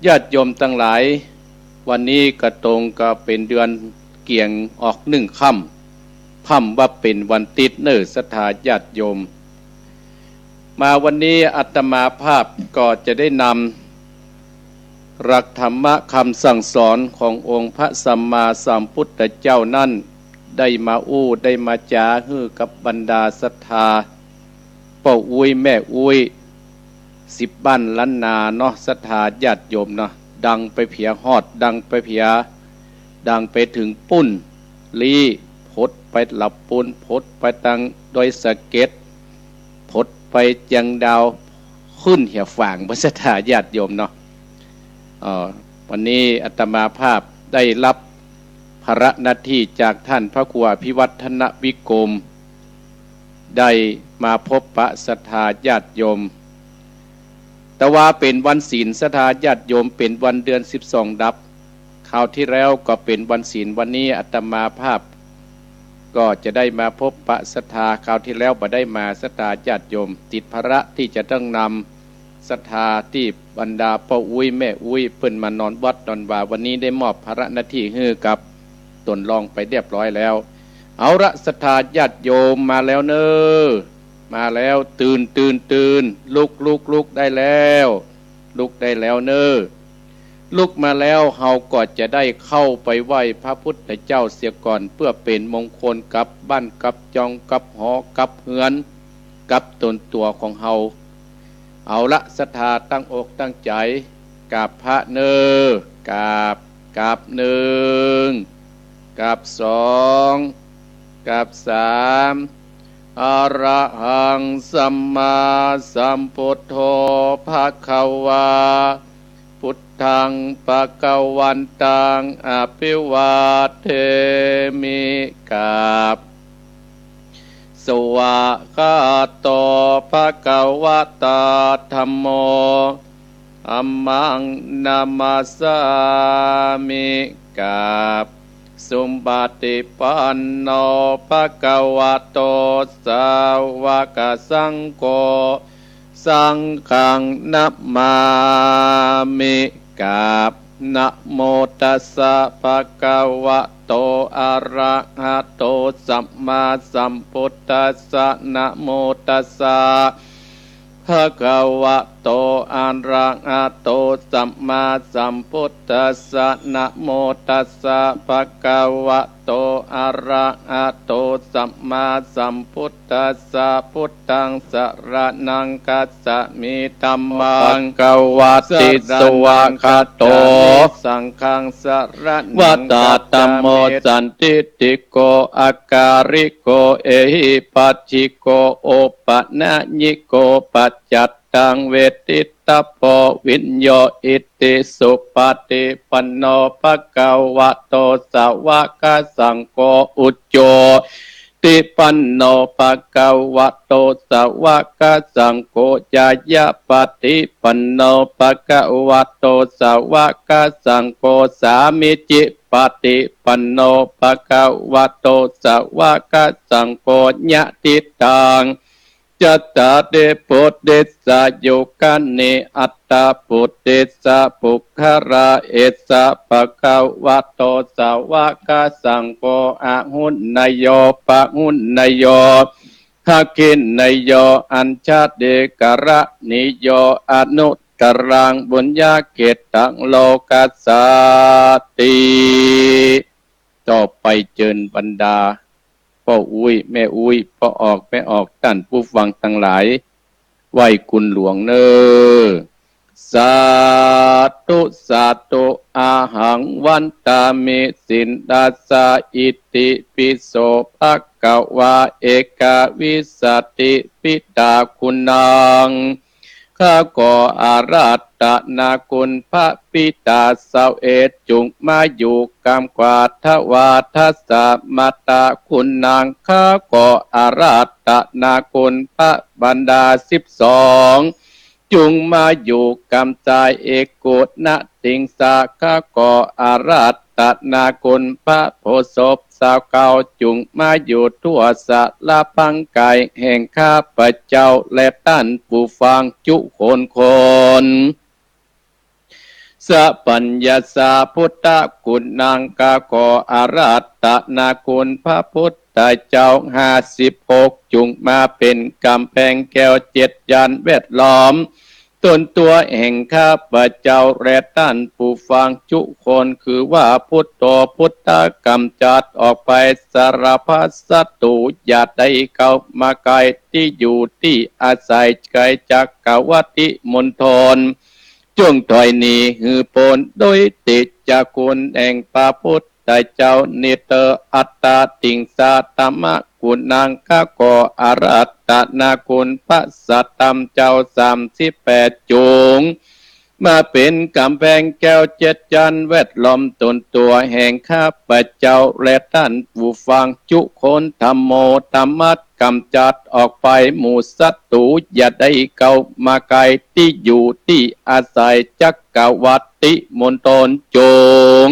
ญาติโยมทั้งหลายวันนี้กระตรงก็เป็นเดือนเกี่ยงออก1 ค่ำว่าเป็นวันติดเนื้อศรัทธาญาติโยมมาวันนี้อาตมาภาพก็จะได้นำหลักธรรมะคำสั่งสอนขององค์พระสัมมาสัมพุทธเจ้านั่นได้มาได้มาจาฮือกับบรรดาศรัทธาพ่ออุ้ยแม่อุ้ย10 บ้านล้านนาเนาะศรัทธาญาติโยมเนาะดังไปเพียฮอดดังไปเพียดังไปถึงปุ้นลีพดไปหลับปุ้นพดไปตังโดยสะเก็ดพดไปยังดาวขึ้นเหี่ยฝ่างพระศรัทธาญาติโยมเนาะวันนี้อาตมาภาพได้รับภาระหน้าที่จากท่านพระครูอภิวัฒนวิกรมได้มาพบปะศรัทธาญาติโยมแต่ว่าเป็นวันศีลศรัทธาญาติโยมเป็นวันเดือน12 ดับคราวที่แล้วก็เป็นวันศีลวันนี้อาตมาภาพก็จะได้มาพบปะศรัทธาคราวที่แล้วบ่ได้มาศรัทธาญาติโยมติดภาระที่จะต้องนำศรัทธาที่บรรดาพ่ออุ้ยแม่อุ้ยเพิ่นมานอนวัดนอนวาวันนี้ได้มอบภาระหน้าที่ให้กับตนรองไปเรียบร้อยแล้วเอาละศรัทธาญาติโยมมาแล้วเนอมาแล้วตื่นลุกได้แล้วลุกได้แล้วเนอลุกมาแล้วเฮาก็จะได้เข้าไปไหว้พระพุทธเจ้าเสียก่อนเพื่อเป็นมงคลกับบ้านกับจองกับหอกับเฮือนกับตนตัวของเฮาเอาละศรัทธาตั้งอกตั้งใจกราบพระเนอกราบ1กราบ2กราบ3อะระหังสัมมาสัมพุทโธภควาพุทธังภควันตังอภิวาเทมิกราบสวากขาโตภควตาธัมโมธัมมังนามัสสามิกราบสุปฏิปันโนภควโตสาวกสังโฆสังฆังนัมมามิกราบนะโมตัสสะภะคะวะโตอะระหะโตสัมมาสัมพุทธัสสะนะโมตัสสะภะคะวะโตอะระหะโตสัมมาสัมพุทธัสสะนะโมตัสสะภะคะวะโตอะระหะโตสัมมาสัมพุทธัสสะพุทธังสรณังคัสสมิธัมมังภะคะวะติสวะคาโตสังฆังสรณังวัตตาธัมโมสันติติโกอาการิโกเอหิปัสสิโกโอปะนะญิโกปัจจัตตังเวทิตาโพวิญโยอิติสุปฏิปันโนภะคะวะโตสาวกสังโฆอุจโจติปันโนภะคะวะโตสาวกสังโฆจายะปฏิปันโนภะคะวะโตสาวกสังโฆสามิจิปฏิปันโนภะคะวะโตสาวกสังโฆญะติตังจัตตาเดปุตติสะโยกันเนอัตตาปุตติสะปุคคาราเอสะภะคะวะโตสาวกสังโฆอะหุนนโยปะหุนนโยทักขินนโยอัญชาเดกระนิโยอนุตตรังบุญญาเกตังโลกัสสติต่อไปเจิญบรรดาพ่ออุ้ยแม่อุ้ยพ่อออกแม่ออกท่านผู้ฟังทั้งหลายไหว้คุณหลวงเนอสาธุอาหังวันตามิสินดาสาอิติปิโสภะคะวะเอกวิสัตติปิตาคุณังข้าขออาราธนาคุณพระปิตาสาวเอตจุงมาอยู่กามกวาทวาทัสสะมาตาคุณนางข้าขออาราธนาคุณพระบรรดา12 จุงมาอยู่กำจายเอกโกฏนะติงสาข้าก่ออาราตนาคุณพระโพศพสาวเก่าจุงมาอยู่ทั่วสะละพังไก่แห่งข้าพระเจ้าและท่านผู้ฟังจุคนสัพพัญญาสาพุทธคุณนางกาโกอาราตนาคุณพระพุทธเจ้า56จุงมาเป็นกำแพงแก้ว7ยันแวดล้อมตนตัวแห่งข้าพระเจ้าและท่านผู้ฟังจุคนคือว่าพุทโธพุทธกำจัดออกไปสารพัดศัตรูอย่าได้เข้ามาไกลที่อยู่ที่อาศัยไกลจากกวัติมณฑลจงถอยหนีหือปนโดยติดจากคุณแห่งพระพุทธเจ้าเนเตออัตตาติงสาตมะคุณนางข้าก่ออารัตนาคุณพระสัตตมเจ้า38จงมาเป็นกำแพงแก้ว7ยันแวดล้อมตนตัวแห่งข้าพระเจ้าและท่านผู้ฟังจุคนธรรมโมธรรมัดกำจัดออกไปหมู่ศัตรูอย่าได้เข้ามาไกลที่อยู่ที่อาศัยจักกวัติมณฑลจง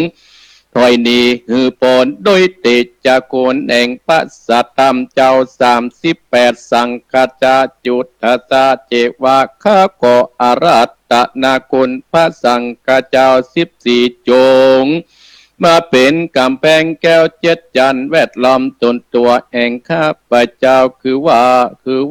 ถอยหนีหือปนโดยติดจากคนแห่งพระสัตตมเจ้า38สังฆจาจุตตาเจวะข้าก่ออาราตนาคุณพระสังฆเจ้า14จงมาเป็นกำแพงแก้ว7ยันแวดล้อมตนตัวแห่งข้าพระเจ้าคือ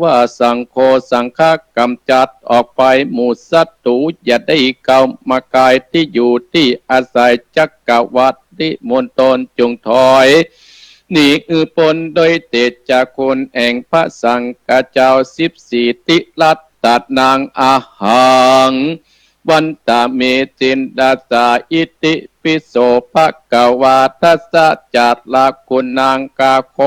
ว่าสังโฆสังฆกำจัดออกไปหมู่ศัตรูอย่าได้เข้ามาไกลที่อยู่ที่อาศัยจักกวัติมณฑลจงถอยหนีปนโดยเตจากคนแห่งพระสังฆเจ้า14ติลัตตัดนางอาหังวันตาเมจินดาสาอิติปิโสภะกวาทัสสะจัตลคุณนางกาโค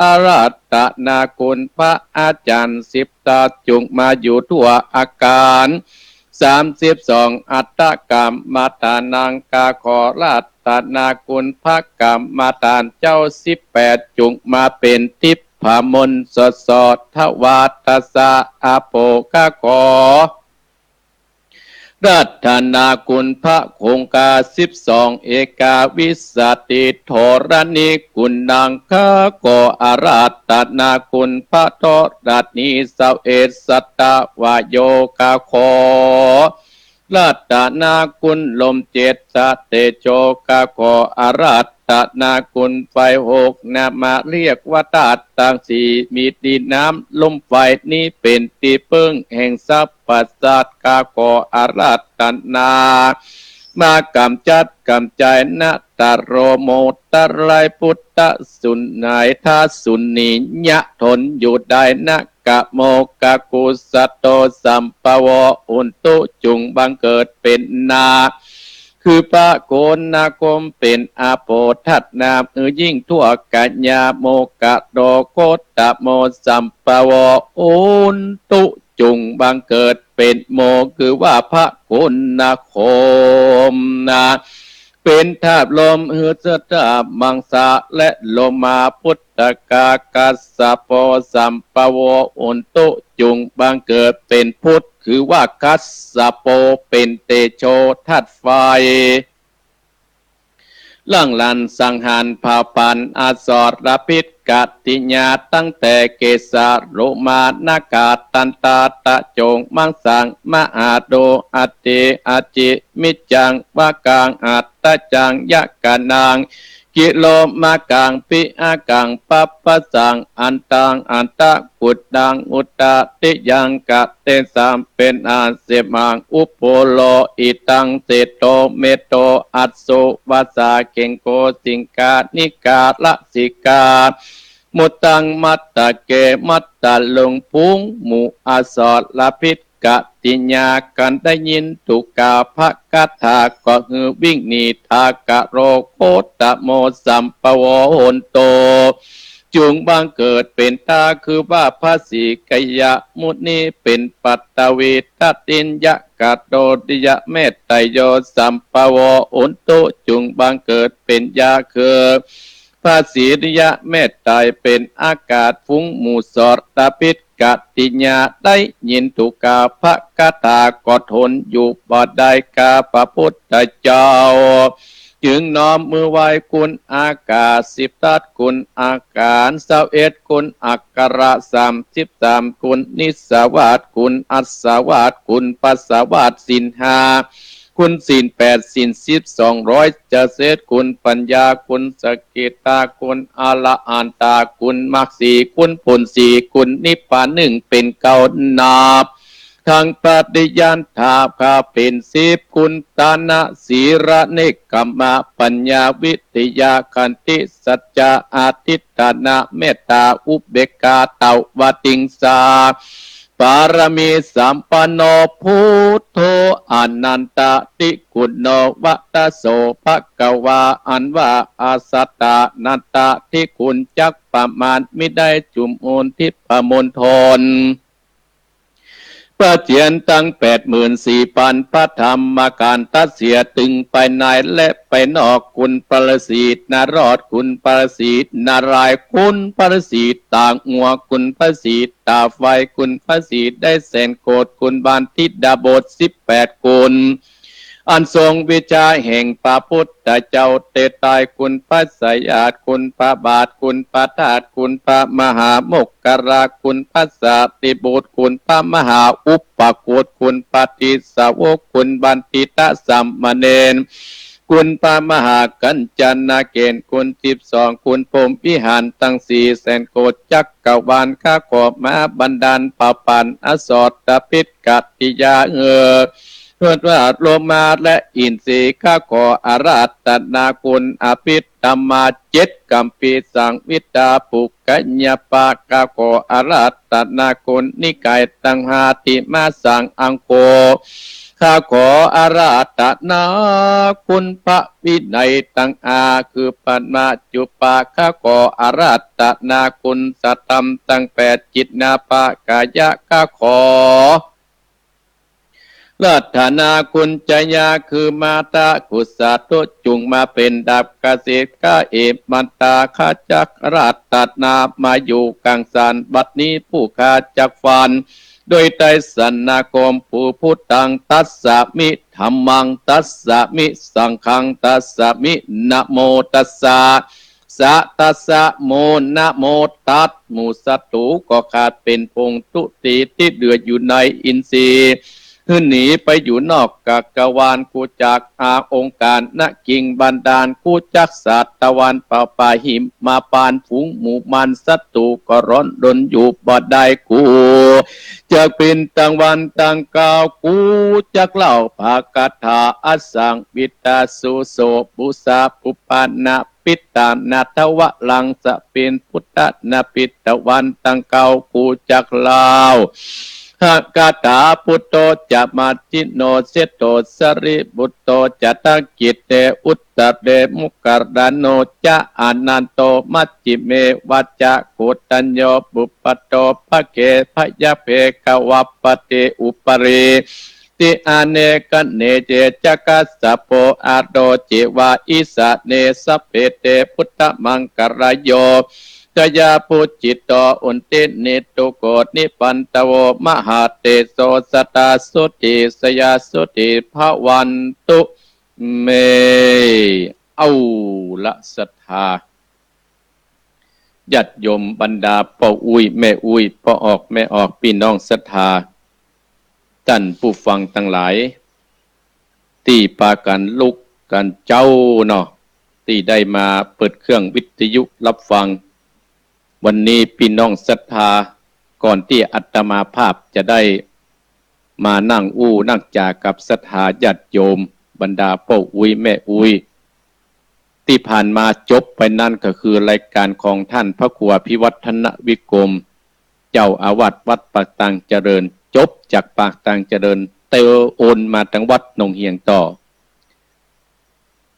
อาราตนาคุณพระอาจารย์10ตาจุงมาอยู่ทั่วอาการ32อัตตกรรมมาตานางกาขอราตนาคุณพระกรรมมาตานเจ้า18จุงมาเป็นทิพพมนต์สดทวาตสะอาโปกาขอรัตนาคุณพระคงคา12เอกาวิสติโทรณิคุณนางข้าก่ออาราตนาคุณพระโทรัตนีสาวเอสตตวาโยกาโครัตนาคุณลมเจตสเตโชกาโคอาราตนาคุณไฟ6นามาเรียกว่าธาตุต่างสี่มีดินน้ำลมไฟนี้เป็นที่พึ่งแห่งทรัพย์ปัสสัตกาโกอาราตนามากำจัดกำจายนะตะโรโมตะไรพุทธสุนนายทาสุนียะทนอยู่ได้นะกะโมกะกุสโตสัมปวะอุนตุจุงบังเกิดเป็นนาคือพระโกนนาคมเป็นอาโปทัตนามยิ่งทั่วกัญญาโมกะโดโกตะโมสัมปวะอุนตุจุงบังเกิดเป็นโมคือว่าพระโกนนาคมนาเป็นธาตุลมหือสตามังสะและโลมาพุทธกากัสสะโปสัมปวะอุนตุจุงบังเกิดเป็นพุทธคือว่ากัสสะโปเป็นเตโชธาตุไฟล่างลันสังหารเผ่าพันธุ์อาสอรพิษกัตติญาตั้งแต่เกสาโรมานากาตันตาตะโจงมังสังมหาโดอติอาจิมิจังวากางอัตตจังยะกานางกิโลมากังปิอากังปัปปะสังอันตังอันตะกุดดังอุตตะติยังกะเตสามเป็นอาเสมังอุปโปโลอิตังเสโตเมโตอัสโสวาสาเกงโกสิงกานิกาละสิกามุตังมัตตะเกมัตตะลงพุงหมู่อาสอดละพิษกะติญากันได้ยินตุกาภกถาก็คือวิ่งหนีทากะโรโคตะโมสัมปวโหนโตจุงบังเกิดเป็นตาคือว่าพระสีกยะมุนีเป็นปัตตวีตตินยะกะโดดิยะเมตไตโยสัมปวโหนโตจุงบังเกิดเป็นยาคือพระศรีริยะเมตไตรเป็นอากาศฟุ้งหมู่สอดตาพิษ กติญาได้ยินตุกาภกตากอทนอยู่บ่ได้กาพระพุทธเจ้าจึงน้อมมือไหว้คุณอากาศ10 ทัศคุณอาการ21คุณอักขระ33คุณนิสวาสคุณอัสวาสคุณปัสสวาสศีล5คุณศีล8ศีล10 200จะเสดคุณปัญญาคุณสกิตาคุณอาละอันตาคุณมรรคสีคุณผลสีคุณนิพพาน1เป็นเก้านาบทางปฏิญาณถาภาเป็น10คุณตานะศีระเนกขมะปัญญาวิทยาคันติสัจจะอาทิตตนะเมตตาอุเบกขาเตวติงสาปารมีสัมปันโนพุทโธอนันตติคุณโนวัตโสภกวาอันว่าอาสัตตานันตติคุณจักประมาณมิได้จุมโอนทิพมณฑลประเจียนตั้ง84,000พระธรรมการตัดเสียตึงไปในและไปนอกคุณประสิทธิ์นารอดคุณประสิทธิ์นารายคุณประสิทธิ์ต่างหัวคุณประสิทธิ์ตาไฟคุณประสิทธิ์ได้แสนโกดคุณบานทิดาบท18คุณอันทรงวิชาแห่งพระพุทธเจ้าเตตายคุณพระสยาดคุณพระบาทคุณพระธาตุคุณพระมหาโมกขราคุณพระสาติบุตรคุณพระมหาอุปปโกฏคุณปฏิสาวกคุณบันทิตสัมมาเนนคุณพระมหากัญจนาเกณฑ์คุณ12คุณพรหมวิหารตั้ง400,000โกฏจักกรวาลข้าขอบมาบันดาลปปันอสอตพิษกัตติยาเพื่อว่าโลมาและอินทรีย์ข้าขออาราธนาคุณอภิธรรมา7กัมปีสังวิตาปุกกัญญาปาข้าขออาราธนาคุณนิกายตังหาติมาสังอังโคข้าขออาราธนาคุณพระวินัยตังอาคือปัญมาจุปาข้าขออาราธนาคุณสัตธรรมตั้ง8จิตนาปากายะข้าขอรัตนาคุณจยาคือมาตากุศาตุจุงมาเป็นดับกเกษตรกาเอมันตาข้าจักรัตนามาอยู่กลางสารบัดนี้ผู้ข้าจักฟันโดยไตรสนาคมผู้พุทธังตัสสะมิธัมมังตัสสะมิสังฆังตัสสะมินะโมตัสสะสะตัสสะโมนะโมตัสมูสัตตุก็ขาดเป็นพงตุติที่เดือดอยู่ในอินทรีย์ขึ้นหนีไปอยู่นอกกักกวาลกูจักอาองค์การณกิ่งบันดาลกูจักสัตตะวันป่าป่าหิมมาปานฝูงหมู่มันศัตรูก็ร้อนดนอยู่บ่ได้กูจะเป็นตังวันตังกาวกูจักเล่าภากถาอสังวิตาสุโสปุสาปุปานะปิตานาทวะลังสะเป็นพุทธนาปิตะวันตังเกากูจักเล่าหากาถาพุทโธจะมาจิโนเสโตสริบุตโตจะตังกิตเตอุตตะเดมุกรดานโนจะอนันโตมัจจิเมวัจจะโกตัญโยบุปปโตภะเกภยเพกวัปปติอุปริติอเนกเนเจจักสสะโปอาโดเจวาอิสะเนสะเพเตพุทธมังกรโยกยาปุจิตโตอุนตินิตุโกนิปันตโวมหาเตโสสตาสุติสยาสุติภวันตุเมเอาละศรัทธาญาติโยมบรรดาพ่ออุ้ยแม่อุ้ยพ่อออกแม่ออกพี่น้องศรัทธาท่านผู้ฟังทั้งหลายที่ปากันลุกกันเจ้าเนาะที่ได้มาเปิดเครื่องวิทยุรับฟังวันนี้พี่น้องศรัทธาก่อนที่อาตมาภาพจะได้มานั่งนั่งจากับศรัทธาญาติโยมบรรดาพ่ออุ้ยแม่อุ้ยที่ผ่านมาจบไปนั่นก็คือรายการของท่านพระครูพิวัฒนวิกรมเจ้าอาวาสวัดปากตังเจริญจบจากปากตังเจริญเตอโอนมาทางวัดหนองเฮียงต่อ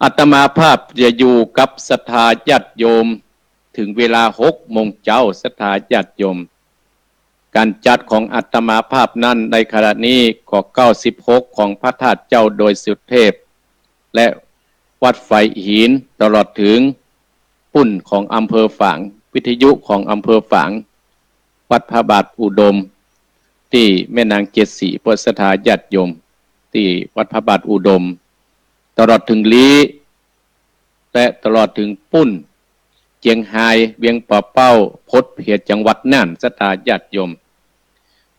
อาตมาภาพจะอยู่กับศรัทธาญาติโยมถึงเวลา6 โมงเจ้าศรัทธาญาติโยมการจัดของอาตมาภาพนั้นในขณะนี้ก็96ของพระธาตุเจ้าโดยสุเทพและวัดไฟหินตลอดถึงปุ่นของอำเภอฝางวิทยุของอำเภอฝาง วัดพระบาทอุดมที่แม่นางเจ็ดสีพุทธศรัทธาญาติโยมที่วัดพระบาทอุดมตลอดถึงลี้และตลอดถึงปุ้นเจียงไฮ้เวียงป่าเป้าพดเพียจังหวัดน่านศรัทธาญาติโยม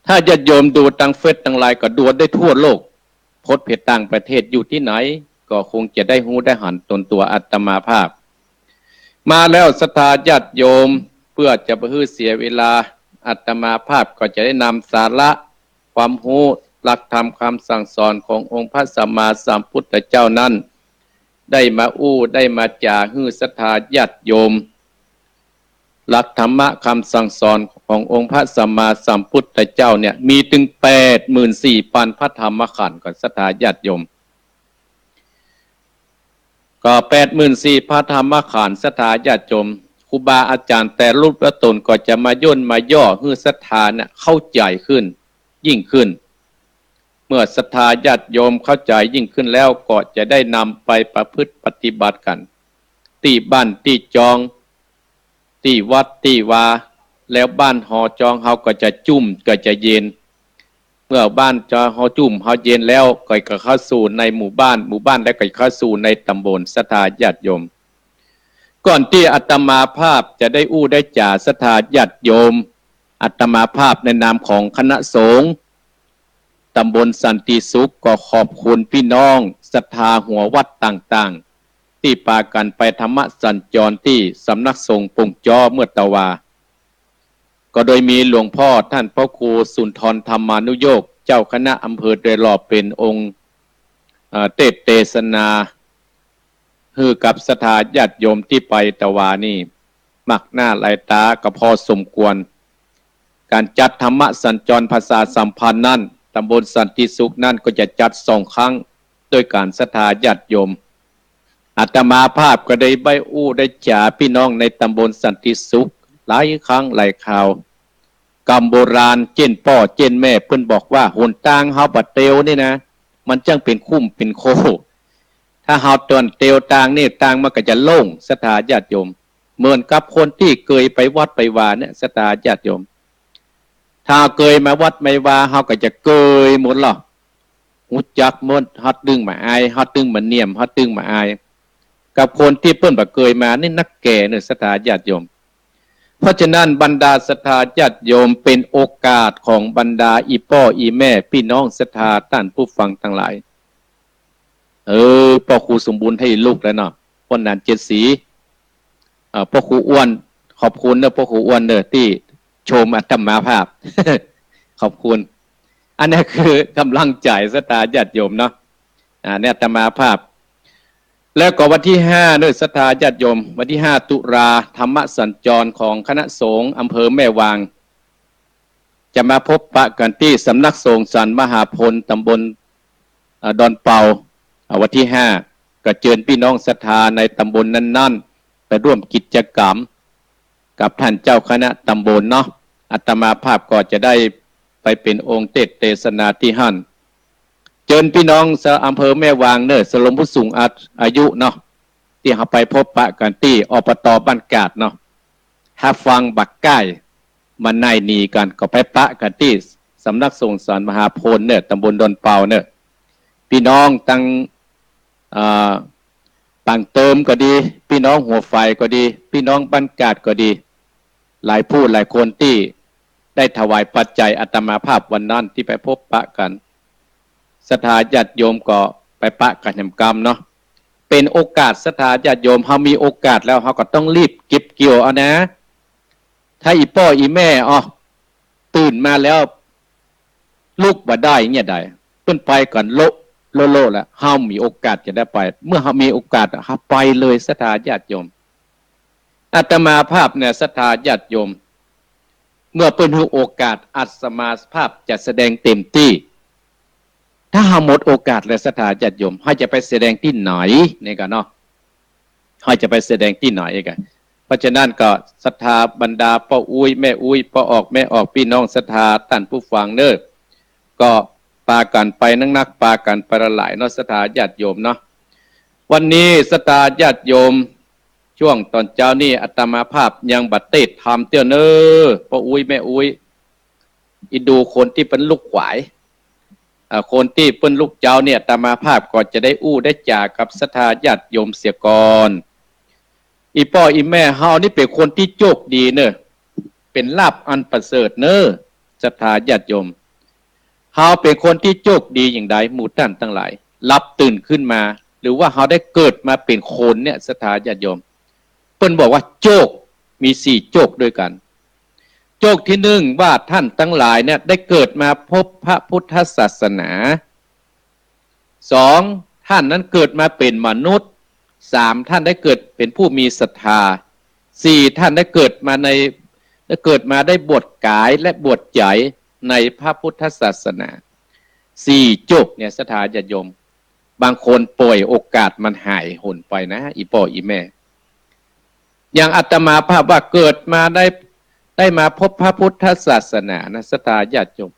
ถ้าญาติโยมดูตังเฟซตังไลน์ก็ดูได้ทั่วโลกพดเพียต่างประเทศอยู่ที่ไหนก็คงจะได้หูได้หันตนตัวอาตมาภาพมาแล้วศรัทธาญาติโยมเพื่อจะบ่ให้เสียเวลาอาตมาภาพก็จะได้นำสาระความรู้หลักธรรมคำสั่งสอนขององค์พระสัมมาสัมพุทธเจ้านั้นได้มาได้มาจาให้ศรัทธาญาติโยมหลักธรรมะคำสั่งสอนขององค์พระสัมมาสัมพุทธเจ้าเนี่ยมีถึง 84,000 พระธรรมขันธ์ก่อนศรัทธาญาติโยมก็ 84,000 พระธรรมขันธ์ศรัทธาญาติโยมครูบาอาจารย์แต่รูปละตนก็จะมาย่นมาย่อให้ศรัทธาเนี่ยเข้าใจขึ้นยิ่งขึ้นเมื่อศรัทธาญาติโยมเข้าใจยิ่งขึ้นแล้วก็จะได้นำไปประพฤติปฏิบัติกันที่บ้านที่จองที่วัดที่วาแล้วบ้านหอจองเฮาก็จะจุ่มก็จะเย็นเมื่อบ้านจองเฮาจุ่มเฮาเย็นแล้วก็เข้าสู่ในหมู่บ้านแล้วก็เข้าสู่ในตำบลศรัทธาญาติโยมก่อนที่อาตมาภาพจะได้ได้จ่าศรัทธาญาติโยมอาตมาภาพในนามของคณะสงฆ์ตำบลสันติสุขก็ขอบคุณพี่น้องศรัทธาหัววัดต่างๆที่พากันไปธรรมสัญจรที่สำนักสงฆ์ปงจอเมื่อตะวาก็โดยมีหลวงพ่อท่านพระครูสุนทรธรรมานุโยคเจ้าคณะอำเภอโดยรอบเป็นองค์เทศนาฮือกับศรัทธาญาติโยมที่ไปตะวานี่มักหน้าหลายตาก็พอสมควรการจัดธรรมสัญจรภาษาสัมพันธ์นั่นตำบลสันติสุขนั่นก็จะจัด2 ครั้งโดยการศรัทธาญาติโยมอาตมาภาพก็ได้ใบได้จ่าพี่น้องในตำบลสันติสุขหลายครั้งหลายคราวกรรมโบราณเจนพ่อเจนแม่เพิ่นบอกว่าหนทางเฮาบัดเตียวนี่นะมันจังเป็นคุ้มเป็นโคถ้าเฮาตอนเตียวต่างนี่ต่างมันก็จะโล่งศรัทธาญาติโยมเหมือนกับคนที่เคยไปวัดไปวาเนี่ยศรัทธาญาติโยมถ้าเคยมาวัดไม่ว่าเฮาก็จะเกยหมดหรอหูจักหมดฮัดดึงมาอายฮัดดึงมาเนียมฮัดดึงมาอายกับคนที่เพิ่นบ่เคยมานี่นักแก่เนี่ยศรัทธาญาติโยมเพราะฉะนั้นบรรดาศรัทธาญาติโยมเป็นโอกาสของบรรดาอีพ่ออีแม่พี่น้องศรัทธาท่านผู้ฟังทั้งหลายพ่อครูสมบูรณ์ให้ลูกแล้วเนาะคนนั้นเจ็ดสีพ่อครูอ้วนขอบคุณเนอะพ่อครูอ้วนเนอะที่ชมอาตมาภาพ ขอบคุณอันนี้คือกำลังใจศรัทธาญาติโยมเนาะเนี่ยอาตมาภาพแล้วก็วันที่5ด้วยศรัทธาญาติโยมวันที่5 ตุลาธรรมสัญจรของคณะสงฆ์อำเภอแม่วางจะมาพบปะกันที่สำนักสงฆ์สันมหาพลตำบลดอนเปาวันที่5ก็เชิญพี่น้องศรัทธาในตำบลนั้นๆไปร่วมกิจกรรมกับท่านเจ้าคณะตำบลเนาะอาตมาภาพก็จะได้ไปเป็นองค์เทศนาที่หั่นเชิญพี่น้องอำเภอแม่วางเนอะสลมผู้สูงอายุเนาะที่เขาไปพบปะกันที่อบต.บ้านกาดเนาะถ้าฟังบักใกล้มันนายนีกันก็ไปปะกันที่สำนักสงฆ์สันมหาพลเนี่ยตำบลดอนเปาเนี่ยพี่น้องตั้งต่างเติมก็ดีพี่น้องหัวไฟก็ดีพี่น้องบ้านกาดก็ดีหลายผู้หลายคนที่ได้ถวายปัจจัยอาตมาภาพวันนั้นที่ไปพบปะกันศรัทธาญาติโยมก็ไปปะกันแห่งกรรมเนาะเป็นโอกาสศรัทธาญาติโยมเขามีโอกาสแล้วเขาก็ต้องรีบเก็บเกี่ยวเอานะถ้าอีพ่ออีแม่ตื่นมาแล้วลูกบ่ได้เนี่ยได้เพิ่นไปกันโลแล้วเฮามีโอกาสจะได้ไปเมื่อเฮามีโอกาสเฮาไปเลยศรัทธาญาติโยมอาตมาภาพเนี่ยศรัทธาญาติโยมเมื่อเพิ่นให้โอกาสอาตมาภาพจะแสดงเต็มที่ถ้าเฮาหมดโอกาสแล้วศรัทธาญาติโยมเฮาจะไปแสดงที่ไหนนี่กันเนาะเฮาจะไปแสดงที่ไหนกันเพราะฉะนั้นก็ศรัทธาบรรดาพ่ออุ้ยแม่อุ้ยพ่อออกแม่ออกพี่น้องศรัทธาท่านผู้ฟังเด้อก็ปากันไปนักปากันไปละหลายเนาะศรัทธาญาติโยมเนาะวันนี้ศรัทธาญาติโยมช่วงตอนเช้านี่อาตมาภาพยังบัดเตดทำเตี้ยเนอพ่ออุ้ยแม่อุ้ย อินดูคนที่เป็นลูกขวายคนที่เป็นลูกเจ้าเนี่ยตามาภาพก่อนจะได้อู้ได้จากกับศรัทธาญาติโยมเสียก่อนอีพ่ออีแม่เฮานี่เป็นคนที่โชคดีเนอะเป็นลาภอันประเสริฐเนอะศรัทธาญาติโยมเฮาเป็นคนที่โชคดีอย่างใดหมู่ท่านทั้งหลายรับตื่นขึ้นมาหรือว่าเฮาได้เกิดมาเป็นคนเนี่ยศรัทธาญาติโยมเพิ่นบอกว่าโชคมี4โชคด้วยกันโชคที่หนึ่งว่าท่านทั้งหลายเนี่ยได้เกิดมาพบพระพุทธศาสนา2ท่านนั้นเกิดมาเป็นมนุษย์3ท่านได้เกิดเป็นผู้มีศรัทธา4ท่านได้เกิดมาได้บวชกายและบวชใจในพระพุทธศาสนา4โชคเนี่ยศรัทธาญาติโยมบางคนป่วยโอกาสมันหายหนไปนะอีพ่ออีแม่อย่างอาตมาภาพว่าเกิดมาได้มาพบพระพุทธศาสนานะศรัทธาญาติโยม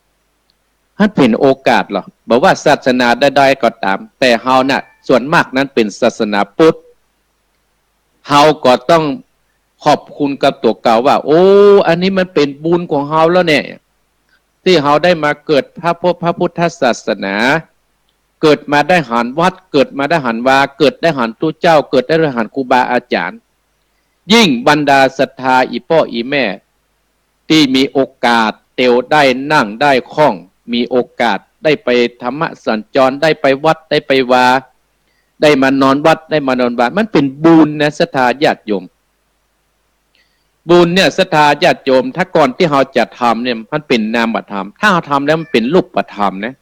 มันเป็นโอกาสหรอบอกว่าศาสนาใดๆก็ตามแต่เฮาน่ะส่วนมากนั้นเป็นศาสนาพุทธเฮาก็ต้องขอบคุณกับตัวเก่าว่าโอ้อันนี้มันเป็นบุญของเฮาแล้วเนี่ยที่เฮาได้มาเกิดพระพุทธศาสนาเกิดมาได้หันวัดเกิดมาได้หันวาเกิดได้หันตู้เจ้าเกิดได้หันครูบาอาจารย์ยิ่งบรรดาศรัทธาอีพ่ออีแม่ที่มีโอกาสเตียวได้นั่งได้คล่องมีโอกาสได้ไปธรรมะสัญจรได้ไปวัดได้ไปวาได้มานอนวัดได้มานอนวามันเป็นบุญนะศรัทธาญาติโยมบุญเนี่ยศรัทธาญาติโยมถ้าก่อนที่เราจะทำเนี่ยมันเป็นนามธรรมถ้าเราทำแล้วมันเป็นรูปธรรมนะ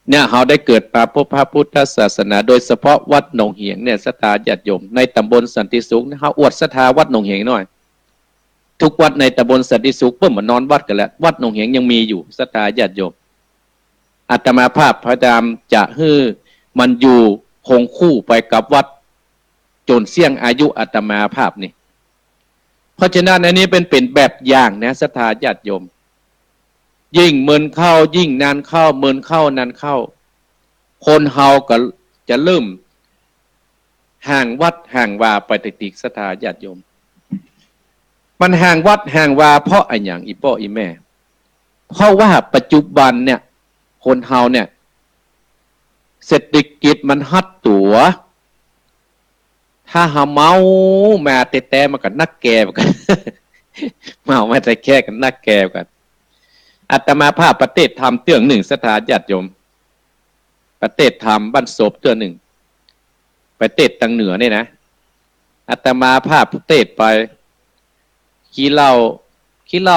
เนี่ยเราได้เกิดมาพบพระพุทธศาสนาโดยเฉพาะวัดหนองเหียงเนี่ยศรัทธาญาติโยมในตำบลสันติสุขนะเราอวดศรัทธาวัดหนองเหียงหน่อยทุกวัดในตำบลสันติสุขเพิ่มมานอนวัดกันแล้ววัดหนองเหียงยังมีอยู่ศรัทธาญาติโยมอาตมาภาพพระดามจะให้มันอยู่คงคู่ไปกับวัดจนเสี่ยงอายุอาตมาภาพนี่เพราะฉะนั้นอันนี้เป็นแบบอย่างนะศรัทธาญาติโยมยิ่งเมินเข้ายิ่งนานเข้าเมินเข้านานเข้าคนเฮาก็จะเริ่มห่างวัดห่างวาไปติดศรัทธาญาติโยมมันห่างวัดห่างวาเพราะอะไรอย่างอีพ่ออีแม่เพราะว่าปัจจุบันเนี่ยคนเฮาเนี่ยเศรษฐกิจมันฮัดตัวถ้าหาเมามาแต่มากับนักแก่กัน เมามาแต่แค่กันนักแก่กันอาตมาภาพประเทศทำเตื้องหนึ่งศรัทธาญาติโยมประเทศทำบ้านศพเตื้องหนึ่งประเทศทางเหนือเนี่ยนะอาตมาภาพประเทศไปขี้เหล้า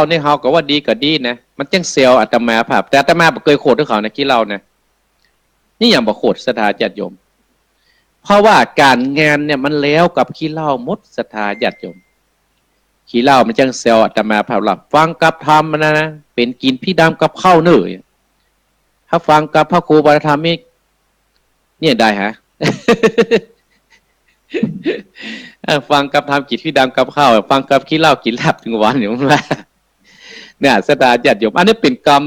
เนี่ยเฮาก็ว่าดีก็ดีนะมันจังเซลอาตมาภาพแต่อาตมาบ่เคยโคตรด้วยเขานะขี้เหล้านะนี่อย่างบ่โคตรศรัทธาญาติโยมเพราะว่าการงานเนี่ยมันแล้วกับขี้เหล้าหมดศรัทธาญาติโยมขี้เหล้ามันจังเซลอาตมาภาพหลับฟังกับธรรมนะเป็นกินพี่ดำกับข้าวเนื้อถ้าฟังกับพระครูบาธรรมนี่เนี่ยได้ฮะ ฟังกับทำกิจพี่ดำกับข้าวฟังกับขี้เหล้ากินลาบถึงวันอยู่ว่าเนี่ยศรัทธาญาติโยมอันนี้เป็นกรรม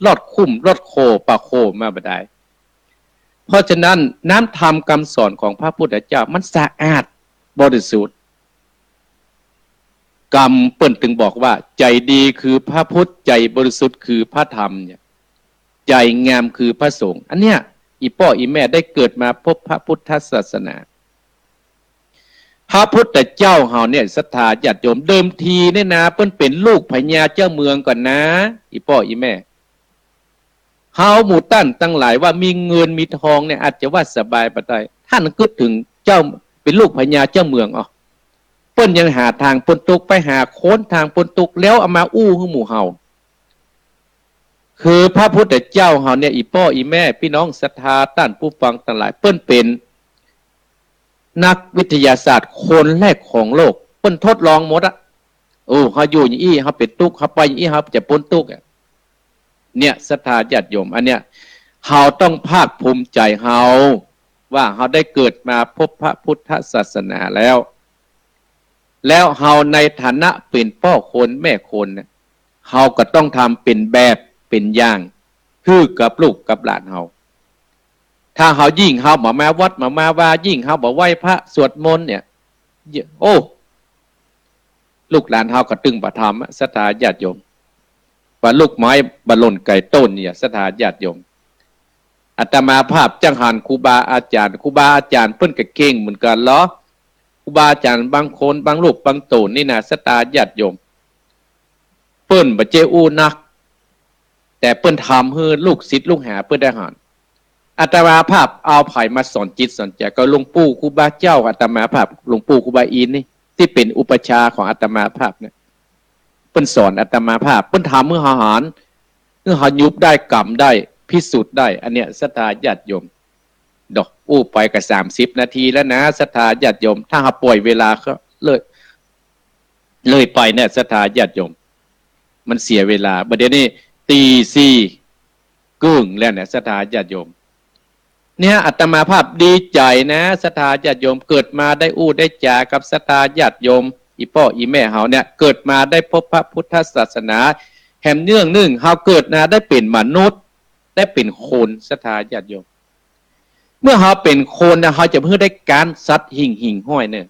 ลอดคุ้มลอดโคปะโคมาบ่ได้เพราะฉะนั้นน้ำธรรมคำสอนของพระพุทธเจ้ามันสะอาดบริสุทธิ์กรรมเปิ้นถึงบอกว่าใจดีคือพระพุทธใจบริสุทธิ์คือพระธรรมเนี่ยใจงามคือพระสงฆ์อันเนี้ยอีพ่ออีแม่ได้เกิดมาพบพระพุทธศาสนาพระพุทธเจ้าเฮาเนี่ยศรัทธาญาติโยมเดิมทีเนี่ยนะเปิ้นเป็นลูกพญาเจ้าเมืองก่อนนะอีพ่ออีแม่เฮาหมู่ตั้นตั้งหลายว่ามีเงินมีทองเนี่ยอาจจะว่าสบายไปได้ท่านก็ถึงเจ้าเป็นลูกพญาเจ้าเมืองอ๋อเปิ้นยังหาทางปนตุกไปหาโค้นทางปนตุกแล้วเอามาอู้ให้หมู่เฮาคือพระพุทธเจ้าเฮาเนี่ยอีพ่ออีแม่พี่น้องศรัทธาท่านผู้ฟังทั้งหลายเปิ้นเป็นนักวิทยาศาสตร์คนแรกของโลกเปิ้นทดลองหมดอะโอ้เฮาอยู่อย่างอี้เฮาเป็นตุกเฮาไปอย่างอี้เฮาจะปนตุกเนี่ยศรัทธาญาติโยมอันเนี้ยเฮาต้องภาคภูมิใจเฮาว่าเฮาได้เกิดมาพบพระพุทธศาสนาแล้วเฮาในฐานะเป็นพ่อคนแม่คนเนี่ยเฮาก็ต้องทำเป็นแบบเป็นอย่างคือกับลูกกับหลานเฮาถ้าเฮายิ่งเฮามาวัดมาว่ายิ่งเฮาบ่ไหว้พระสวดมนต์เนี่ยโอ้ลูกหลานเฮาก็ตึงประทำศรัทธาญาติโยม ว่าลูกไม้บรรลนไก่ต้นเนี่ยศรัทธาญาติโยมอาตมาภาพจังหันครูบาอาจารย์เพิ่นก็เก่งเหมือนกันเหรอครูบาอาจารย์บางคนบางลูกบางโตนนี่นะศรัทธาญาติโยมเปิ้นบ่เจ้อู้นักแต่เปิ้นทำให้ลูกศิษย์ลูกหาเปิ้นได้หันอาตมาภาพเอาไผ่มาสอนจิตสอนใจก็หลวงปู่ครูบาเจ้าอาตมาภาพหลวงปู่ครูบาอินนี่ที่เป็นอุปชาของอาตมาภาพเนี่ยเปิ้นสอนอาตมาภาพเปิ้นทำเมื่อหารเมื่อหายุบได้กรรมได้พิสูจน์ได้อันเนี้ยศรัทธาญาติโยมดอกอู้ไปกับ30 นาทีแล้วนะศรัทธาญาติโยมถ้าหาปล่อยเวลาก็เลยไปเนี่ยศรัทธาญาติโยมมันเสียเวลาประเดี๋ยวนี้ตีสี่กึ่งแล้วเนี่ยศรัทธาญาติโยมเนี่ยอาตมาภาพดีใจนะศรัทธาญาติโยมเกิดมาได้อู้ได้จากับศรัทธาญาติโยมอีพ่ออีแม่เฮาเนี่ยเกิดมาได้พบพระพุทธศาสนาแหมเนื่องนึ่งเฮาเกิดนะได้เป็นมนุษย์ได้เป็นคนศรัทธาญาติโยมเมื่อเฮาเป็นคนนะเฮาจะเพื่อได้การสัตว์หิ่งห้อยเนี่ย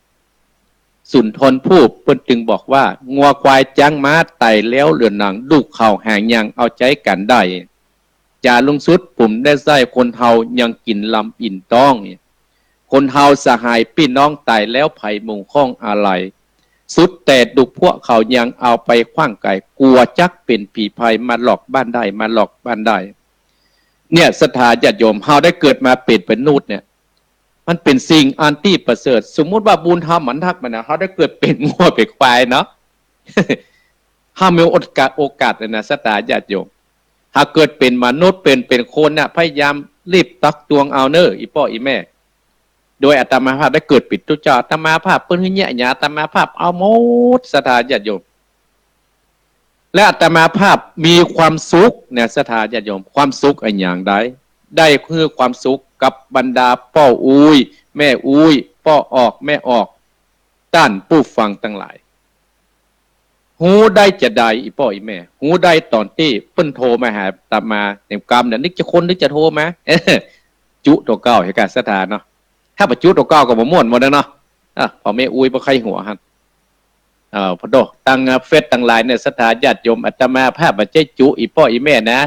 สุนทรภู่เพิ่นจึงบอกว่างัวควายจังม้าไต่แล้วเหลือหนังดุเข่าหางยังเอาใจกันได้จาลุงสุดผมได้ใส่คนเฮายังกินลำอินต้องคนเฮาสหายพี่น้องไต่แล้วไผ่มุงข้องอะไรสุดแต่ดุพวกเขายังเอาไปขว้างไก่กลัวจักเป็นผีภัยมาหลอกบ้านได้มาหลอกบ้านได้เนี่ยศรัทธาญาติโยมเฮาได้เกิดมาเป็นมนุษย์เนี่ยมันเป็นสิ่งอันที่ประเสริฐสมมุติว่าบุญธรรมมันทักมันนะเฮาได้เกิดเป็นงัวเป็นควายเนาะ เฮามีโอกาสนะศรัทธาญาติโยมหากเกิดเป็นมนุษย์เป็นคนน่ะพยายามรีบตักตวงเอาเนออีพ่ออีแม่โดยอาตมาภาพได้เกิดปิดตุจาอาตมาภาพเปิ้นให้เนี่ยอาตมาภาพเอาหมดศรัทธาญาติโยมและอาตมาภาพมีความสุขเนี่ยศรัทธาญาติโยมความสุขอันอย่างใดได้คือความสุขกับบรรดาพ่ออุ้ยแม่อุ้ยพ่อออกแม่ออกต้านผู้ฟังทั้งหลายหูได้จะได้อีพ่ออีแม่หูได้ตอนที่เปิ้นโทรมาหาตามมาในกรรมเนี่ยนึกจะคนนึกจะโทรมาจุตัวเก้าเหตุการณ์ศรัทธาเนาะถ้าปัจจุตัวเก้าก็บ่ม่วนหมดแล้วเนาะพ่อแม่อุ้ยบ่ใครหัวครับพอดตั้งเฟซตั้งหลายเนี่ยศรัทธาญาติโยมอาตมาภาพบ่ใจจุอีพ่ออีแม่นะ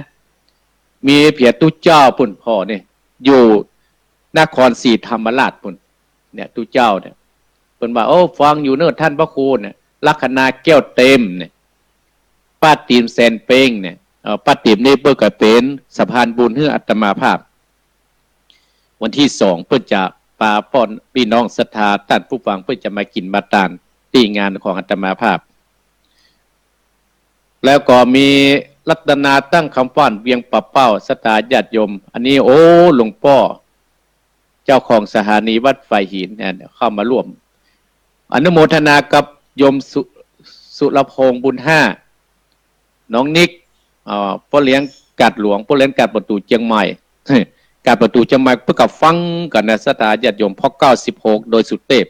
มีเพียรตุเจ้าปุ่นพ่อเนี่ยอยู่นครศรีธรรมราชปุ่นเนี่ยตุเจ้าเนี่ยเพิ่นว่าโอ้ฟังอยู่เนอะท่านพระครูเนี่ยลัคนาแก้วเต็มเนี่ยป้าตีมแซนเป้งเนี่ยป้าตีมนี่เปิ้นก็เป็นสะพานบุญให้อาตมาภาพวันที่2เพิ่นจะปาป้อนพี่น้องศรัทธาท่านผู้ฟังเพิ่นจะมากินมาตานที่งานของอาตมาภาพแล้วก็มีรัตนาตั้งคำฟ้อนเวียงปะเป้าศรัทธาญาติโยมอันนี้โอ้หลวงพ่อเจ้าของสถานีวัดไฟหินเนี่ยเข้ามาร่วมอนุโมทนากับโยมสุรพงษ์บุญห้าน้องนิกพ่อเลี้ยงกัดหลวงพ่อเลี้ยงกัดประตูเชียงใหม่กัดประตูเชียงใหม่เพื่อกับฟังกันนะศรัทธาญาติโยมพ่อ96โดยสุเทพ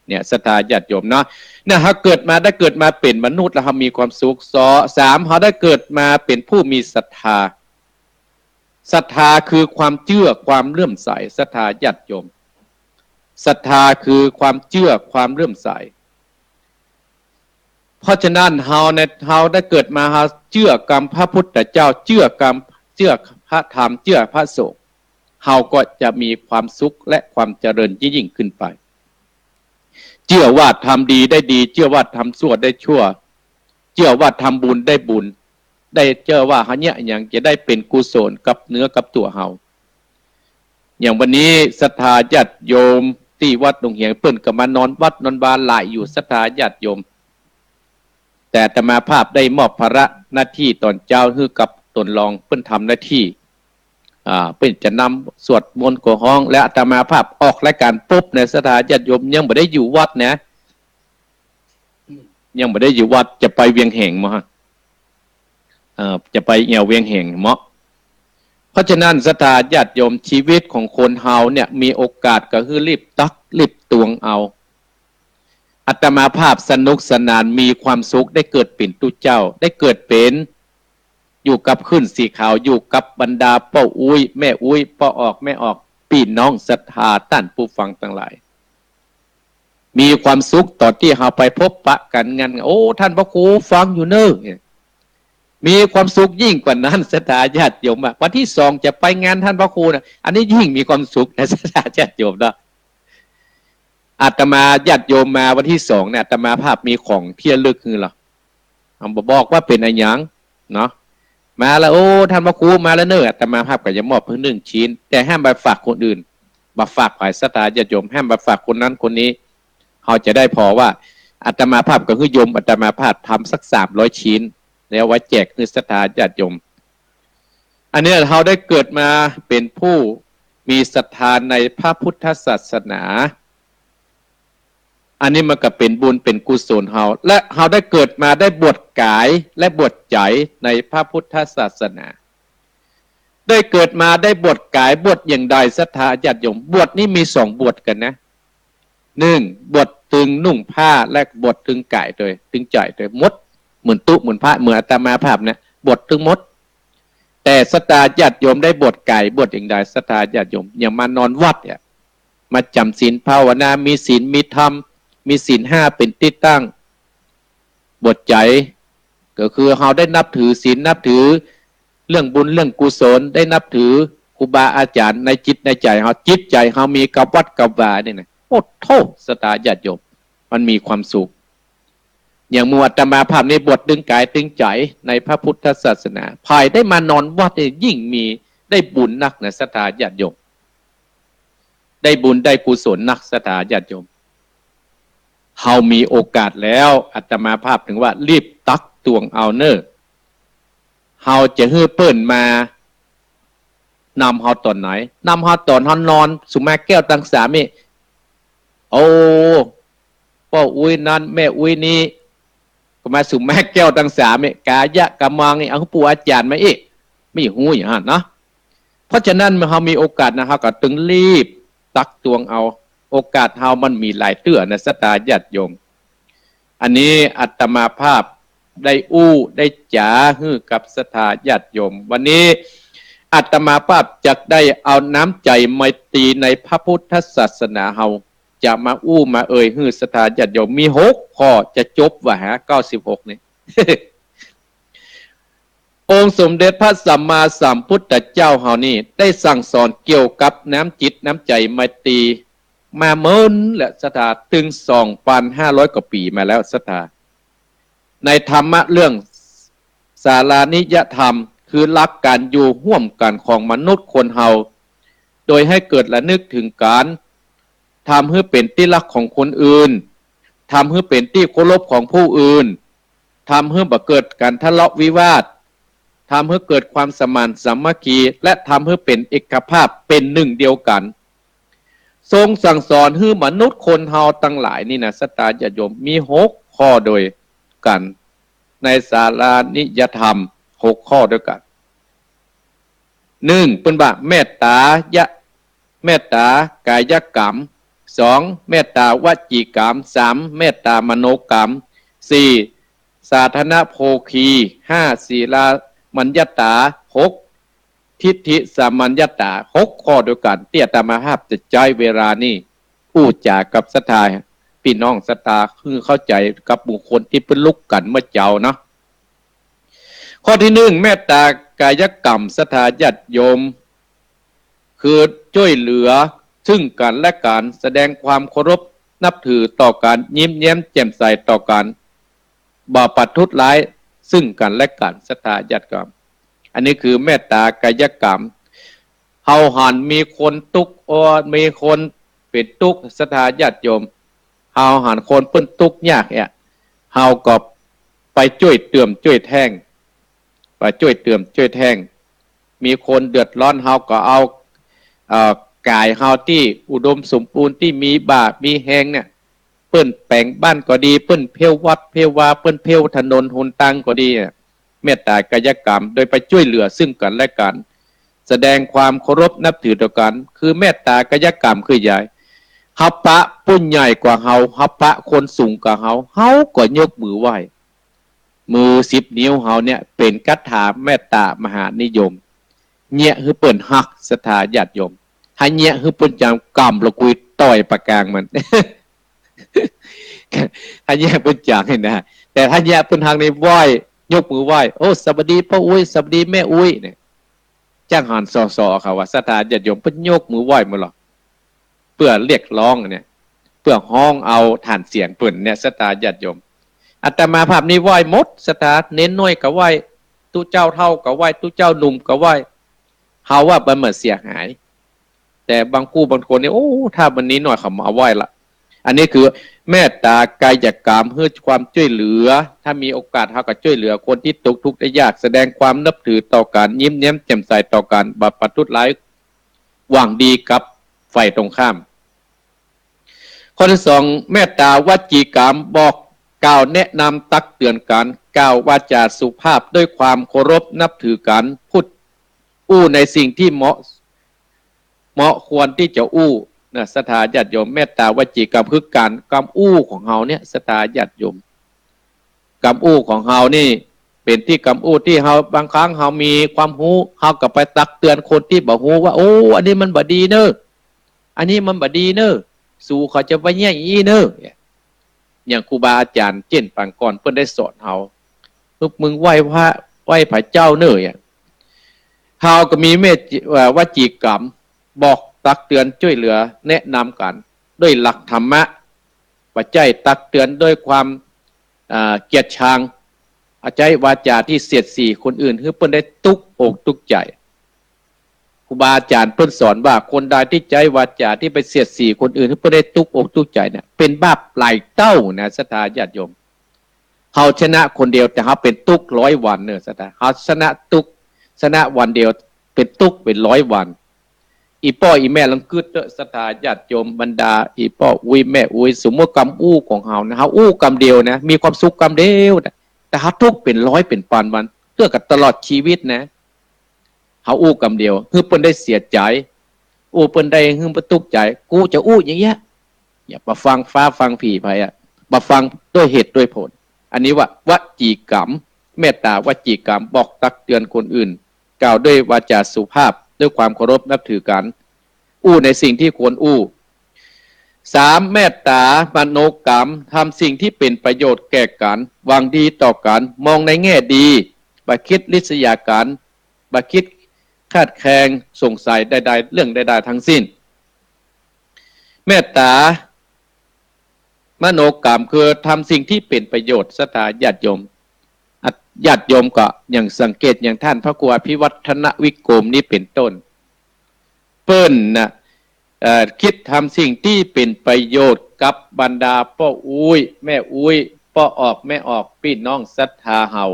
เนี่ยศรัทธาญาติโยมเนาะเนี่ยเขาเกิดมาได้เกิดมาเป็นมนุษย์แล้วเขามีความสุข3เขาได้เกิดมาเป็นผู้มีศรัทธาศรัทธาคือความเชื่อความเลื่อมใสศรัทธาญาติโยมศรัทธาคือความเชื่อความเลื่อมใสเพราะฉะนั้นเราได้เกิดมาเราเชื่อกรรมพระพุทธเจ้าเชื่อกรรมเชื่อพระธรรมเชื่อพระสงฆ์เราก็จะมีความสุขและความเจริญยิ่งขึ้นไปเชื่อว่าทำดีได้ดีเชื่อว่าทำชั่วได้ชั่วเชื่อว่าทำบุญได้บุญได้เชื่อว่าเขาเนี่ยอย่างจะได้เป็นกุศลกับเนื้อกับตัวเราอย่างวันนี้ศรัทธาญาติโยมที่วัดดงเหียงเปิ้นก็มานอนวัดนอนบาหลายอยู่ศรัทธาญาติโยมแต่อาตมาภาพได้มอบภาระหน้าที่ตอนเจ้าให้กับตนรองเปิ้นทำหน้าที่เปิ้นจะนำสวดมนต์กับห้องและอาตมาภาพออกรายการปุ๊บในศรัทธาญาติโยมยังไม่ได้อยู่วัดนะยังไม่ได้อยู่วัดจะไปเวียงแห่งมั้งจะไปเอี่ยวเวียงแห่งเมาะเพราะฉะนั้นศรัทธาญาติโยมชีวิตของคนเฮาเนี่ยมีโอกาสก็คือรีบตักรีบตวงเอาอาตมาภาพสนุกสนานมีความสุขได้เกิดเป็นตุเจ้าได้เกิดเป็นอยู่กับขึ้นสีขาวอยู่กับบรรดาพ่ออุ้ยแม่อุ้ยพ่อออกแม่ออกพี่น้องศรัทธาท่านผู้ฟังทั้งหลายมีความสุขตอนที่เราไปพบปะกันงานโอ้ท่านพระครูฟังอยู่เนอะ มีความสุขยิ่งกว่านั้นศรัทธาญาติโยมอะวันที่2จะไปงานท่านพระครูนะอันนี้ยิ่งมีความสุขนะศรัทธาญาติโยมนะอาตมาญาติโยมมาวันที่2เนี่ยอาตมาภาพมีของเที่ระลึกคือหรอบอกว่าเป็นอะไรยังเนาะมาแล้วโอ้ท่านพระครูมาแล้วเนอะอาตมาภาพก็จะมอบเพิ่ง1 ชิ้นแต่ห้ามไปฝากคนอื่นมาฝากฝ่ายศรัทธาญาติโยมห้ามไปฝากคนนั้นคนนี้เขาจะได้พอว่าอาตมาภาพก็คือโยมอาตมาภาพทำสัก300 ชิ้นแล้วไว้แจกคือศรัทธาญาติโยมอันนี้เราได้เกิดมาเป็นผู้มีศรัทธาในพระพุทธศาสนาอันนี้มันก็เป็นบุญเป็นกุศลเฮาและเฮาได้เกิดมาได้บวชกายและบวชใจในพระพุทธศาสนาได้เกิดมาได้บวชกายบวชอย่างใดศรัทธาญาติโยมบวชนี่มี2บวชกันนะ1บวชตึงนุ่งผ้าและบวชตึงกายโดยตึงใจโดยมดเหมือนตุเหมือนพระเหมือนอาตมาภาพนะบวชตึงมดแต่ศรัทธาญาติโยมได้บวชกายบวชอย่างใดศรัทธาญาติโยมอย่างมานอนวัดเนี่ยมาจำศีลภาวนามีศีลมีธรรมมีศีล5เป็นที่ตั้งบวชใจก็คือเราได้นับถือศีลนับถือเรื่องบุญเรื่องกุศลได้นับถือครูบาอาจารย์ในจิตในใจเราจิตใจเรามีกับวัดกับวาเนี่ยนะโอ้โทษศรัทธาญาติโยมมันมีความสุขอย่างมูอาตมาภาพในบทดึงกายดึงใจในพระพุทธศาสนาภายได้มานอนวัดยิ่งมีได้บุญนักนะศรัทธาญาติโยมได้บุญได้กุศลนักศรัทธาญาติโยมเฮามีโอกาสแล้วอาตมาภาพถึงว่ารีบตักตวงเอาเนอเฮาจะฮื้อเปิ้นมานำเฮาตอนไหนนำเฮาตอนเฮานอนสุมาแก้วตังสามีโอ้พ่ออุ้ยนั้นแม่อุ้ยนี้ก็มาสุมาแก้วตังสามีกายะกะมังนี่เอาปู่อาจารย์มาอีกไม่หูอย่างนั้นเนาะเพราะฉะนั้นเมื่อเฮามีโอกาสนะเฮาก็ตึงรีบตักตวงเอาโอกาสเฮามันมีหลายเตื้อนะศรัทธาญาติโยมอันนี้อาตมาภาพได้ได้จ๋าฮื้อกับศรัทธาญาติโยมวันนี้อาตมาภาพจะได้เอาน้ำใจไมตรีในพระพุทธศาสนาเฮาจะมามาเอ่ยฮื้อศรัทธาญาติโยมมี6ข้อจะจบว่าฮะ96นี่ องค์สมเด็จพระสัมมาสัมพุทธเจ้าเฮานี่ได้สั่งสอนเกี่ยวกับน้ำจิตน้ำใจไมตรีมาเมินและศรัทธาถึง 2,500 กว่าปีมาแล้วศรัทธาในธรรมะเรื่องสารานิยธรรมคือหลักการอยู่ร่วมกันของมนุษย์คนเฮาโดยให้เกิดระนึกถึงการทำให้เป็นที่รักของคนอื่นทำให้เป็นที่เคารพของผู้อื่นทำให้บ่เกิดการทะเลาะวิวาททำให้เกิดความสมานสามัคคีและทำให้เป็นเอกภาพเป็นหนึ่งเดียวกันทรงสั่งสอนให้มนุษย์คนเฮาทั้งหลายนี่นะศรัทธาญาติโยมมี6ข้อโดยกันในสารานิยธรรม6ข้อด้วยกัน1เป็นว่าเมตตากายกรรม2เมตตาวจีกรรม3เมตตามโนกรรม4สาธนโภคี5ศีลามัญญตา6ทิฏฐิสามัญญตา6ข้อด้วยกันที่อาตมาภาพจะใช้เวลานี้พูดจากับศรัทธาพี่น้องศรัทธาคือเข้าใจกับบุคคลที่เป็นลุกกันเมื่อเจ้าเนาะข้อที่1เมตตากายกรรมศรัทธาญาติโยมคือช่วยเหลือซึ่งกันและกันแสดงความเคารพนับถือต่อการยิ้มแย้มแจ่มใสต่อกันบ่ปัดทุษร้ายซึ่งกันและกันศรัทธาญาติกรรมอันนี้คือเมตตากายกรรมเฮาหันมีคนทุกข์มีคนเป็นทุกข์ศรัทธาญาติโยมเฮาหันคนเปิ้นทุกข์ยากเนี่ยเฮาก็ไปช่วยเติมช่วยแท่งไปช่วยเติมช่วยแท่งมีคนเดือดร้อนเฮาก็เอากายเฮาที่อุดมสมบูรณ์ที่มีบาปมีแหงเนี่ยเปิ้นแปลงบ้านก็ดีเปิ้นเพลวัดเพลวาเปิ้นเพลถนนหนทางก็ดีเมตตากายกรรมโดยไปช่วยเหลือซึ่งกันและกันแสดงความเคารพนับถือต่อกันคือเมตตากายกรรมคือใหญ่เฮาปะปุ้นใหญ่กว่าเฮาปะคนสูงกว่าเฮาก็ยกมือไหว้มือ10 นิ้วเฮาเนี่ยเป็นคาถาเมตตามหานิยมเนี่ยคือเปิ้นฮักศรัทธาญาติโยมถ้าเนี่ยคือเปิ้นจำกรรมละกุยต่อยปากกลางมัน ถ้าเนี่ยเปิ้นจางเห็นนะแต่ถ้าเนี่ยเปิ้นทางในไหว้ ยกมือไหว้โอ้สวัสดีพ่ออุ้ยสวัสดีแม่อุ้ยเนี่ยจ้างหันสอเขาว่าศรัทธาญาติโยมเพิ่นยกมือไหว้มาหรอเพื่อเรียกร้องเนี่ยเพื่อห้องเอาฐานเสียงเปิ่นเนี่ยศรัทธาญาติโยมอาตมาภาพนี้ไหว้หมดศรัทธาเน้นน้อยก็ไหว้ตู้เจ้าเท่าก็ไหว้ตู้เจ้าหนุ่มก็ไหว้เฮาว่ามันเหมือนเสียหายแต่บางคู่บางคนเนี่ยโอ้ถ้าวันนี้หน่อยเขามาไหว้ละอันนี้คือเมตตากายกรรมเพื่อความช่วยเหลือถ้ามีโอกาสเขาก็ช่วยเหลือคนที่ตกทุกข์ได้ยากแสดงความนับถือต่อการยิ้มแย้มแจ่มใสต่อการบัพพทุษร้ายหวังดีกับฝ่ายตรงข้ามข้อที่สองเมตตาวจีกรรมบอกกล่าวแนะนำตักเตือนกันกล่าววาจาสุภาพด้วยความเคารพนับถือกันพูดอู้ในสิ่งที่เหมาะควรที่จะอู้นะศรัทธาญาติโยมเมตตาวจีกรรมคือการกำอู้ของเฮาเนี่ยศรัทธาญาติโยมกำอู้ของเฮานี่เป็นที่กำอู้ที่เฮาบางครั้งเฮามีความรู้เฮาก็ไปตักเตือนคนที่บ่ฮู้ว่าโอ้อันนี้มันบ่ดีเนอะอันนี้มันบ่ดีเนอะสู่เขาจะไปแย่งอีเนอะอย่างครูบาอาจารย์เจนปางก่อนเพิ่นได้สอนเฮามึงไหว้พระไหว้พระเจ้าเนอะเฮาก็มีเมตวจีกรรมบอกตักเตือนช่วยเหลือแนะนำกันด้วยหลักธรรมะปัจจัยตักเตือนด้วยความเกียรติชังอาจารย์วาจาที่เสียดสีคนอื่นคือเพิ่นได้ตุกอกตุกใจครูบาอาจารย์เพิ่นสอนว่าคนใดที่ใจวาจาที่ไปเสียดสีคนอื่นคือเพิ่นได้ตุกอกตุกใจเนี่ยเป็นบาปหลายเต้านะศรัทธาญาติโยมเฮาชนะคนเดียวแต่เฮาเป็นตุก100 วันเนี่ยศรัทธาเฮาชนะตุกชนะวันเดียวเป็นตุกเป็น100 วันอีพ่ออีแม่ลังกึดเด้อศรัทธาญาติโยมบรรดาอีพ่ออุ้ยแม่อุ้ยสมมติกรรมอู้ของเฮานะเฮาอู้กรรมเดียวนะมีความสุขกรรมเดียวแต่เฮาทุกข์เป็น100เป็นพันวันเพื่อกับตลอดชีวิตนะเฮาอู้กรรมเดียวคือเพิ่นได้เสียใจอู้เพิ่นได้คือเพิ่นทุกข์ใจกูจะอู้อย่างเงี้ยอย่ามาฟังฟ้าฟังผีไผอ่ะมาฟังด้วยเหตุด้วยผลอันนี้ว่าวจีกรรมเมตตาวจีกรรมบอกตักเตือนคนอื่นกล่าวด้วยวาจาสุภาพด้วยความเคารพนับถือกันอู้ในสิ่งที่ควรอู้3เมตตามโนกรรมทำสิ่งที่เป็นประโยชน์แก่กันหวังดีต่อกันมองในแง่ดีบ่คิดริษยากันบ่คิดคาดแคลงสงสัยใดๆเรื่องใดๆทั้งสิ้นเมตตามโนกรรมคือทำสิ่งที่เป็นประโยชน์ศรัทธาญาติโยมญาติโยมก็อย่างสังเกตอย่างท่านพระครูอภิวัฒนวิกรมนี้เป็นต้นเปิ้นนะคิดทำสิ่งที่เป็นประโยชน์กับบรรดาพ่ออุ้ยแม่อุ้ยพ่อออกแม่ออกพี่น้องศรัทธาเฮา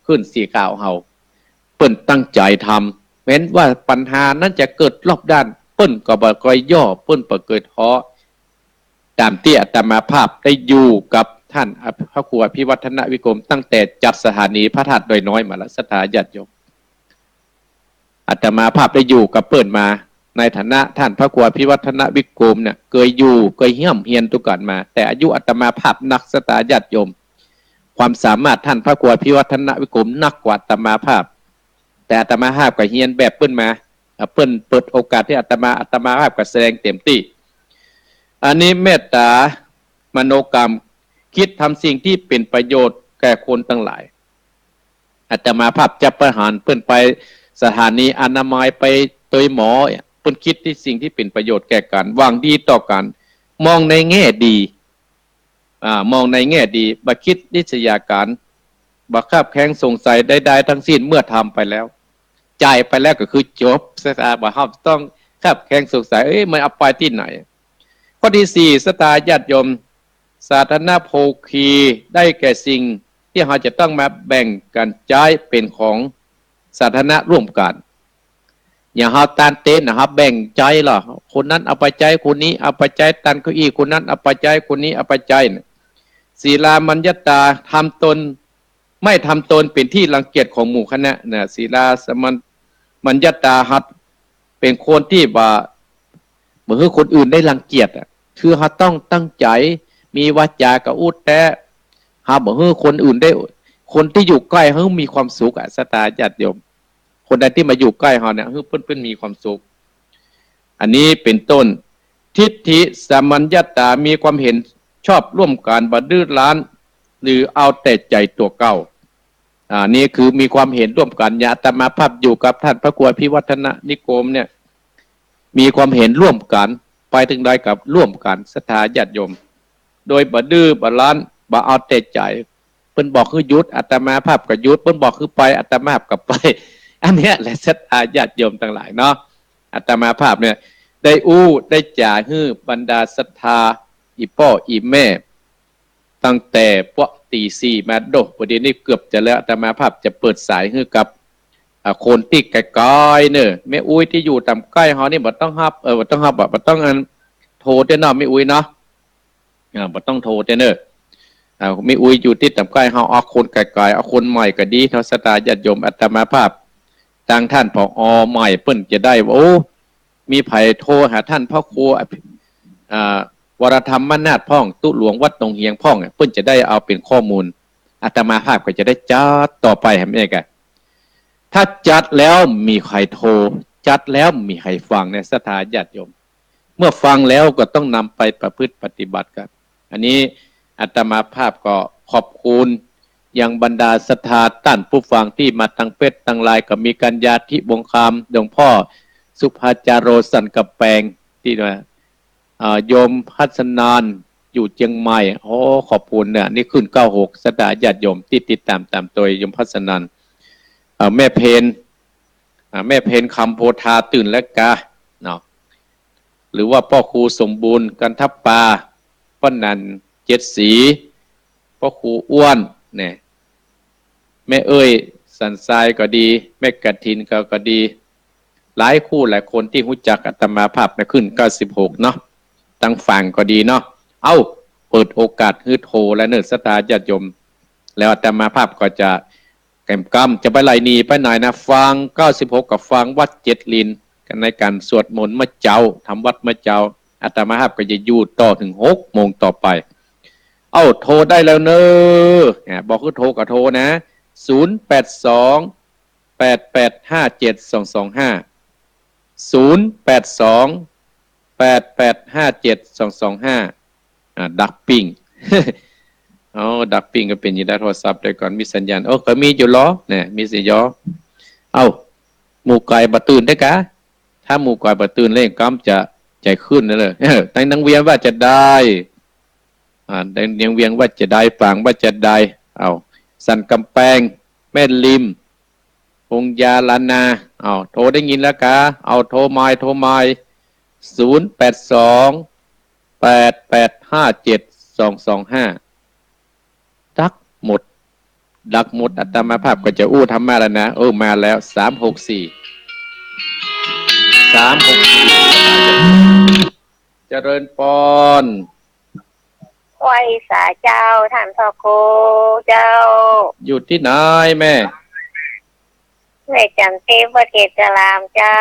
ขึ้นสีขาวเฮาเปิ้นตั้งใจทำแม้ว่าปัญหานั้นจะเกิดรอบด้านเปิ้นก็บ่ค่อยย่อเปิ้นบ่เกิดท้อตามที่อาตมาภาพได้อยู่กับท่านพระครูอภิวัฒนวิกรมตั้งแต่จัดสถานีพระธาตุดอยน้อยมาแล้วศรัทธาญาติโยมอาตมาภาพได้อยู่กับเปิ้นมาในฐานะท่านพระครูอภิวัฒนวิกรมเนี่ยเคยอยู่เคยเฮี่ยมเฮียนตุกันมาแต่อายุอาตมาภาพนักศรัทธาญาติโยมความสามารถท่านพระครูอภิวัฒนวิกรมนักกว่าอาตมาภาพแต่อาตมาภาพก็เฮียนแบบเปิ้นมาเปิ้นเปิดโอกาสให้อาตมาภาพก็แสดงเต็มที่อันนี้เมตตามโนกรรมคิดทำสิ่งที่เป็นประโยชน์แก่คนทั้งหลายอาตมาภาพจะประหารเปิ้นไปสถานีอนามัยไปเตยหมอเปิ้นคิดที่สิ่งที่เป็นประโยชน์แก่กันหวังดีต่อกันมองในแง่ดีมองในแง่ดีบ่คิดนิสยาการบ่คาบแข้งสงสัยใดๆทั้งสิ้นเมื่อทำไปแล้วจ่ายไปแล้วก็คือจบศรัทธาบ่เฮาต้องคาบแข้งสงสัยมันเอาไปที่ไหนข้อที่4ศรัทธาญาติโยมสาธารณโภคีได้แก่สิ่งที่เราจะต้องมาแบ่งกันใช้เป็นของสาธารณะร่วมกันอย่างเราตานเต้นนะครับแบ่งใจหรอคนนั้นเอาไปใจคนนี้เอาไปใจตันเก้าอี้คนนั้นเอาไปใจคนนี้เอาไปใจศีลามัญญตาทำตนไม่ทำตนเป็นที่รังเกียจของหมู่คณะนะศีลาสมัญญตาหัดเป็นคนที่ว่าเหมือนคนอื่นได้รังเกียจคือเขาต้องตั้งใจมีวาจากะอุดแต่หาบอกให้คนอื่นได้คนที่อยู่ใกล้เขามีความสุขศรัทธาญาติโยมคนใดที่มาอยู่ใกล้เขาเนี่ยเพิ่นมีความสุขอันนี้เป็นต้นทิฏฐิสมัญญตามีความเห็นชอบร่วมกันบ่ดื้อรั้นหรือเอาแต่ใจตัวเก่า นี่คือมีความเห็นร่วมกันอาตมาภาพอยู่กับท่านพระครูพิวัฒนนิคมเนี่ยมีความเห็นร่วมกันไปถึงใดกับร่วมกันศรัทธาญาติโยมโดยบ่ดื้อบ่รั้นบ่เอาแต่ใจเพิ่นบอกคือหยุดอาตมาภาพก็หยุดเพิ่นบอกคือไปอาตมาภาพก็ไปอันเนี้ยแหละศรัทธาญาติโยมทั้งหลายเนาะอาตมาภาพเนี่ยได้ได้จ่าให้บรรดาศรัทธาอีพ่ออีแม่ตั้งแต่พวกตีสี่มาโดประเดี๋ยวนี้เกือบจะแล้วอาตมาภาพจะเปิดสายให้กับคนที่ไกลๆเนี่ยแม่อุ้ยที่อยู่ต่ำใกล้เขานี่บ่ต้องฮับบ่ต้องฮับบ่ต้องอันโทรได้เนาะแม่อุ้ยเนาะบ่ต้องโทรได้เนอะแม่อุ้ยอยู่ที่ต่ำใกล้เขาเอาคนไกลๆเอาคนใหม่ก็ดีเท่าศรัทธาญาติโยมอาตมาภาพทางท่านผอ.ใหม่เปิ้นจะได้โอ้มีไผโทรหาท่านพ่อครูวรธรรมมนาฏพ่องตุหลวงวัดตรงเฮียงพ่องเปิ้นจะได้เอาเป็นข้อมูลอาตมาภาพก็จะได้จัดต่อไปให้แม่กันถ้าจัดแล้วมีใครโทรจัดแล้วมีใครฟังในศรัทธาญาติโยมเมื่อฟังแล้วก็ต้องนำไปประพฤติปฏิบัติกันอันนี้อาตมาภาพก็ขอบคุณยังบรรดาศรัทธาท่านผู้ฟังที่มาตั้งเป็ดตั้งลายกับมีกัญญาธิบงคามหลวงพ่อสุภาจารโรสันกับแปงที่โยมพัฒนานอยู่เชียงใหม่โอ้ขอบคุณเนี่ยนี่ขึ้น96ศรัทธาญาติโยมที่ติดตามโดยโยมพัฒนานแม่เพนคำโพธาตื่นและกาเนาะหรือว่าพ่อครูสมบูรณ์กันทับปาป้อนันเจ็ดสีพ่อครูอ้วนเนี่ยแม่เอ้ยสันทรายก็ดีแม่กฐินก็ดีหลายคู่หลายคนที่รู้จักอาตมาภาพนะขึ้น96เนาะตั้งฝั่งก็ดีเนาะเปิดโอกาสให้โทรและเนิร์ศรัทธาญาติโยมแล้วอาตมาภาพก็จะแกมกำจะไปไหลนีไปไหนนะฟัง96กับฟังวัดเจ็ดลินกันในการสวดมนต์มะเจ้าทำวัดมะเจ้าอาตมาภาพก็จะอยู่ต่อถึง6 โมงต่อไปโทรได้แล้วเนอะบอกคือโทรก็โทรนะ0828857225 0828857225ดักปิ้งดักปิ้งก็เป็นยีได้โทรศัพท์ได้ก่อนมีสัญญาณก็มีอยู่ล้อเนี่ยมีสิยอหมู่ไก่บะตื่นได้กะถ้าหมู่ไก่บะตื่นเล่นก้ำจะใจขึ้นนั่นเลยตั้งนังเวียนว่าจะได้ตั้งนังเวียนว่าจะได้ฝังว่าจะได้สันกำแพงแม่ริมองยาลานาโทรได้ยินแล้วกะโทรไม้0828857225ดักหมดอาตมาภาพก็จะทำมาแล้วนะมาแล้ว364เจริญปอนไหว้สาเจ้าท่านพ่อครูเจ้าอยู่ที่ไหนแม่จันทิพย์ประเทศจรามเจ้า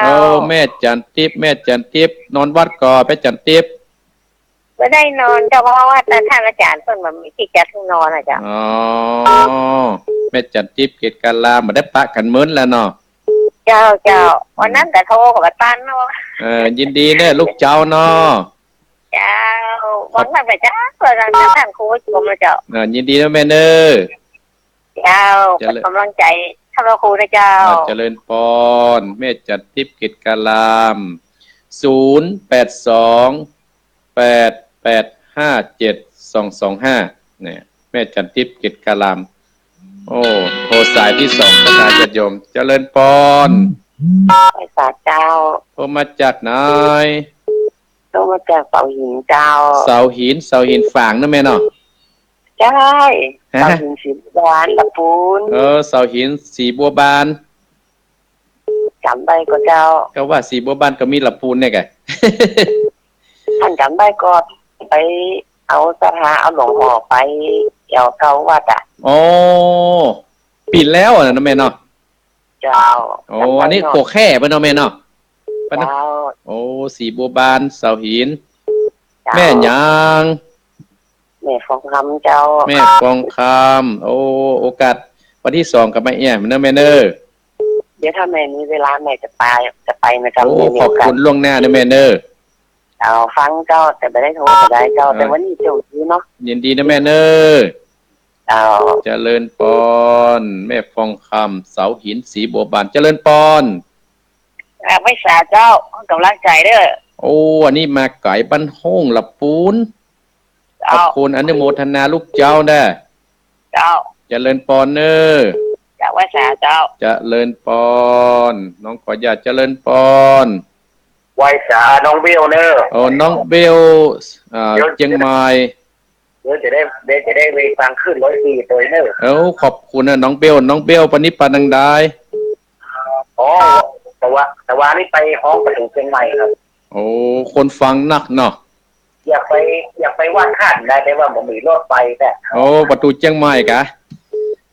แม่จันทิพย์นอนวัดก่อไปจันทิพย์ไม่ได้นอนเจ้าเพราะว่าท่านอาจารย์เพิ่นแบบมีที่จัดให้นอนนะเจ้าแม่จันทิพย์เกศกาลามาได้ปะกันมื้นแล้วเนาะเจ้าวันนั้นแต่โทรกับป้านเนาะยินดีเนี่ยลูกเจ้าเนาะเจ้าวันนั้นไปจ้าเพื่อนท่านครูชมนะเจ้ายินดีนะแม่เนอเจ้ากำลังใจท่านครูนะเจ้าเจริญพรแม่จันทิพย์เกศกาลาม0828857225เนี่ยแม่จันทิพย์เกศกาลามโทรสายที่2ท่านญาติโยมเจริญพรไปสาเจ้าโทรมาจากไหนโทรมาจากเสาหินเจ้าเสาหินฝางนะแม่เนาะใช่เสาหินสีบัวบานลำพูนเสาหินสีบัวบานจำได้ก็เจ้าก็ว่าสีบัวบานก็มีลำพูนเนี่ยแกท่านจำได้ก็ไปเอาสถาเอาหลวงพ่อไปเก่าวัดปิดแล้วนะแม่เนาะเจ้าอันนี้โคแค่ป่ะเนาะแม่เนาะเจ้าสีบัวบานเสาหินแม่ยังแม่ฟองคำเจ้าแม่ฟองคำโอกาสวันที่2กับแม่เอี่ยมนะแม่เนอเดี๋ยวถ้าแม่มีเวลาแม่จะไปนะครับขอบคุณล่วงหน้านะแม่เนอฟังเจ้าแต่ไม่ได้โทรก็ได้เจ้าแต่วันนี้เจ้าดีเนาะยินดีนะแม่เนอ เอา เจริญปนแม่ฟองคำเสาหินสีบัวบานเจริญปน ไม่สาเจ้ากำลังใจเด้อ โอ้อันนี้มาไก่บ้านห้องละปูนขอบคุณอนุโมทนาลูกเจ้าเด้อ เจ้า เจริญปนเนอ จากว่าสาเจ้า เจริญปนน้องขอญาตเจริญปน ไว้สาน้องเบี้ยวเนอ โอ้น้องเบลเชียงใหม่ เดี๋ยวจะได้ไปฟังขึ้น104ตัวเนอ เอ้าขอบคุณนะน้องเบลปณิปานังได้ อ๋อแต่ว่านี่ไปห้องไปถึงเชียงใหม่ครับ โอ้คนฟังนักเนาะ อยากไปวาดข้านได้แต่ว่าผมมีรถไปแต่ โอ้ประตูเชียงใหม่กะ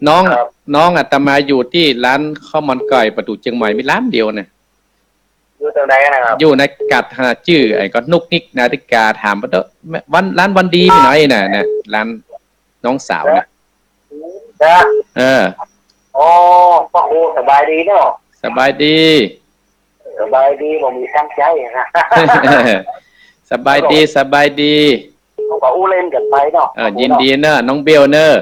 น้อง ครับ น้องอาตมาอยู่ที่ร้านข้าวมันไก่ประตูเชียงใหม่มีร้านเดียวเนี่ย อยู่ตรงไหนนะครับ อยู่ในกัดหาชื่อไอ้ก็นุกนิกนาฬิกาถามว่าเด้อวันร้านวันดีมีไหนน่ะเนี่ยร้านน้องสาวน่ะ นะ เออ อ๋อพ่อครูสบายดีเนาะ สบายดี สบายดีผมมีตั้งใจนะ สบายดีสบายดี เขาก็อู้เล่นกันไปเนาะ ยินดีเนอะน้องเบลเนอะ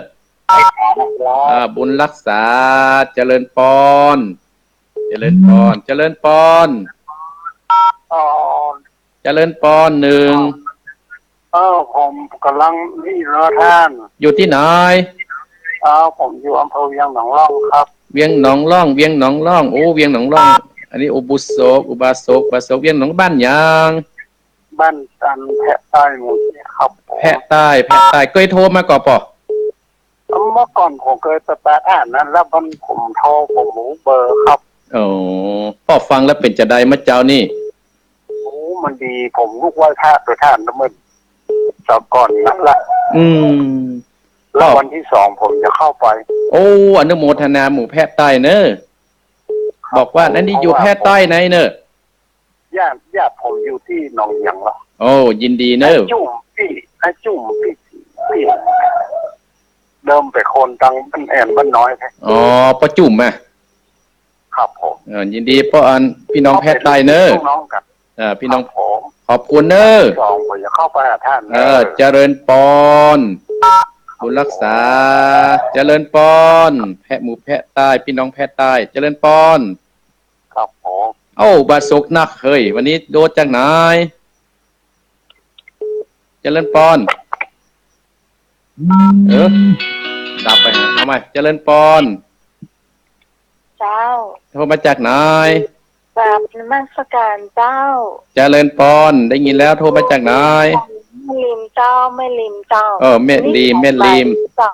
บุญรักษาเจริญปอนเจริญปอนเจริญปอน อ๋อ เจริญปอนหนึ่ง ผมกำลังนี่รอท่าน อยู่ที่ไหน ผมอยู่อำเภอเวียงหนองร่องครับ เวียงหนองล่องเวียงหนองล่องโอ้เวียงหนองล่อง อันนี้อุบาสกเวียงหนองบ้านยาง บ้านจันแพะใต้หมู่ที่ครับ แพะใต้เคยโทรมาก่อปอ เมื่อก่อนผมเคยไปแปะอ่านนั้นแล้วผมโทรผมรู้เบอร์ครับ โอ้พ่อฟังแล้วเป็นจะได้มาเจ้านี่ โอ้มันดีผมลูกไหว้ท่าไปท่านแล้วมันสอบก่อนนั่นแหละ อืม แล้ววันที่2ผมจะเข้าไป โอ้อนุโมทนาหมู่แพะใต้เนอะบอกว่านั่นนี่อยู่แพะใต้ไหนเนอะ ญาติผมอยู่ที่หนองหยางเหรอ โอ้ยินดีเนอะ จุ่มพี่เดิมไปคนตังบ้านแอนบ้านน้อยแท้ อ๋อป้าจุ่มอ่ะ ครับผม ยินดีป้าอันพี่น้องแพะใต้เนอะ น้องกัน พี่น้อง ผม ขอบคุณเนอะ สองผมจะเข้าไปหาท่าน เจริญปอนบุญรักษา เจริญปอนแพะหมู่แพะใต้พี่น้องแพะใต้เจริญปอน ครับผม เอ้าบาสกนักเฮ้ยวันนี้โดดจากไหนเจริญปอนดับไปฮะเอาใหม่เจริญปอน เจ้า โทรมาจากไหน กราบนมัสการเจ้า เจริญปอนได้ยินแล้วโทรมาจากไหน ไม่ลิมเจ้าไม่ลิมเจ้า แม่ลีม เจ้า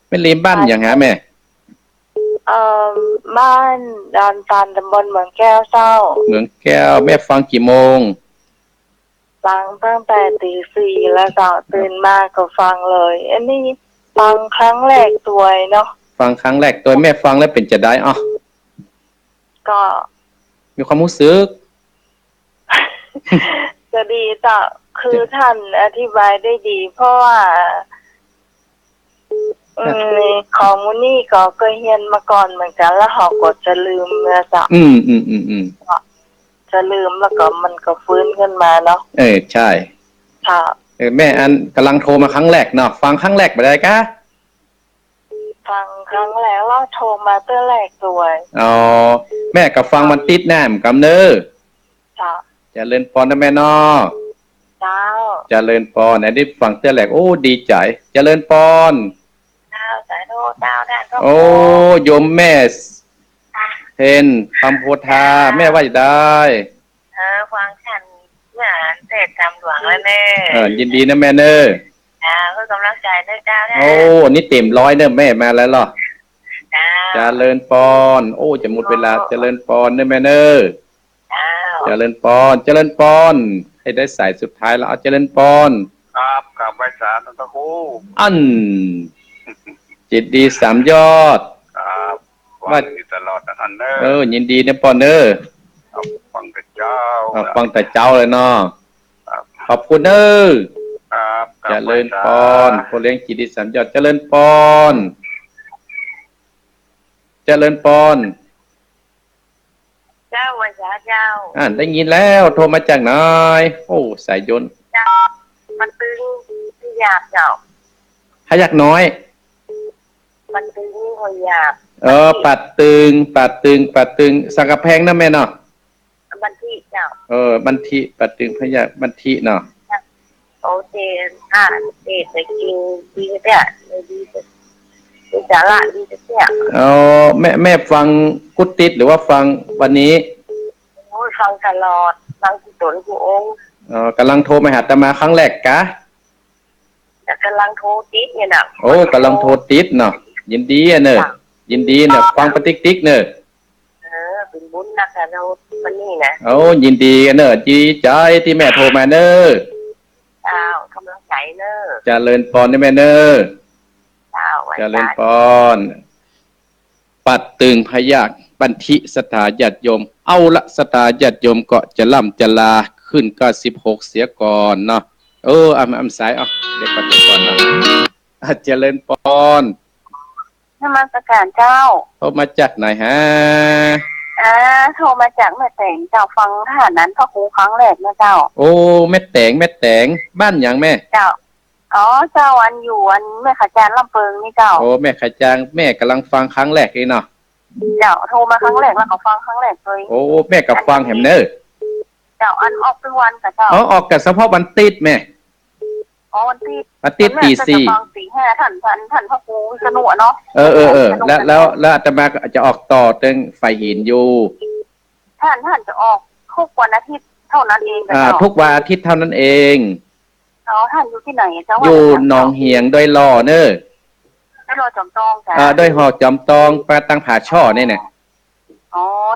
แม่ลีมบ้านอย่างฮะแม่ บ้านดอนตันตำบลเหมืองแก้วเจ้า เหมืองแก้วแม่ฟังกี่โมง ฟังตั้งแต่ตี 4แล้วเจ้าตื่นมาก็ฟังเลย อันนี้ฟังครั้งแรกตัวเนาะ ฟังครั้งแรกตัวแม่ฟังแล้วเป็นจะได้อ๋อ ก็ มีความรู้สึก จะดีเจ้าคือท่านอธิบายได้ดี เพราะว่าของมูนี่ก็เคยเรียนมาก่อนเหมือนกันแล้วเขาก็จะลืมนะเจ้า อืม จะลืมแล้วก็มันก็ฟื้นขึ้นมาเนาะ ใช่ ค่ะ แม่อันกำลังโทรมาครั้งแรกเนาะฟังครั้งแรกไปได้กะ ฟังครั้งแล้วเราโทรมาเตื้อแรกด้วย อ๋อแม่กับฟังมันติดแนมกำเนอ จ้า เจริญปอนนะแม่เนาะ เจ้า เจริญปอนอันนี้ฟังเตื้อแรกโอ้ดีใจเจริญปอน เจ้าสายโทษเจ้าด้านก็ โอ้โยมแม่เพนคำโพธาแม่ว่าจะได้ ฟังฉันเหมือนเสร็จจำหลวงแล้วเน่ ยินดีนะแม่เนอ เพื่อกำลังใจด้วยเจ้านะ โอ้นี่เต็มร้อยเนอะแม่มาแล้วเหรอ เจ้า เจริญปอน โอ้จะหมดเวลาเจริญปอนเนอะแม่เนอ เจ้า เจริญปอน ให้ได้สายสุดท้ายแล้วเอาเจริญปอน ครับกับไว้สานันตะคู อันจิตดีสามยอด ครับฟังอยู่ตลอดอันเนอร์ ยินดีนะปอนเนอ ฟังแต่เจ้า ฟังแต่เจ้าเลยเนาะขอบคุณเนอ ครับ เจริญปอนคนเลี้ยงจิตดีสามยอดเจริญปอนเจริญปอน เจ้าวันเจ้า ได้ยินแล้วโทรมาจากไหนโอ้สายยนต์ มันตึงที่อยากเจ้า พยักน้อย มันตึงนี่หัวหยาบปัดตึงสังกะแพงนะแม่เนาะบันที่เจ้าบันทิปัดตึงพยาบันทิเนาะโอเคเด็กจะกินดีเนี่ยดีจะสาระดีจะเนี่ยแม่ฟังกุฏติดหรือว่าฟังวันนี้ฟังตลอดฟังกุศลกุองค์กำลังโทรมาหาอาตมาครั้งแรกกะกำลังโทรติดเนี่ยนะกำลังโทรติดเนาะยินดีอ่ะเนอะยินดีเนอะฟังปฏิทินเนอะเป็นบุญนักเราวันนี้นะยินดีเนอะดีใจที่แม่โทรมาเนอะกำลังใจเนอะเจริญพรนะแม่เนอะเจริญพรปัดตึงพยักบันทิสถาญาติโยมเอาละสถาญาติโยมก็จะล่ำจะลาขึ้น96เสียก่อนเนาะอำสายเด็กปัจจุบันเนาะเจริญพรนมัสการเจ้าโทรมาจากไหนฮะโทรมาจากแม่แต่งเจ้าฟังทหารนั้นพ่อครูครั้งแรกนะเจ้าแม่แต่งบ้านอย่างแม่เจ้าเจ้าอันอยู่อันแม่ขจารลำเปิงนี่เจ้าแม่ขจารแม่กำลังฟังครั้งแรกเลยเนาะเจ้าโทรมาครั้งแรกแล้วก็ฟังครั้งแรกเลยแม่กับฟังแหมเนอเจ้าอันออกทุกวันกับเจ้าออกกับเฉพาะวันติดแม่วันติดตีสี่ฟัง4-5ท่านพ่อครูวิษณุเนาะแล้วอาตมาจะออกต่อตึงไฟหินอยู่ท่านจะออกทุกวันอาทิตย์เท่านั้นเองทุกวันอาทิตย์เท่านั้นเองท่านอยู่ที่ไหนเจ้าอยู่หนองเหียงโดยล่อเนอได้รอจอมตองจ้ะโดยหอจอมตองปลาตั้งผาช่อเนี่ย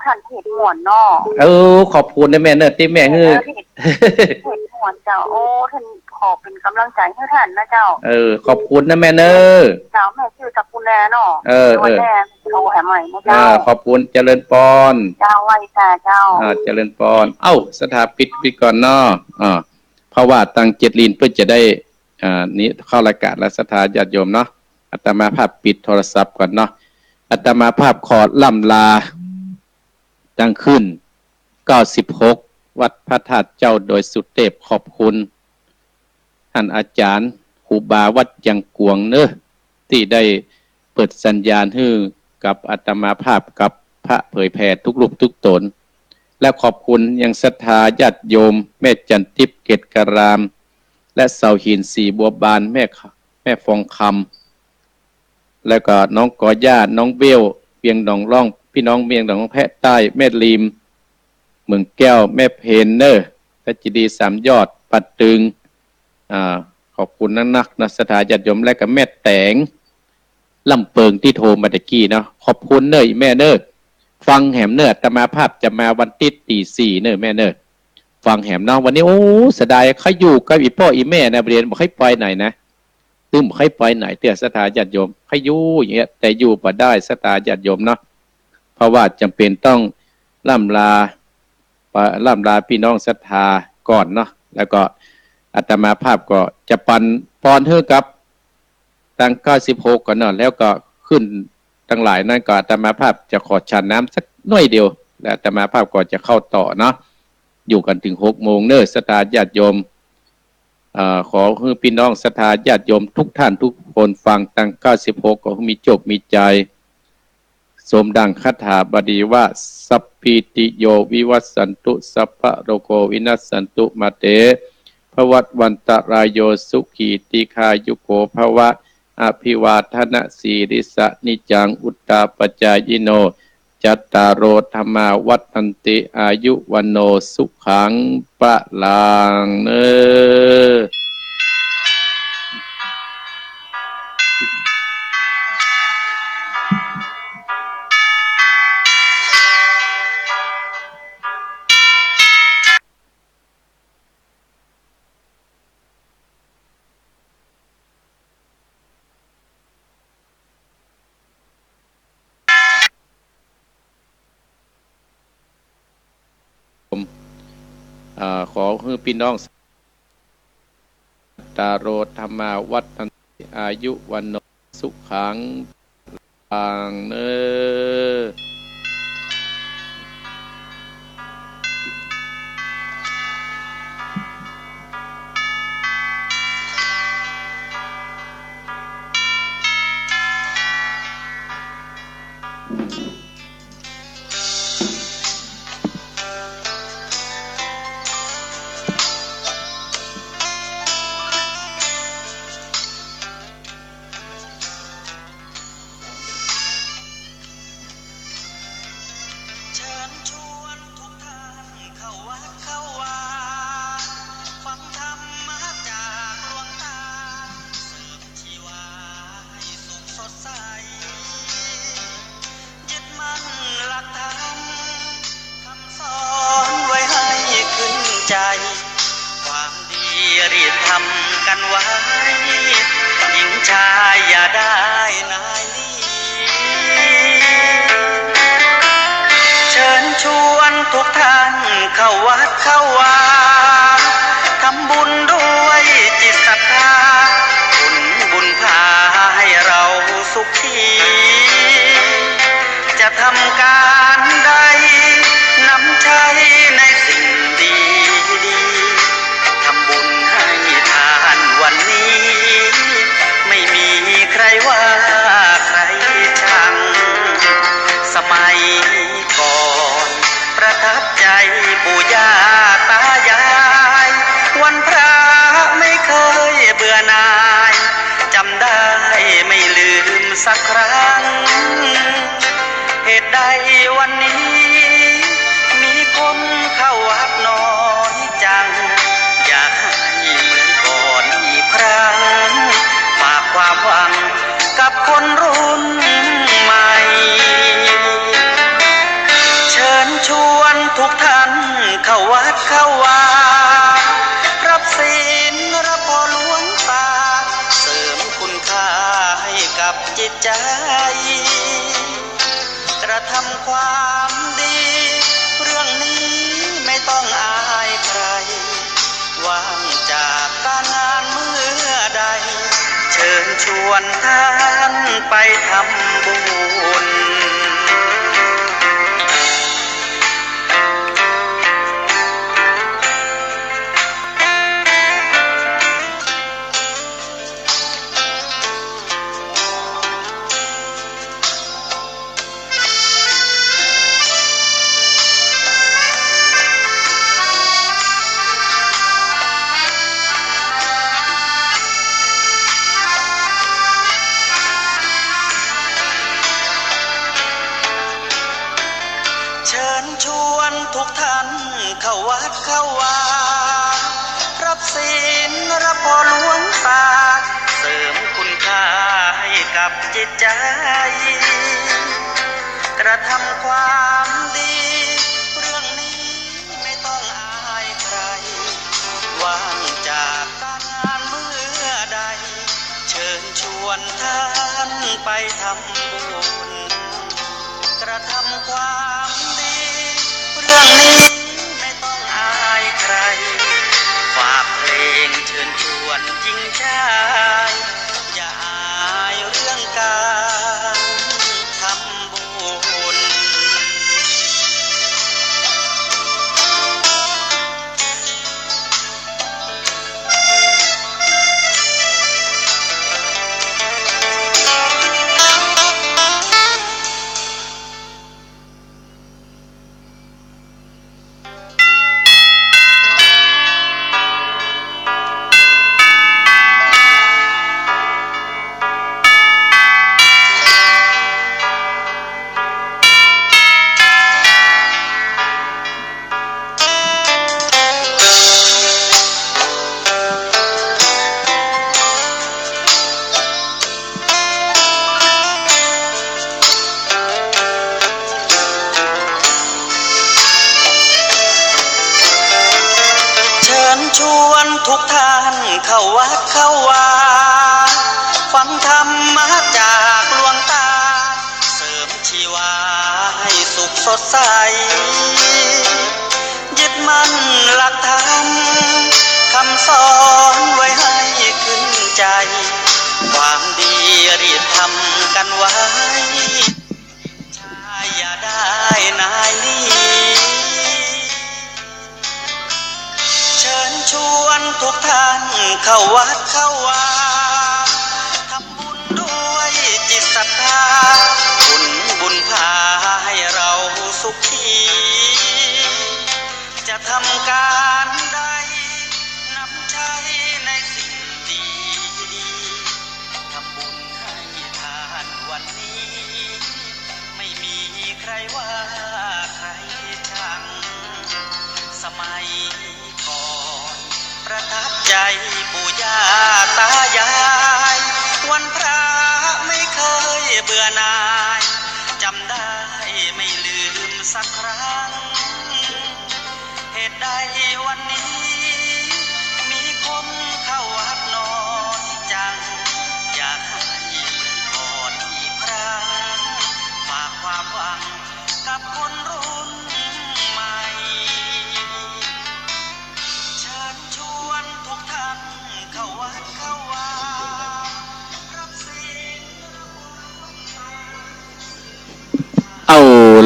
ท่านเทศม่วนเนาะขอบคุณนะแม่เนอที่แม่ฮือเทศม่วนเจ้าท่านขอเป็นกำลังใจให้ท่านนะเจ้าขอบคุณนะแม่เนอเจ้าแม่ชื่อจักกุแลเนาะวันแรกโทรหาใหม่นะเจ้าขอบคุณเจริญปอนเจ้าไว้ตาเจ้าเจริญปอนสถาปิดก่อนเนาะเพราะว่าตั้ง7 ลิ้นเพื่อจะได้นี้เข้ารายการและศรัทธาญาติโยมเนาะอาตมาภาพปิดโทรศัพท์ก่อนเนาะอาตมาภาพขอล่ำลาดังขึ้น96วัดพระธาตุเจ้าโดยสุเทพขอบคุณท่านอาจารย์ครูบาวัดยังกวงเนอะที่ได้เปิดสัญญาณให้กับอาตมาภาพกับพระเผยแผ่ทุกรูปทุกตนและขอบคุณยังศรัทธาญาติโยมแม่จันทิพย์เกตกรามและเสาหินสีบัวบานแม่ฟองคำแล้วก็น้องกอญาน้องเบี้ยวเวียงดองร่องพี่น้องเวียงดองแพะใต้แม่ริมเมืองแก้วแม่เพนเนอร์ทัจดี3 ยอดปัดตึงขอบคุณนักนะสถาญาติโยมและกับแม่แตงลำเปิงที่โทรมาตะกี้เนาะขอบคุณเนอแม่เนอฟังแหมเนออาตมาภาพจะมาวันติดตี 4เนอแม่เนอฟังแหมเนาะวันนี้เสียดายเขาอยู่กับอีพ่ออีแม่นะเรียนบอกให้ปล่อยไหนนะบอกให้ปล่อยไหนเตี้ยสถาญาติโยมให้อยู่อย่างเงี้ยแต่อยู่บ่ได้สถาญาติโยมเนาะเพราะว่าจำเป็นต้องล่ำลาพี่น้องศรัทธาก่อนเนาะแล้วก็อาตมาภาพก็จะปอนเท่ากับตั้ง96ก่อนเนาะแล้วก็ขึ้นทั้งหลายนั่นก็อาตมาภาพจะขอฉันน้ำสักหน่อยเดียวและอาตมาภาพก็จะเข้าต่อเนาะอยู่กันถึง6 โมงเนอะศรัทธาญาติโยมขอให้พี่น้องศรัทธาญาติโยมทุกท่านทุกคนฟังตั้ง96ก็มีจบมีใจสมดังคาถาบดีว่าสัพพิติโยวิวัสสันตุสัพพะโรโควินัสสันตุมาเตภวัตวันตรายโยสุขีติคายุโกภวะอภิวาทนะสีริสะนิจังอุตตาปจายโนจัตตารโอธรรมาวัฏันติอายุวันโนสุขังปะลังเนขอให้พี่น้องตารโอธรรมาวัฏันติอายุวันโนสุขังปังเน กันไว้หญิงชายอย่าได้นายนี้เชิญชวนทุกท่านเข้าวัดเข้าวาทำบุญด้วยจิตศรัทธาบุญพาให้เราสุขีจะทำการใดนำใช้ในสิ่งดีดีทำบุญให้ทานวันนี้ไม่มีใครว่าใครชังสมัยก่อนประทับใจปู่ย่าตายายวันพระไม่เคยเบื่อหน่ายจำได้ไม่ลืมสักครั้งเหตุใดวันนี้มีคนเข้าวัดน้อยจังอยากให้เหมือนก่อนอีกครั้งฝากความหวังกับคนรุ่นใหม่เชิญชวนทุกท่านเข้าวัดเข้าวารับศีลรับพรหลวงตาเสริมคุณค่าให้กับจิตใจกระทำความดีเรื่องนี้ไม่ต้องอายใครว่างจากการงานเมื่อใดเชิญชวนท่านไปทำบุญเชิญชวนทุกท่านเข้าวัดเข้าวารับศีลรับพรหลวงตาเสริมคุณค่าให้กับจิตใจกระทำความดีเรื่องนี้ไม่ต้องอายใครว่างจากการงานเมื่อใดเชิญชวนท่านไปทำบุญกระทำความดีเรื่องนี้ไม่ต้องอายใครฝากเพลงเชิญชวนจริงใจอย่าอายเรื่องการทำบุญชวนทุกท่านเข้าวัดเข้าวาฟังธรรมะจากหลวงตาเสริมชีวาให้สุขสดใสยึดมั่นหลักธรรมคำสอนไว้ให้ขึ้นใจความดีรีบทำกันไว้ชายอย่าได้นายนี้เชิญชวนทุกท่านเข้าวัดเข้าวาทำบุญด้วยจิตศรัทธาบุญพาให้เราสุขีจะทำการใดนำใช้ในสิ่งดีดีทำบุญให้ทานวันนี้ไม่มีใครว่าใครชังสมัยก่อนประทับใจปู่ย่าตายายวันพระไม่เคยเบื่อหน่ายจำได้ไม่ลืมสักครั้งเหตุใดวันนี้มีคนเข้าวัดน้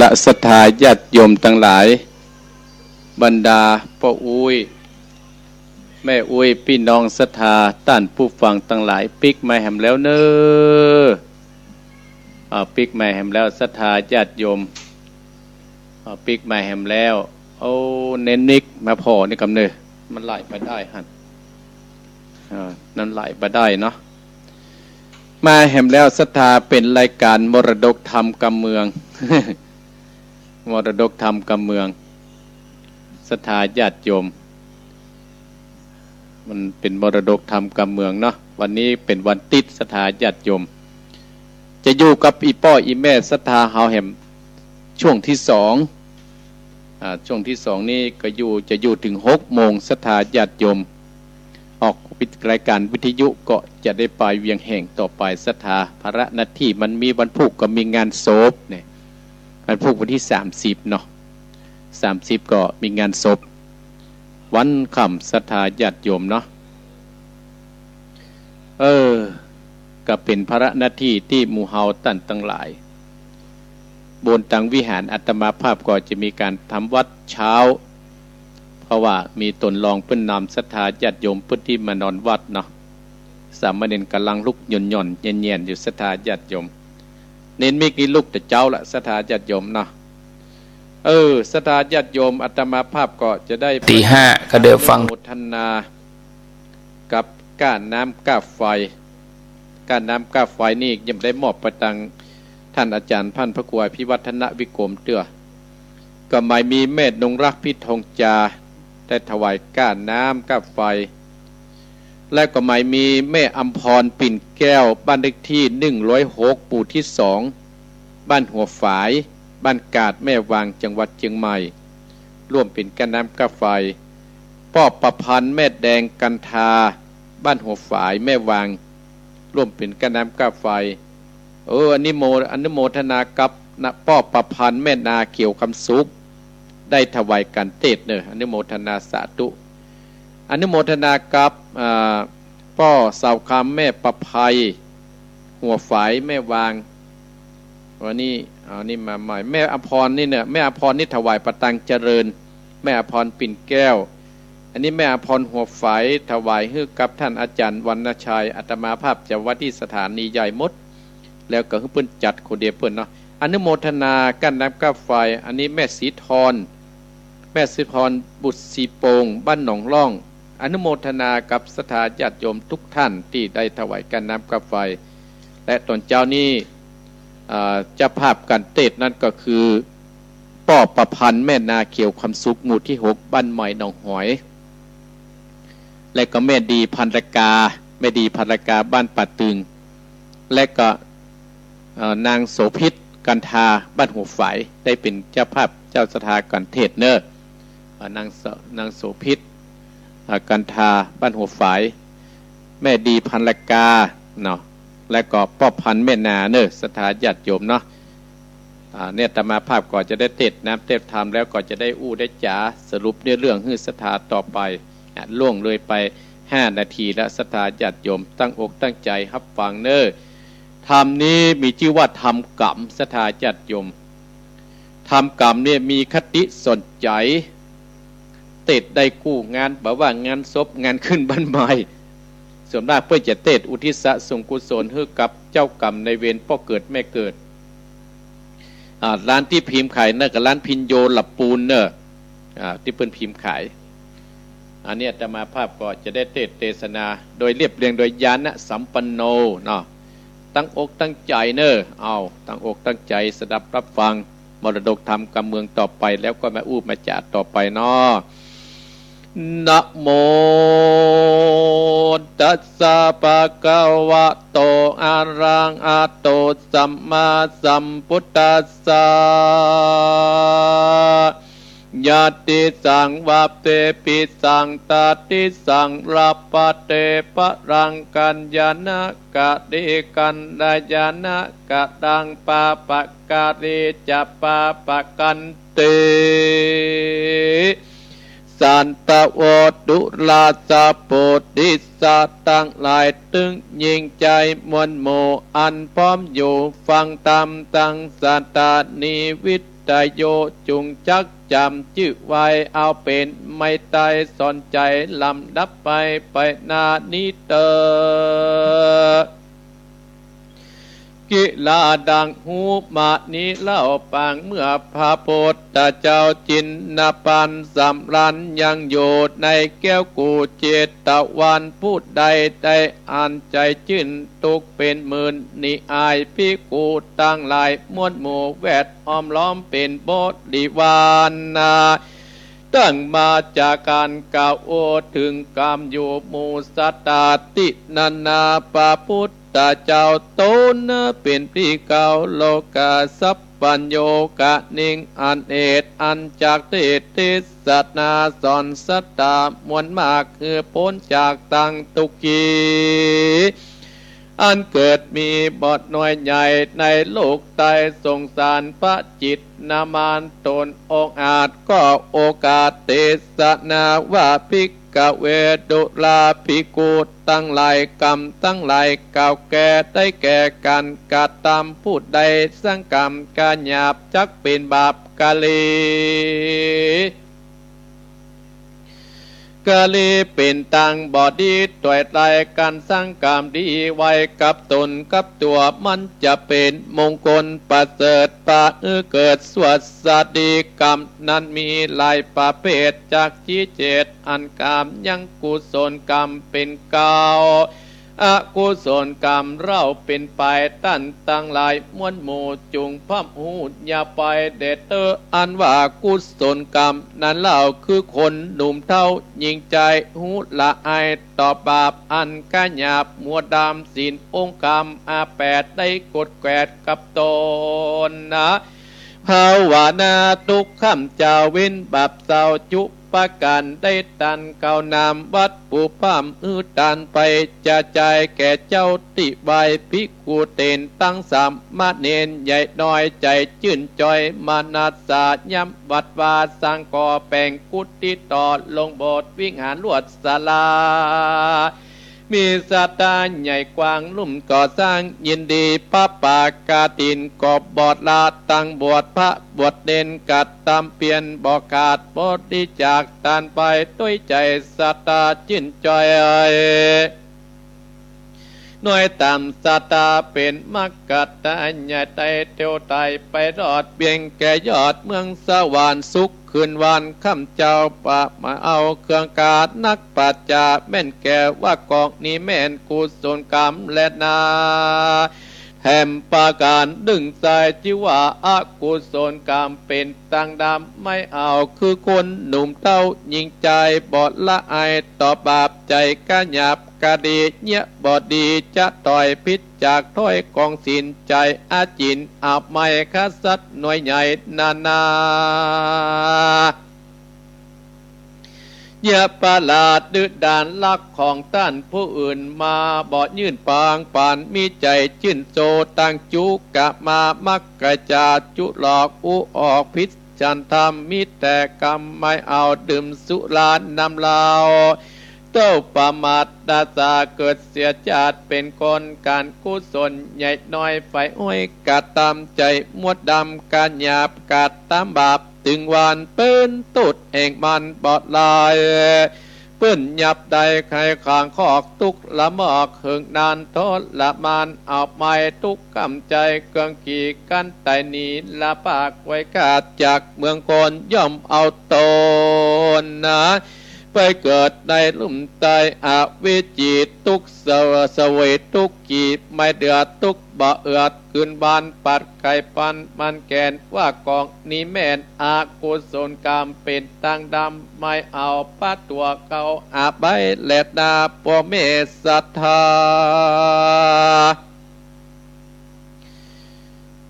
ละศรัทธาญาติโยมทั้งหลายบรรดาพ่ออุ้ยแม่อุ้ยพี่น้องศรัทธาท่านผู้ฟังทั้งหลายปิกมาแหมแล้วเนอปิกมาแหมแล้วศรัทธาญาติโยมปิกมาแหมแล้วเอาเน้นนิกมาพอนี่กำเนิดมันไหลไปได้ฮะนั่นไหลไปได้เนาะมาแหมแล้วศรัทธาเป็นรายการมรดกธรรมกำเมือง มรดกธรรมกำเมืองศรัทธาญาติโยมมันเป็นมรดกธรรมกำเมืองเนาะวันนี้เป็นวันติดศรัทธาญาติโยมจะอยู่กับอีป้ออีแม่ศรัทธาเฮาแหมช่วงที่ช่วงที่สองนี้ก็จะอยู่ถึง6 โมงศรัทธาญาติโยมออกรายการวิทยุก็จะได้ไปเวียงแห่งต่อไปศรัทธาภาระหน้าที่มันมีวันพุธก็มีงานศพเนี่ยวันพุธวันที่30เนาะ30ก็มีงานศพวันค่ำศรัทธาญาติโยมเนาะก็เป็นภาระหน้าที่ที่หมู่เฮาตั้นทั้งหลายบนตังวิหารอาตมาภาพก็จะมีการทำวัดเช้าเพราะว่ามีตนรองเพิ่นนำศรัทธาญาติโยมเพิ่นที่มานอนวัดเนาะสามเณรกำลังลุกหย่อนๆเย็นๆอยู่ศรัทธาญาติโยมเน้นไม่กี่ลุกแต่เจ้าละศรัทธาญาติโยมเนาะศรัทธาญาติโยมอาตมาภาพก็จะได้ตี 5ก็เดิมฟังโมทนากับก้านน้ำก้าไฟก้านน้ำก้าไฟนี่ยังได้มอบไปตังท่านอาจารย์พันพระครูพิวัฒนวิกรมเตื้อก็หมายมีแม่นงรักพิทองจาได้ถวายก้านน้ำก้าไฟและก็หมายมีแม่อัมพรปิ่นแก้วบ้านเลขที่106หมู่ที่2บ้านหัวฝายบ้านกาดแม่วางจังหวัดเชียงใหม่ร่วมเป็นก้านน้ำก้าไฟพ่อประพันธ์แม่แดงกันทาบ้านหัวฝายแม่วางร่วมเป็นก้านน้ำก้าไฟอันนี้โมทนากับณป้อประพันธ์แม่นาเขียวคำสุขได้ถวายการเทศเนอะอันนี้โมทนาสาธุอันนี้โมทนากับป้อสาวคำแม่ประภัยหัวฝายแม่วางวันนี้นี่มาใหม่แม่อภรนี่เนี่ยแม่อภรนี่ถวายประตังเจริญแม่อภรปิ่นแก้วอันนี้แม่อภรหัวฝายถวายให้กับท่านอาจารย์วรรณชัยอาตมาภาพจะวัดที่สถานีใหญ่มดแล้วก็เพิ่นจัดคนเดียวเพิ่นเนาะอนุโมทนากั้นน้ำก้าไฟอันนี้แม่ศรีธรบุตรศรีโปงบ้านหนองล่องอนุโมทนากับศรัทธาญาติโยมทุกท่านที่ได้ถวายกั้นน้ำก้าไฟและตอนเจ้านี้เจ้าภาพการเทศนั่นก็คือป้อประพันธ์แม่นาเขียวคำสุขหมู่ที่6บ้านใหม่หนองหอยและก็แม่ดีภรรกาบ้านป่าตึงและก็นางโสภิตกันทาบ้านหัวฝายได้เป็นเจ้าภาพเจ้าสถาการเทศเนอร์นางโสภิตกันทาบ้านหัวฝายแม่ดีภรรกาเนาะและก็ป้อพันแม่นาเนอสถาญาติโยมเนาะเนี่ยตมาภาพก่อนจะได้เทศน้ำเทศธรรมแล้วก็จะได้ได้จ๋าสรุปเรื่องฮือสถาต่อไปล่วงเลยไป5 นาทีและสถาญาติโยมตั้งอกตั้งใจรับฟังเนอธรรมนี้มีชื่อว่าธรรมกรรมศรัทธาญาติโยมธรรมกรรมเนี่ยมีคติสนใจเทศได้กู้งานแบบว่างานศพงานขึ้นบ้านใหม่ส่วนมากเพื่อจะเทศอุทิศส่งกุศลให้กับเจ้ากรรมในเวรพ่อเกิดแม่เกิดร้านที่พิมพ์ขายนั่นกับร้านพินโยหลับปูนเนอะที่เพิ่นพิมพ์ขายอันนี้อาตมาภาพก็จะได้เทศนาโดยเรียบเรียงโดยญาณสัมปันโนเนาะตั้งอกตั้งใจเนอะตั้งอกตั้งใจสดับรับฟังมรดกธรรมกำเมืองต่อไปแล้วก็มามาจาต่อไปเนาะนะโมตัสสะภะคะวะโตอะระหะโตสัมมาสัมพุทธัสสะยะติสังวะเตปิสังตติสังรัปปะเตปะรังกัญญานะกะเดกันดายานะกะดังปาปะกะเรจะปาปะกันเตสันตะโวตุลาสะโพธิสัตว์ตั้งหลายตึงยิ่งใจมวลโมอันพร้อมอยู่ฟังตามตั้งสัตตานิวิ ตโยจุงจักจำจื้อไว้เอาเป็นไม่ตายสอนใจลำดับไปนานิเตอกิลาดังหูมานี้เล่าปางเมื่อพระโพธเจ้าจินนาปันสำรันยังโยดในแก้วกูเจตวันพูดใดได้อ่านใจจื่นตุกเป็นหมื่นนิอายพิกูตั้งหลายมวลหมู่แวดอ้อมล้อมเป็นบริวารนาตั้งมาจากการกล่าวโอถึงกรรมอยู่หมู่สัตตาตินานาปาพุทธเจ้าโตนะเป็นพี่เก่าโลกาสัพปัญโยกะนิงอันเอตอันจากเทศนาสอนสัตตามวลมากคือพ้นจากตังตุกีอันเกิดมีบทน้อยใหญ่ในโลกใต้สงสารพระจิตนามานตนองอาจก็โอกาสเทศนาว่าภิกขเวดุลาภิกขุตั้งหลายกรรมตั้งหลายเก่าแก่ได้แก่การกระทำพูดใดสร้างกรรมการหยาบจักเป็นบาปกาลีกะลีเป็นตังบอดีตวยไตการสร้างกรรมดีไว้กับตนกับตัวมันจะเป็นมงคลประเสริฐปะเกิดสวัสดีกรรมนั้นมีหลายประเภทจากที่เจตอันกรรมยังกุศลกรรมเป็นเก่าอกุศลกรรมเราเป็นไปตั้นตั้งหลายมวลหมู่จุงพับหูอย่าไปเดเตออันว่ากุศลกรรมนั้นเล่าคือคนหนุ่มเท่ายิงใจหูละอายต่อบาปอันกะหยาบมัวดำศีลองค์กรรมแปดได้กดแกดกับตนนะภาวนาทุกคำเจ้าเว้นบาปเศร้าจุประกันได้ตันเก่านามวัดปูพามตันไปจะใจแก่เจ้าติใบภิกขุเตนตั้งสามมาเนนใหญ่น้อยใจจื่นจอยมานาสาย้ำวัดวาสร้างก่อแปลงกุฏิต่อลงโบสถ์วิหารลวดศาลามีศาตาใหญ่กว้างลุ่มก่อสร้างยินดีพระปากาตินกอบบอดลาตั้งบวชพระบวชเด่นกัดตามเปลี่ยนบอกขาดบริจากตานไปด้วยใจศาตาจิ้นจอยหน่วยตามศาตาเป็นมักกัดตาใหญ่ไตเตียวไตไปรอดเบียงแก่ยอดเมืองสวรรค์สุขคืนวันข้ามเจ้าปะมาเอาเครื่องกาดนักปัจจาแม่นแก่ว่ากองนี้แม่นกุศลกรรมและนาแถมปาการดึงใจที่ว่าอากุศลกรรมเป็นตังดำไม่เอาคือคนหนุ่มเต้ายิงใจบอดละอายต่อบาปใจกะหยาบกะดีเนี้ยบอดีจะต่อยพิษจากถ้อยกองสินใจอาจินอาบไม่คัสัดหน่วยใหญ่นาอย่าประหลาดดื้อด่านลักของต้านผู้อื่นมาบอดยื่นปางปานมีใจชื่นโซตั้งจุกะมามักกระจาจุหลอกอุออกพิษจันทำมีแต่กรรมไม่เอาดื่มสุรานำเหล้าเต้าประมาทดาสาเกิดเสียจาดเป็นคนการกุศลใหญ่น้อยไฟอ้อยกาดตามใจมวดดำการหยาบกาดตามบาปถึงวันเปิ้นตุดแห่งมันบอดลายเปิ้นหยับใดใครขางคอกตุกละหมอกหึงนานทนละมานเอาไม้ทุกกำใจเกืองกี่กันไตนีละปากไว้กาดจากเมืองคนย่อมเอาตนนะไปเกิดในลุ่มใจอาวิจิตทุกสวยทุกกีบไม่เดือดทุกบ่เอือดคืนบานปัดไข่ปันมันแกนว่ากองนี้แม่นอากุศลกรรมเป็นตังดำไม่เอาป้าตัวเก่าอาใบแหลดดาปอเมศรัทธา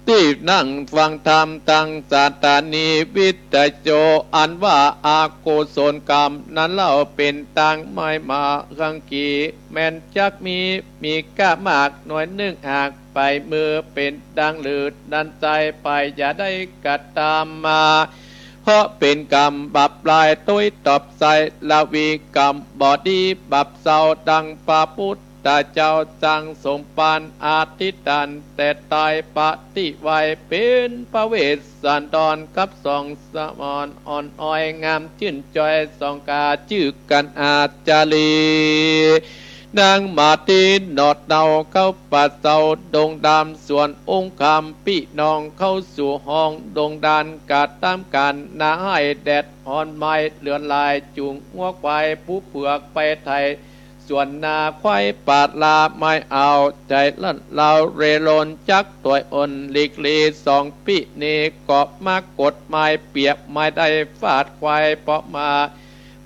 ที่นั่งฟังธรรมตั้งสัตตานีวิตโจอันว่าอากุศลกรรมนั้นเล่าเป็นตังไม่มาขังกีแม่นจักมีก้ามากหน่วยนึ่งหากไปมือเป็นดังหลืดดันใจไปอย่าได้กัดตามมาเพราะเป็นกรรมบับปลายตุ้ยตอบใส่ลาวีกรรมบอดีบับเศร้าดังปาพุทธ ตาเจ้าจังสมปานอาทิตันแต่ตายปฏิไวยเป็นพระเวสสันดรกับสองสมอนอ่อนอ้อยงามชื่นจอยสองกาชื่อกันอาจารีนางมาตีนอดเนาเข้าปัดเสาดงดำส่วนองค์คำพี่น้องเข้าสู่ห้องดงดานกาดตามกันนาให้แดดอ่อนไม้เลือนลายจุงงัวควายผู้เผือกไปไทยส่วนนาควายปาดลาไม่เอาใจลั่นเราเรลนจักตัวอ่อนหลีกลีสองพี่เนกอบมากดไม้เปียกไม้ได้ฟาดควายเปาะมา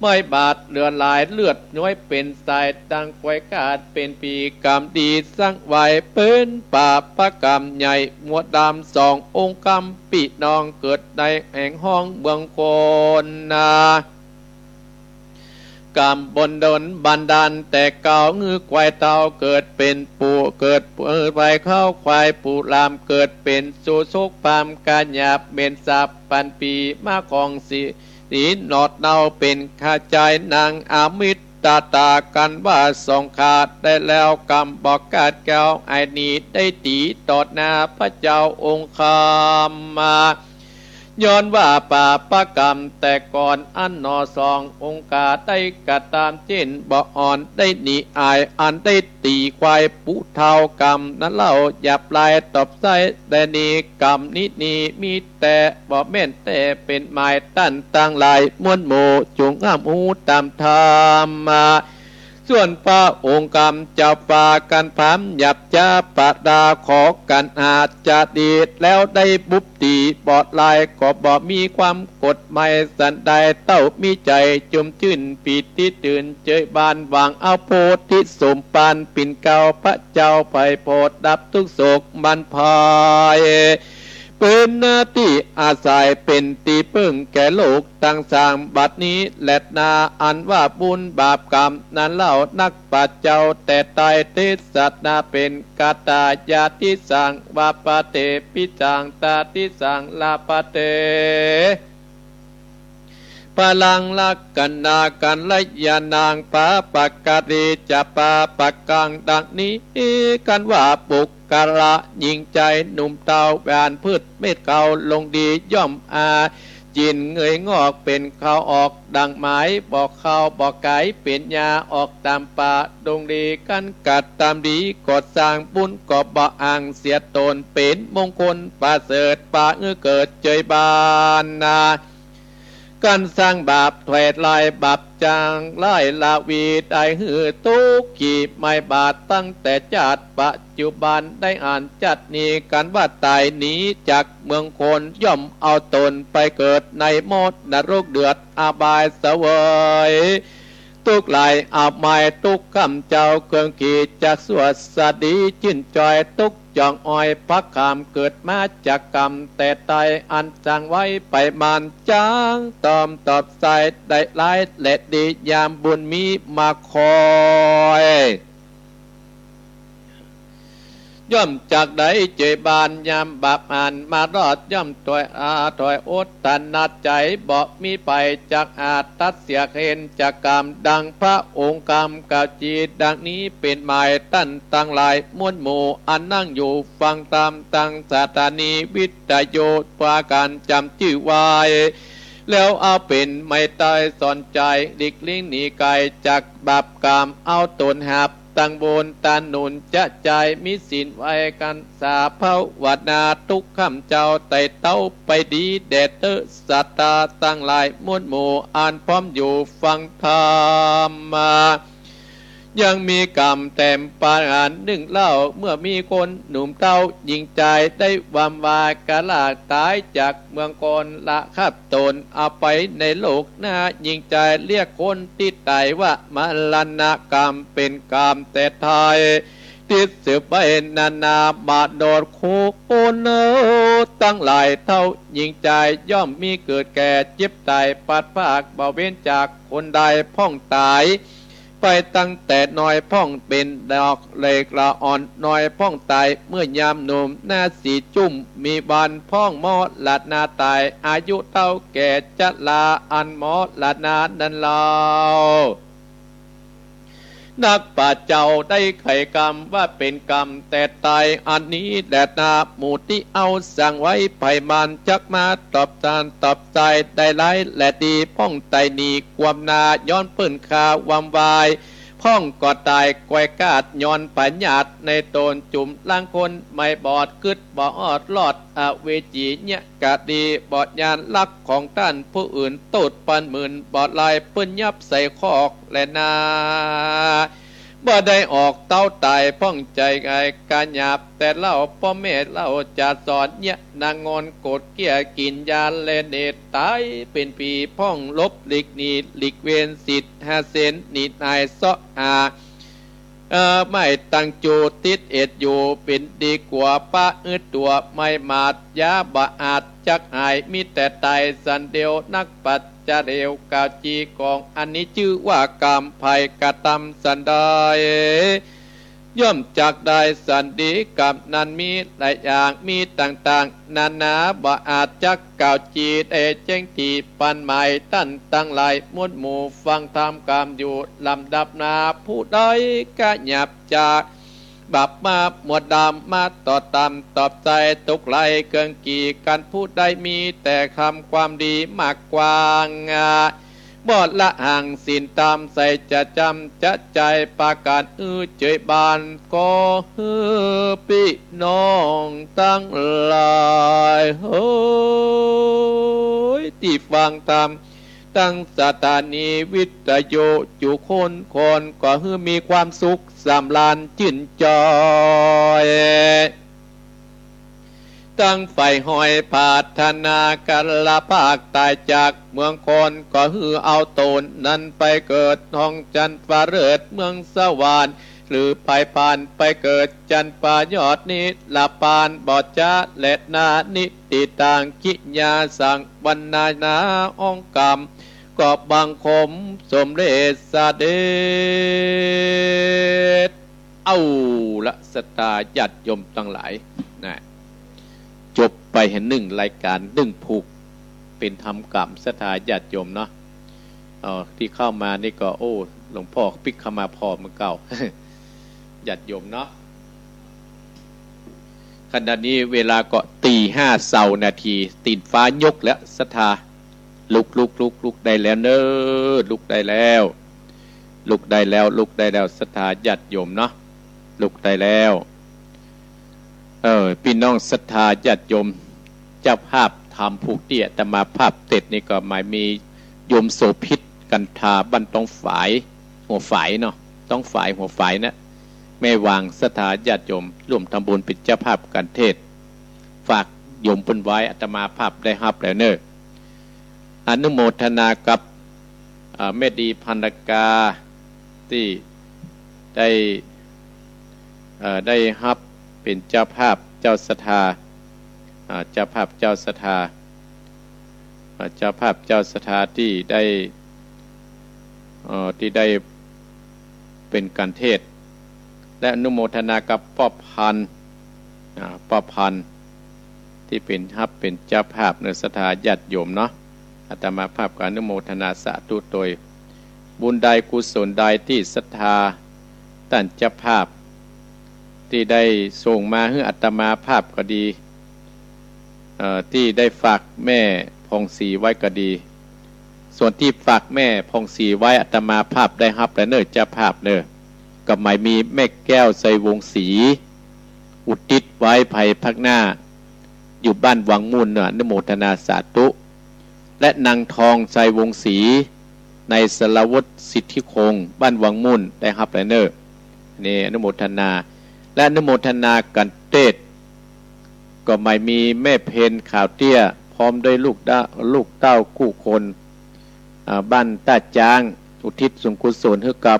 ไม่บาดเลือนลายเลือดน้อยเป็นสายดังควายกาดเป็นปีกรรมดีสร้างไว้เป็นป่าประกรรมใหญ่หมวดดำสององค์กรรมปีน้องเกิดในแห่งห้องเมืองโคนนากรรมบนดนบันดาลแต่เก่าเงือควายเต่าเกิดเป็นปูเกิดไปเข้าควายปูลามเกิดเป็นสุสุกปามกาหยาบเบนสับปันปีมาของสีนีนอดเนาเป็นข้าใจนางอามิตตากันว่าสองขาดได้แล้วกรรมบอกกาดแก้วไอ้นี้ได้ตีตอดหน้าพระเจ้าองค์คำมาย้อนว่าป่าประกรรมแต่ก่อนอันนอสององค์กาได้กระตามเช่นบ่อ่อนได้หนีอายอันได้ตีควายปุเท่ากรรมนั้นเล่าหยับลายตอบไส้แต่นี้กรรมนี้นี้มีแต่บ่แม่นแต่เป็นหมายตั้นตั้งลายม้วนโมจงอ้ามหูตามธรรมมาส่วนพระองค์กรรมเจ้าป่ากันพามหยับจ้าปะดาขอกันอาจจะดีแล้วได้บุบตีบอดลายก็บ่มีความกดไม่สันใดเต้ามีใจจุมชื่นปีติตื่นเจยบานวางเอาโพธิสมปานปิ่นเก่าพระเจ้าไปโพดดับทุกโศกบันพายเป็นหน้าที่อาศัยเป็นตีพึ่งแก่โลกตั้งสร้างบัดนี้และนาอันว่าบุญบาปกรรมนั้นเล่านักปัจเจ้าแต่ตายเทศนาเป็นกาตายาทิสังวาปเตปิจังตาทิสังลาปเตพลังลักกันนากันละยานางปาปากกาดีจะปาปากกังดังนี้กันว่าปุกกะละยิงใจหนุ่มเตาแหวนพืชเม็ดเก่าลงดีย่อมจินเงยงอกเป็นข้าวออกดังไม้บอกข้าวบอกไก่เป็นยาออกตามป่าดงดีกันกัดตามดีกดสร้างบุญกอบบ่อ่างเสียตนเป็นมงคลป่าเสริฐป่าเกิดเจยบานนาการสร้างบาปถอยลายบาปจางไล่ลาวีได้หือตุกขี่ไม่บาดตั้งแต่จัดปัจจุบันได้อ่านจัดนี้กันว่าตายหนีจากเมืองคนย่อมเอาตนไปเกิดในมดนรกเดือดอาบายเสวยทุกลายอาบไม้ทุกคำเจ้าเครื่องขีดจากสวดสดีจินจอยทุกจองอ้อยพักขามเกิดมาจากกรรมแต่ตายอันจางไว้ไปมันจางตอมตอบใส่ได้หลายและดียามบุญมีมาคอยย่อมจากใดเจบานยามบาปอ่านมารอดย่อมถอยอดตันนัดใจบอกมีไปจากอาจตัดเสียเห็นจากกรรมดังพระองค์กรรมกาจีดังนี้เป็นหมายตั้นตั้งหลายมวลหมู่อันนั่งอยู่ฟังตามตั้งสถานีวิทยุปาการจำชื่อไว้แล้วเอาเป็นไม่ตายสอนใจดิกลิ้งหนีไกลจากบาปกรรมเอาตนหับตั้งบนตาหนุนจะใจมิสินไว้กันสาภาวนาทุกคำเจ้าไต่เต้าไปดีแดดเตอสัตตาตั้งหลายมวลหมู่อ่านพร้อมอยู่ฟังธรรมมายังมีกรรมแต้มปานหนึ่งเล่าเมื่อมีคนหนุ่มเต้ายิงใจได้วามวากะลาตายจากเมืองกอนละขับตนเอาไปในโลกหน้ายิงใจเรียกคนติดไตว่ามรณกรรมเป็นกรรมแต่ไทยติดสืบไปนานามาโดดโคโอนตั้งหลายเท่ายิงใจย่อมมีเกิดแก่เจ็บตายปัดภาคเบาเว้นจากคนใดพ่องตายไปตั้งแต่น้อยพ่องเป็นดอกเล็กละอ่อนน้อยพ่องตายเมื่อยามหนุ่มหน้าสีจุ่มมีบานพ่องมอดลัดนาตายอายุเท่าแก่จัดลาอันมอดลัดนาดันลาว นักป่าเจ้าได้ไขกรรมว่าเป็นกรรมแต่ตายอันนี้แดดนาหมู่ที่เอาสั่งไว้ไผ่มันจักมาตอบตานตอบใจได้ไล่และดีพ้องไตนีความนาย้อนปื้นคาวามวายพ้องก็ตายกวยกาดย้อนปัญญาตในตนจุ่มล่างคนไม่บอดกึดบอดลอดอเวจีเนี่ยกะดีบอดยานลักของท่านผู้อื่นตูดปันหมื่นบอดลายปื้นยับใส่คอกและนาบ่ได้ออกเต้าตายพ้องใจไงการหยาบแต่เล่าพ่อแม่เล่าจะสอนเนี่ยนางงอนโกดเกี้ยกินยาเลเนตตายเป็นปีพ้องลบหลีกนีหลีกเวนสิทธิ์หาเซนนีนายเสาะอาไม่ตั้งจูติดเอ็ดอยู่เป็นดีกว่าป้าตัวไม่มาดยาบะอาจจักหายมีแต่ตายสันเดียวนักปัจจะเร็วกาจีกองอันนี้ชื่อว่ากรรมภัยกระทำสันดายย่อมจากได้สันดีกับนั้นมีหลายอย่างมีต่างๆนานาบ่อาจจักกล่าวจีได้แจ้งทีปันหมายตั้นตั้งหลายมวลหมู่ฟังธรรมกรรมอยู่ลำดับนาผู้ใดก็หยับจากบับมาหมวดดำมาต่อตามตอบใจตกไหลเกินกี่กันผู้ใดมีแต่คำความดีมากกว่างบอดละห่างสินตามใส่จะจำจะใจปาการเจยบานก็พี่น้องตั้งหลายเฮ้ยที่ฟังตามตั้งสถานีวิทยุจุคนก็มีความสุขสำราญชื่นจอยตั้งไฟหอยผาธนากันละภาคตายจากเมืองคนก็เอาตนนั้นไปเกิดห้องจันฟ้าเริดเมืองสวรรค์หรือไปผ่านไปเกิดจันปายอดนิละปานบอดจ้าและนานิติต่างกิญาสังบรรณานาองกรรมก็บังคมสมเด็จสเด็จเอาละสตาญาติโยมทั้งหลายนะจบไปเห็นหนึ่งรายการหนึ่งผูกเป็นธรรมกรรมสถาญาติโยมเนาะที่เข้ามานี่ก็โอ้หลวงพ่อปิกเข้ามาพอเมื่อเก่า ญาติโยมเนาะขณะนี้เวลาก็ตี5 เศร้านาทีตีนฟ้ายกแล้วสถาลุกได้แล้วเนอลุกได้แล้วสถาญาติโยมเนาะลุกได้แล้วพี่น้องศรัทธาญาติโยมเจ้าภาพทำผูกเตี้ยแต่มาภาพเต็ดนี่ก็หมายมีโยมโสภิตกันทาบ้านต้องฝายหัวฝายเนาะต้องฝายหัวฝายนะแม่วางศรัทธาญาติโยมร่วมทำบุญเป็นเจ้าภาพกันเทศฝากโยมเพิ่นไว้อาตมาภาพได้รับแล้วเนออนุโมทนากับแม่ดีพันธกาที่ได้รับเป็นเจ้าภาพเจ้าศรัทธาเจ้าภาพเจ้าศรัทธาที่ได้เป็นการเทศและอนุโมทนากับป้อพันที่เป็นเจ้าภาพในศรัทธาญาติโยมเนาะอาตมาภาพการอนุโมทนาสาธุโดยบุญใดกุศลใดที่ศรัทธาท่านเจ้าภาพที่ได้ส่งมาให้อาตมาภาพก็ดีที่ได้ฝากแม่พองศรีไว้ก็ดีส่วนที่ฝากแม่พองศรีไว้อาตมาภาพได้รับแล้วเนอเจ้าภาพเนอกับหมายมีแม่แก้วใสวงศรีอุทิศไว้ภัยพักหน้าอยู่บ้านวังมุ่นเนออนุโมทนาสาธุและนางทองใสวงศรีในสลวุฒิสิทธิคงบ้านวังมุ่นได้รับแล้วเนอนี่อนุโมทนาและอนุโมทนากันเทศก็ไม่มีแม่เพนข่าวเตี้ยพร้อมด้วยลูกเต้าคู่คนบ้านตาจางอุทิศส่วนกุศลให้กับ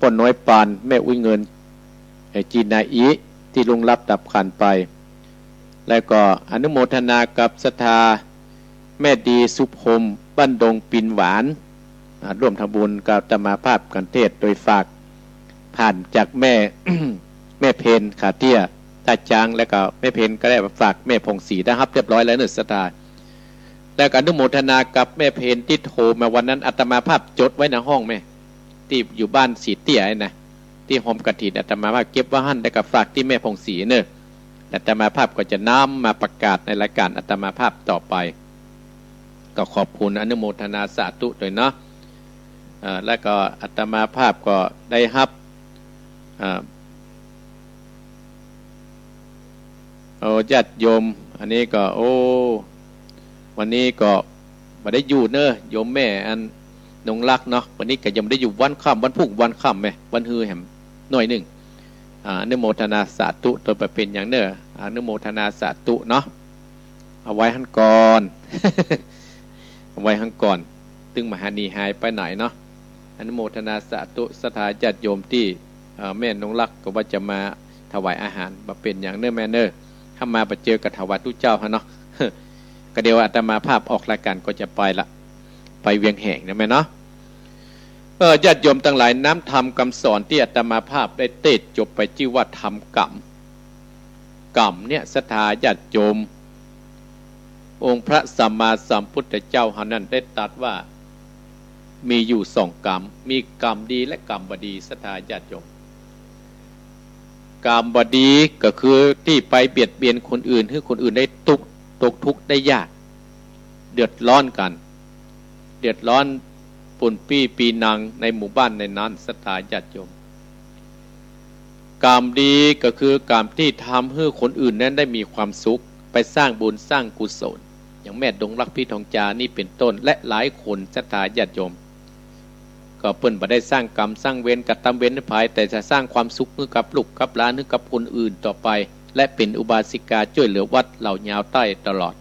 ป้นน้อยปานแม่อุ้ยเงินจีนาอีที่ลงรับดับขันไปแล้วก็อนุโมทนากับศรัทธาแม่ดีสุพรมบ้านดงปินหวานร่วมทำบุญกับอาตมาภาพกันเทศโดยฝากผ่านจากแม่ แม่เพนขาเตี้ยตาจางแล้วก็แม่เพนก็ได้ฝากแม่พงศรีนะครับเรียบร้อยแล้วเนอะสตาแล้วก็อนุโมทนากับแม่เพนที่โทรมาวันนั้นอาตมาภาพจดไว้ในห้องแม่ ที่อยู่บ้านสีเตี้ยนะที่โฮมกฐินอาตมาภาพเก็บไว้หั่นได้กับฝากที่แม่พงศรีเนอะอาตมาภาพก็จะนำมาประกาศในรายการอาตมาภาพต่อไปก็ขอบคุณอนุโมทนาสาธุด้วยเนาะและก็อาตมาภาพก็ได้รับญาติโยมอันนี้ก็วันนี้ก็มาได้อยู่เนอะโยมแม่อันนงรักเนาะวันนี้ก็ยังได้อยู่วันค่ำวันพุ่งวันค่ำไหมวันฮือแหมหน่อยหนึ่งอนุโมทนาสาธุตัวไปเป็นอย่างเนอะอนุโมทนาสาธุเนาะเอาไว้หันก่อน เอาไว้หันก่อนตึงมหานีหายไปไหนเนาะอนุโมทนาสาธุสถาญาติโยมที่แม่นงรักก็ว่าจะมาถวายอาหารมาเป็นอย่างเนอะแม่เนอะถ้ามาไปเจอกับถวายทุกเจ้าฮะเนาะ ก็เดี๋ยวอาตมาภาพออกรายการก็จะไปละไปเวียงแห่งนะแม่เนาะญาติโยมทั้งหลายน้ำธรรมคำสอนที่อาตมาภาพได้เทศจบไปชื่อว่าธรรมกรรมเนี่ยศรัทธาญาติโยมองค์พระสัมมาสัมพุทธเจ้าท่านนั้นได้ตรัสว่ามีอยู่สองกรรมมีกรรมดีและกรรมบดีศรัทธาญาติโยมกรรมบดีก็คือที่ไปเบียดเบียนคนอื่นให้คนอื่นได้ตกทุกข์ได้ยากเดือดร้อนกันเดือดร้อนปุ่นปีนังในหมู่บ้านในนั้นศรัทธาญาติโยมกรรมดีก็คือกรรมที่ทำให้คนอื่นนั้นได้มีความสุขไปสร้างบุญสร้างกุศลอย่างแม่ดงรักพี่ทองจานี่เป็นต้นและหลายคนศรัทธาญาติโยมก็เปิ้นบ่ได้สร้างกรรมสร้างเวรกับตามเวรในภายแต่จะสร้างความสุขให้กับลูกกับหลานให้กับคนอื่นต่อไปและเป็นอุบาสิกาช่วยเหลือวัดเหล่ายาวใต้ตลอด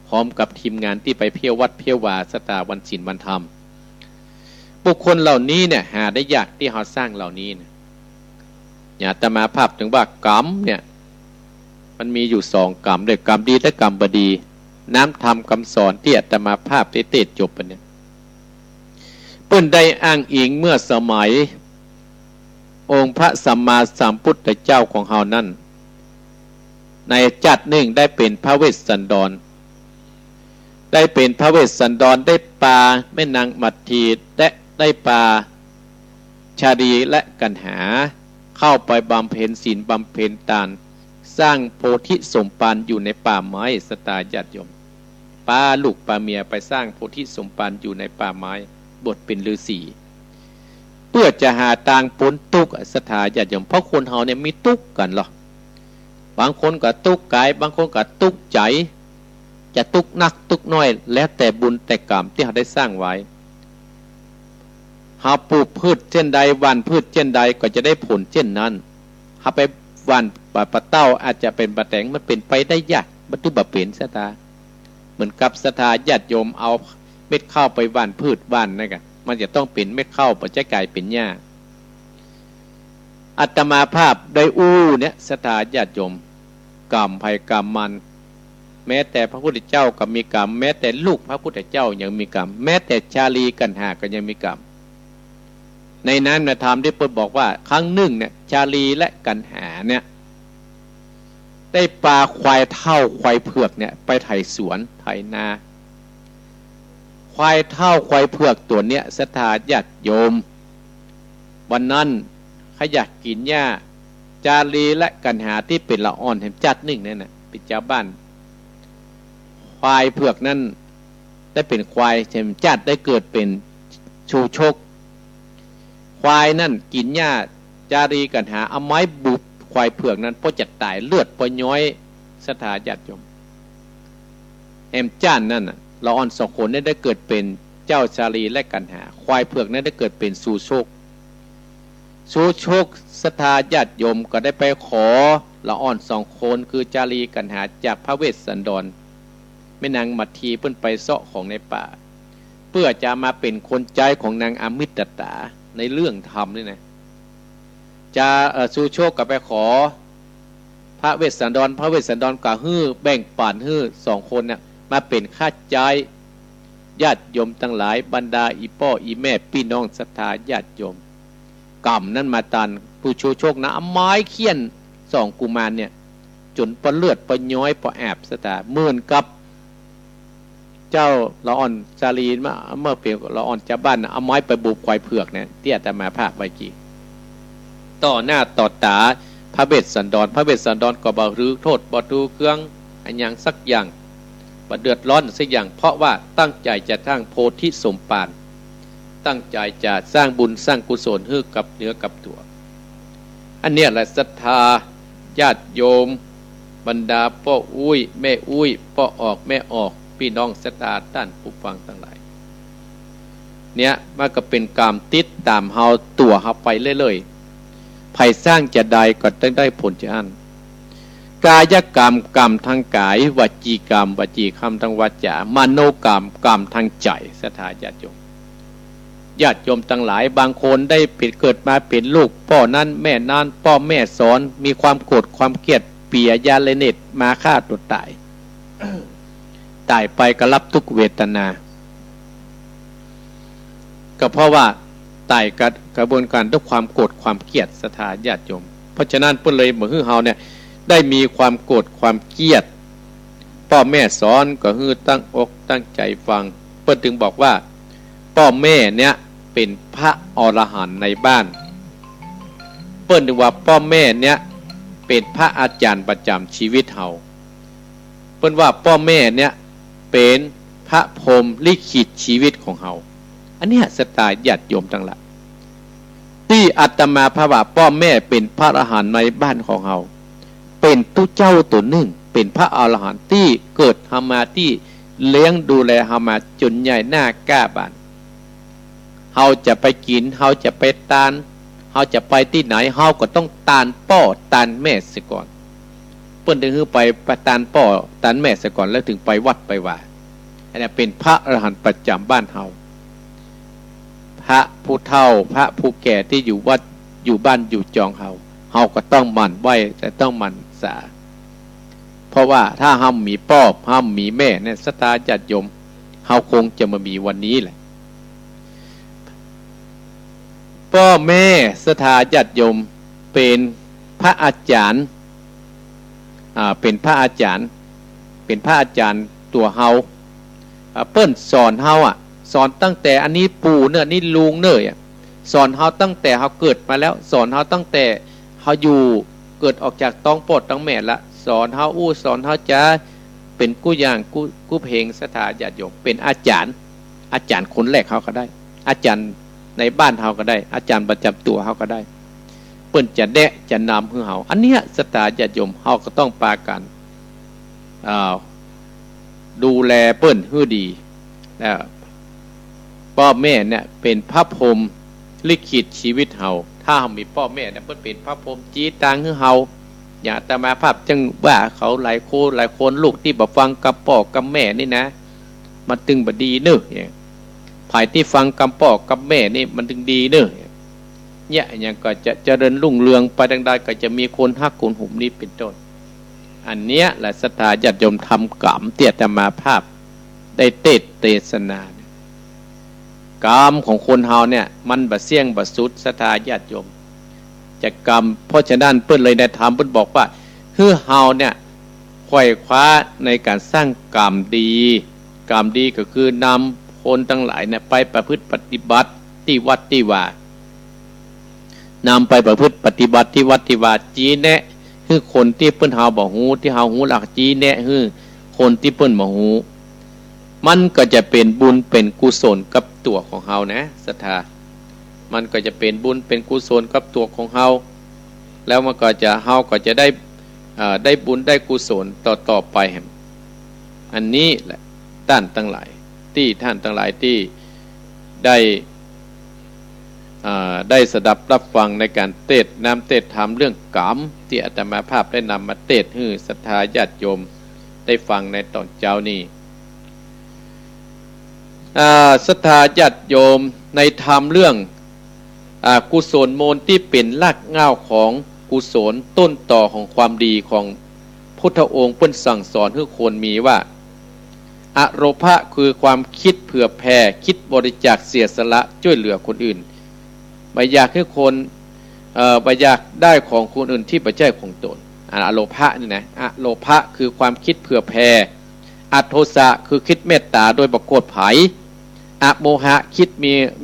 พร้อมกับทีมงานที่ไปเพียววัดเพียววาสตาวันศีลวันธรรมบุคคลเหล่านี้เนี่ยหาได้ยากที่เขาสร้างเหล่านี้เนี่ยอาตมาภาพถึงว่ากรรมเนี่ยมันมีอยู่สองกรรมด้วยกรรมดีและกรรมบดีน้ำธรรมคำสอนที่อาตมาภาพได้เทศจบไปเนี่ยเปิ้นได้อ้างอิงเมื่อสมัยองค์พระสัมมาสัมพุทธเจ้าของเฮานั้นในจัดหนึ่งได้เป็นพระเวสสันดรได้เป็นพระเวสสันดรได้ปาแม่นางมัททีและได้ปาชาดีและกันหาเข้าไปบำเพ็ญศีลบำเพ็ญทานสร้างโพธิสมภารอยู่ในป่าไม้สตาญาติโยมป้าลูกป้าเมียไปสร้างโพธิสมภารอยู่ในป่าไม้บทเป็นฤาษีเพื่อจะหาทางพ้นทุกข์สถาญาติโยมเพราะคนเฮาเนี่ยมีทุกข์กันหรอบางคนก็ทุกข์กายบางคนก็ทุกข์ใจจะทุกข์นักทุกข์น้อยแล้วแต่บุญแต่กรรมที่เขาได้สร้างไว้หาปลูกพืชเช่นใดหว่านพืชเช่นใดก็จะได้ผลเช่นนั้นหาไปหว่านปะเต้าอาจจะเป็นปะแตงมันเป็นไปได้ยากบรรทุบะเป็นสตาเหมือนกับสถาญาติโยมเอาเม็ดข้าวไปหว่านพืชหว่านนั่นกันมันจะต้องเป็นเม็ดข้าวปัจจัยกลายเป็นหญ้าอาตมาภาพได้เนี่ยสถาญาติโยมกรรมภัยกรรมมันแม้แต่พระพุทธเจ้าก็มีกรรมแม้แต่ลูกพระพุทธเจ้ายังมีกรรมแม้แต่ชาลีกันหาก็ยังมีกรรมในนั้นนะธรรมที่เปิดบอกว่าครั้งหนึ่งเนี่ยชาลีและกันหาเนี่ยได้ปลาควายเท่าควายเผือกเนี่ยไปไถสวนไถนาควายเท่าควายเผือกตัวเนี้ยศรัทธาญาติโยมวันนั้นขยักกินหญ้าจารีและกันหาที่เป็นละอ่อนแห่งจัดหนึ่งนั่นน่ะเป็นเจ้าบ้านควายเผือกนั้นได้เป็นควายแห่งจัดได้เกิดเป็นชูชกควายนั่นกินหญ้าจารีกันหาเอาไม้บุบควายเผือกนั้นพอจะตายเลือดพอย้อยศรัทธาญาติโยมแห่งจัดนั่นน่ะละอ่อนสองคนได้เกิดเป็นเจ้าชาลีและกันหาควายเผือกนั้นได้เกิดเป็นชูโชกศรัทธาญาติโยมก็ได้ไปขอละอ่อนสองคนคือจารีกันหาจากพระเวสสันดรแม่นางมัททีเพิ่นไปเสาะของในป่าเพื่อจะมาเป็นคนใจของนางอมิตตาในเรื่องธรรมนี่นะจะชูโชคก็ไปขอพระเวสสันดรก็ฮื้อแบ่งป่านฮื้อสองคนเนี่ยมาเป็นข้าใจญาติโยมทั้งหลายบรรดาอีพ่ออีแม่พี่น้องศรัทธาญาติโยมกรรมนั้นมาตันผู้ชูโชคนะเอาไม้เคี่ยนสองกุมารเนี่ยจนปะเลือดปะย้อยปะแอบศรัทธาเหมือนกับ เจ้าละอ่อนจารีมาเมื่อเปลี่ยนละอ่อนจะบ้านเอาไม้ไปบุบควายเผือกเนี่ยที่อาตมาภาพไว้กี่ต่อหน้าต่อตาพระเวสสันดรก็บ่รื้อโทษบ่ดูเครื่องอันยังสักอย่างบ่เดือดร้อนสักอย่างเพราะว่าตั้งใจจะสร้างโพธิสมภารตั้งใจจะสร้างบุญสร้างกุศลให้กับเนื้อกับตัวอันเนี้ยแหละศรัทธาญาติโยมบรรดาพ่ออุ้ยแม่อุ้ยพ่อออกแม่ออกพี่น้องศรัทธาท่านผู้ฟังทั้งหลายเนี่ยมันก็เป็นกรรมติดตามเฮาตัวเฮาไปเรื่อยๆไผสร้างจะใดก็ต้องได้ผลจะอันกายกรรมกรรมทางกายวจีกรรมวจีคำทางวาจามโนกรรมกรรมทางใจศรัทธาญาติโยมทั้งหลายบางคนได้เกิดมาเป็นลูกพ่อนั้นแม่นั้นพ่อแม่สอนมีความโกรธความเกลียดเปียยาเลเนตมาฆ่าตัวตาย ตายไปก็รับทุกเวทนาก็เพราะว่าตายกับกระบวนการด้วยความโกรธความเกลียดศรัทธาญาติโยมเพราะฉะนั้นเพิ่นเลยเหมือนเฮาเนี่ยได้มีความโกรธความเกลียดพ่อแม่สอนก็คือตั้งอกตั้งใจฟังเพิ่นถึงบอกว่าพ่อแม่เนี่ยเป็นพระอรหันต์ในบ้านเปิ้นถึงว่าพ่อแม่เนี่ยเป็นพระอาจารย์ประจำชีวิตเฮาเปิ้นว่าพ่อแม่เนี่ยเป็นพระพรหมลิขิตชีวิตของเฮาอันเนี้ยศรัทธาญาติโยมทั้งหลายที่อาตมาภาว่าพ่อแม่เป็นพระอรหันต์ในบ้านของเฮาเป็นตุเจ้าตัวหนึ่งเป็นพระอรหันต์ที่เกิดเฮามาที่เลี้ยงดูแลเฮามาจนใหญ่หน้ากล้าบานเฮาจะไปกินเฮาจะไปตานเฮาจะไปที่ไหนเฮาก็ต้องตานพ่อตานแม่เสียก่อนเปิ้นถึงไปตานพ่อตานแม่เสียก่อนแล้วถึงไปวัดไปว่าอันนี้เป็นพระอรหันต์ประจำบ้านเฮาพระผู้เฒ่าพระผู้แก่ที่อยู่วัดอยู่บ้านอยู่จองเฮาก็ต้องหมั่นไหว้แต่ต้องหมั่นสาเพราะว่าถ้าเฮามีพ่อเฮามีแม่เนี่ยศรัทธาญาติโยมเฮาคงจะมามีวันนี้แหละพ่อแม่ศรัทธาญาติโยมเป็นพระอาจารย์เป็นพระอาจารย์ตัวเฮาเปิ้นสอนเฮาสอนตั้งแต่อันนี้ปู่เนอะนี่ลุงเนอะสอนเฮาตั้งแต่เฮาเกิดมาแล้วสอนเฮาตั้งแต่เฮาอยู่เกิดออกจากท้องปอดท้องแม่ละสอนเฮาสอนเฮาจะเป็นกู้อย่างกู้เพลงศรัทธาญาติโยมเป็นอาจารย์คนแรกเฮาก็ได้อาจารย์ในบ้านเฮาก็ได้อาจารย์ประจำตัวเฮาก็ได้เปิ้นจะแดะจะนำให้เฮาอันเนี้ยศรัทธาญาติโยมเฮาก็ต้องปากันดูแลเปิ้นให้ดีแล้วพ่อแม่เนี่ยเป็นพระพรหมลิขิตชีวิตเฮาถ้าเฮามีพ่อแม่เนี่ยเปิ้นเป็นพระพรหมจี้ตางให้เฮาอย่าแต่มาภาพจังว่าเขาหลายคนลูกที่บ่ฟังกับพ่อกับแม่นี่นะมันตึงบ่ดีเน้อภายที่ฟังคำพ่อกับแม่นี่มันถึงดีเนอะเนี่ยอย่างก็จะเจริญรุ่งเรืองไปดังใดก็จะมีคนฮักคนหุ่มนี้เป็นต้นอันเนี้ยแหละศรัทธาญาติโยมทำกรรมเตียตมาภาพได้เทศนากรรมของคนเฮาเนี่ยมันบะเสี่ยงบะสุดศรัทธาญาติโยมจะกรรมเพราะฉะนั้นเพิ่นเลยได้ทำเพิ่นบอกว่าคือเฮาเนี่ยไขว่คว้าในการสร้างกรรมดีก็คือนำคนทั้งหลายเนี่ยไปประพฤติปฏิบัติที่วัดที่ว่านำไปประพฤติปฏิบัติที่วัดที่ว่าจีแนะคือคนที่เปิ้นเฮาบ่ฮู้ที่เฮาฮู้หลักจีแนะคือคนที่เปิ้นบ่ฮู้มันก็จะเป็นบุญเป็นกุศลกับตัวของเฮานะศรัทธามันก็จะเป็นบุญเป็นกุศลกับตัวของเฮาแล้วมันก็จะเฮาก็จะได้บุญได้กุศลต่อไปแห่งอันนี้แหละท่านทั้งหลายที่ได้สดับรับฟังในการเทศธรรมเรื่องกรรมที่อาตมาภาพได้นำมาเทศให้ศรัทธาญาติโยมได้ฟังในตอนเช้านี้ศรัทธาญาติโยมในธรรมเรื่องกุศลมูลที่เป็นรากเหง้าของกุศลต้นต่อของความดีของพุทธองค์เพิ่นสั่งสอนให้คนมีว่าอโรภะคือความคิดเผื่อแผ่คิดบริจาคเสียสละช่วยเหลือคนอื่นไม่อยากให้คนไม่อยากได้ของคนอื่นที่ไม่ใช่ของตนอโลภะนี่นะอโลภะคือความคิดเผื่อแผ่ อโทสะคือคิดเมตตาโดยบ่โกรธไผอโมหะคิด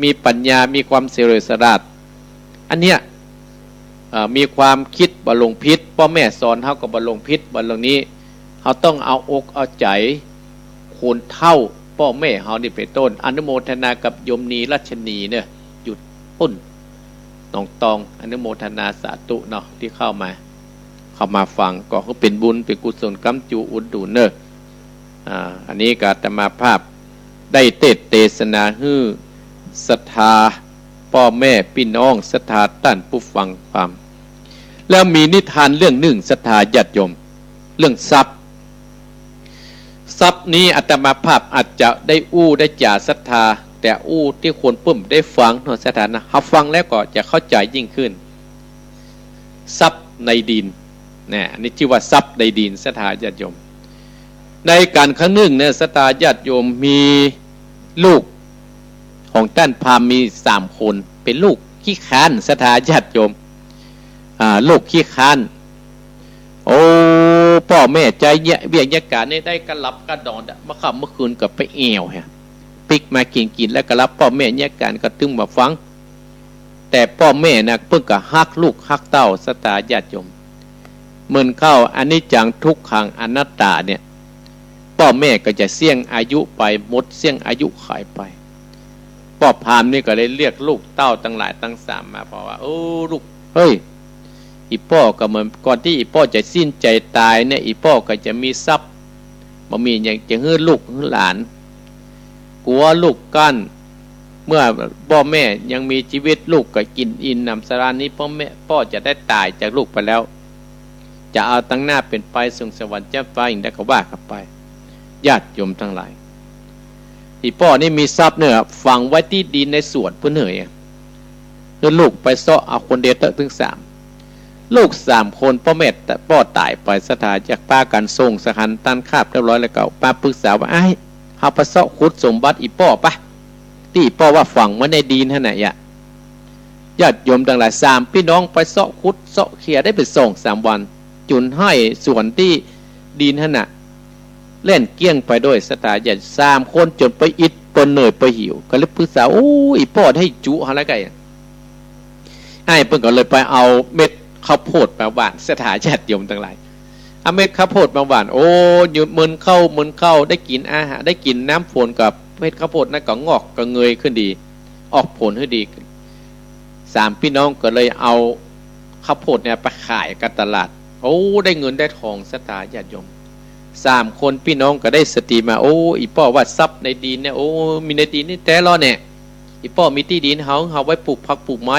มีปัญญามีความเฉลียวฉลาดอันเนี้ยมีความคิดบ่ลงพิษพ่อแม่สอนเฮาก็บ่ลงพิษบ่ลงนี้เฮาต้องเอาอกเอาใจคูณเท่าพ่อแม่เฮานี่เป็นต้นอนุโมทนากับโยมนีรัชนีเนี่ยหยุดปุ้นน้องตองอนุโมทนาสาธุเนาะที่เข้ามาฟังก็คือเป็นบุญเป็นกุศลกำจูอุดดูเนอะอันนี้ก็อาตมาภาพได้เทศนาฮื้อศรัทธาพ่อแม่พี่น้องศรัทธาท่านผู้ฟังความแล้วมีนิทานเรื่องหนึ่งศรัทธาญาติโยมเรื่องทรัพย์นี้อาตมาภาพอาจจะได้ได้จ่าศรัทธาแต่ที่ควรปุ่มได้ฟังเนาะศรัทธานะเขาฟังแล้วก็จะเข้าใจยิ่งขึ้นทรัพย์ในดินเนี่ยอันนี้ชื่อว่าทรัพย์ในดินศรัทธาญาติโยมในการครั้งหนึ่งเนี่ยศรัทธาญาติโยมมีลูกของท่านพราหมณ์มี3 คนเป็นลูกขี้ค้านศรัทธาญาติโยมลูกขี้ค้านโอ้พ่อแม่ใจเวียกยากาศนี่ได้กระลับกระดอนเมื่อค่ำเมื่อคืนกับไปเอวฮะปิกมากินแล้วกระลับพ่อแม่ยากาศก็ตึงมาฟังแต่พ่อแม่นะเพิ่งก็ฮักลูกฮักเต้าศรัทธาญาติโยมเหมือนเข้าอนิจจังทุกขังอนัตตาเนี่ยพ่อแม่ก็จะเสี่ยงอายุไปหมดเสี่ยงอายุขายไปพ่อพราหมณ์นี่ก็เลยเรียกลูกเต้าตั้งหลายตั้งสามมาเพราะว่าโอ้ลูกเฮ้ยอีพ่อก็เหมือนก่อนที่อีพ่อจะสิ้นใจตายเนี่ยอีพ่อก็จะมีทรัพย์บ่มีอย่างจะฮื้อลูกฮื้อหลานกลัวลูกกั้นเมื่อพ่อแม่ยังมีชีวิตลูกก็กินอินนำสารานี้พ่อจะได้ตายจากลูกไปแล้วจะเอาตั้งหน้าเป็นไปสู่สวรรค์เจ้าฟ้าอย่างได้ก็ว่ากันไปญาติโยมทั้งหลายอีพ่อนี่มีทรัพย์เนี่ยฝังไว้ที่ดินในสวนเพื่อเหนื่อยคือลูกไปเสาะเอาคนเดียวถึง3 ลูก3 คนพ่อแม่พ่อตายไปศรัทธาจากป้ากันส่งสหันตันคาบเรียบร้อยแล้วก็ป้าปรึกษาว่าไอ้เฮาไปเสาะขุดสมบัติอีพ่อปะที่พ่อว่าฝังไว้ในดินท่านไหนญาติโยมทั้งหลาย3 พี่น้องไปเสาะขุดเสาะเขียได้ไป2-3 วันจุนให้ส่วนที่ดินท่านน่ะเล่นเกี้ยงไปด้วยศรัทธาญาติ3 คนจนไปอิดปนเหนื่อยไปหิวก็เลยปรึกษาโอ้ยพ่อให้จุอะไรกันไอ้เพิ่นก็เลยไปเอาเม็ดข้าวโพดมาหว่านศรัทธาญาติโยมทั้งหลายเอาเม็ดข้าวโพดมาหว่านโอ้ยมึนเข้าได้กินอาหารได้กินน้ำฝนกับเม็ดข้าวโพดนั้นก็งอกก็เงยขึ้นดีออกผลให้ดี3 พี่น้องก็เลยเอาข้าวโพดเนี่ยไปขายกันตลาดโอ้ได้เงินได้ทองศรัทธาญาติโยม3 คนพี่น้องก็ได้สติมาโอ้อีพ่อว่าทรัพย์ในดินเนี่ยโอ้มีในดินนี่แต่ล้อเนี่ยอีพ่อมีที่ดินเฮาไว้ปลูกผักปลูกไม้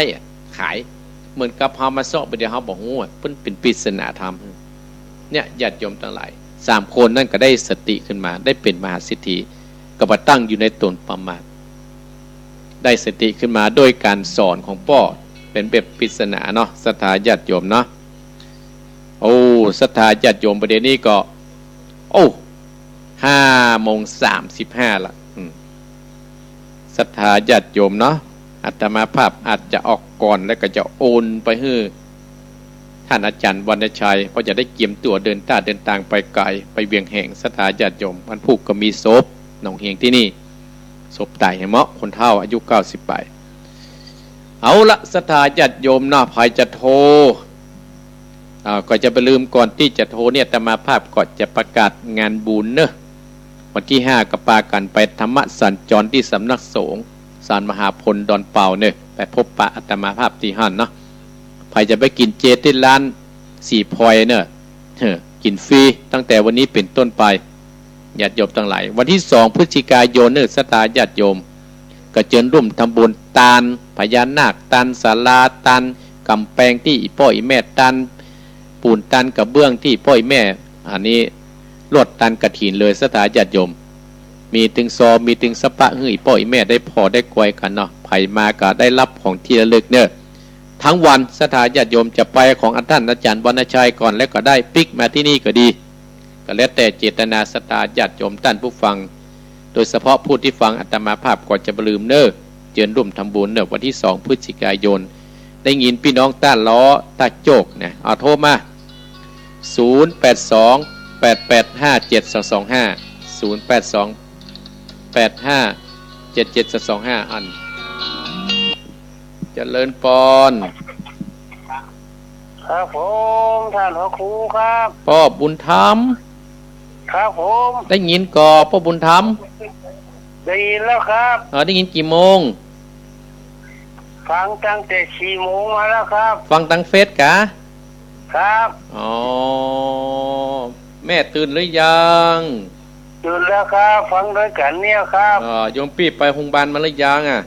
ขายเหมือนกับเฮามาเสาะไปเดี๋ยวเฮาบอกโอ้เพิ่นเป็นปริศนาธรรมเนี่ยญาติโยมทั้งหลาย3 คนนั่นก็ได้สติขึ้นมาได้เป็นมหาเศรษฐีก็มาตั้งอยู่ในตนประมาทได้สติขึ้นมาโดยการสอนของพ่อเป็นแบบปริศนาเนาะศรัทธาญาติโยมเนาะโอ้ศรัทธาญาติโยมประเดี๋ยวนี้ก็โอ้5:35ละศรัทธาญาติโยมเนาะอาตมาภาพอาจจะออกก่อนแล้วก็จะโอนไปให้ท่านอาจารย์วรรณชัยเพราะจะได้เกียมตัวเดินทางไปไกลไปเวียงแห่งศรัทธาญาติโยมวันพุธก็มีศพหนองเฮียงที่นี่ศพตายเหมาะคนเฒ่าอายุ90 ปีเอาละศรัทธาญาติโยมเนาะภัยจะโทรก็จะไปลืมก่อนที่จะโทรเนี่ยอาตมาภาพก็จะประกาศงานบุญเนอะวันที่5ก็ปากันไปธรรมสัญจรที่สำนักสงฆ์สารมหาพลดอนเป่าเนี่ยไปพบปะอาตมาภาพที่หั่นเนาะใครจะไปกินเจที่ร้าน4 พลอยเนี่ยกินฟรีตั้งแต่วันนี้เป็นต้นไปญาติโยมทั้งหลายวันที่2 พฤศจิกายนเนี่ยศรัทธาญาติโยมก็เจิญร่วมทำบุญตาลพญานาคตาลศาลาตาลกำแพงที่อีพ่ออีแม่ตาลปูนตาลกระเบื้องที่พ่ออีแม่อันนี้ลดตาลกฐินเลยศรัทธาญาติโยมมีตึงซอมีตึงสปะให้พ่ออีแม่ได้พอได้กวยกันเนาะไผมาก็ได้รับของที่ระลึกเนี่ยทั้งวันศรัทธาญาติโยมจะไปของท่านอาจารย์วรรณชัยก่อนแล้วก็ได้ปิกมาที่นี่ก็ดีก็แล้วแต่เจตนาศรัทธาญาติโยมท่านผู้ฟังโดยเฉพาะผู้ที่ฟังอาตมาภาพก่อนจะลืมเนอะเจิญร่วมทำบุญเนอะวันที่2 พฤศจิกายนได้ยินพี่น้องต้านล้อตาโจกเนี่ยเอาโทรมา082 885 7225 0828577225อันเจริญปอน ครับผมท่านพระครูครับ พ่อบุญธรรม ครับผม ได้ยินก่อพ่อบุญธรรม ได้ยินแล้วครับ ได้ยินกี่โมง ฟังตั้งแต่4 โมงมาแล้วครับ ฟังตังเฟซกะ ครับ อ๋อแม่ตื่นหรือยัง ตื่นแล้วครับฟังด้วยกันเนี่ยครับ โยมปี้ไปโรงพยาบาลมาหรือยังอ่ะ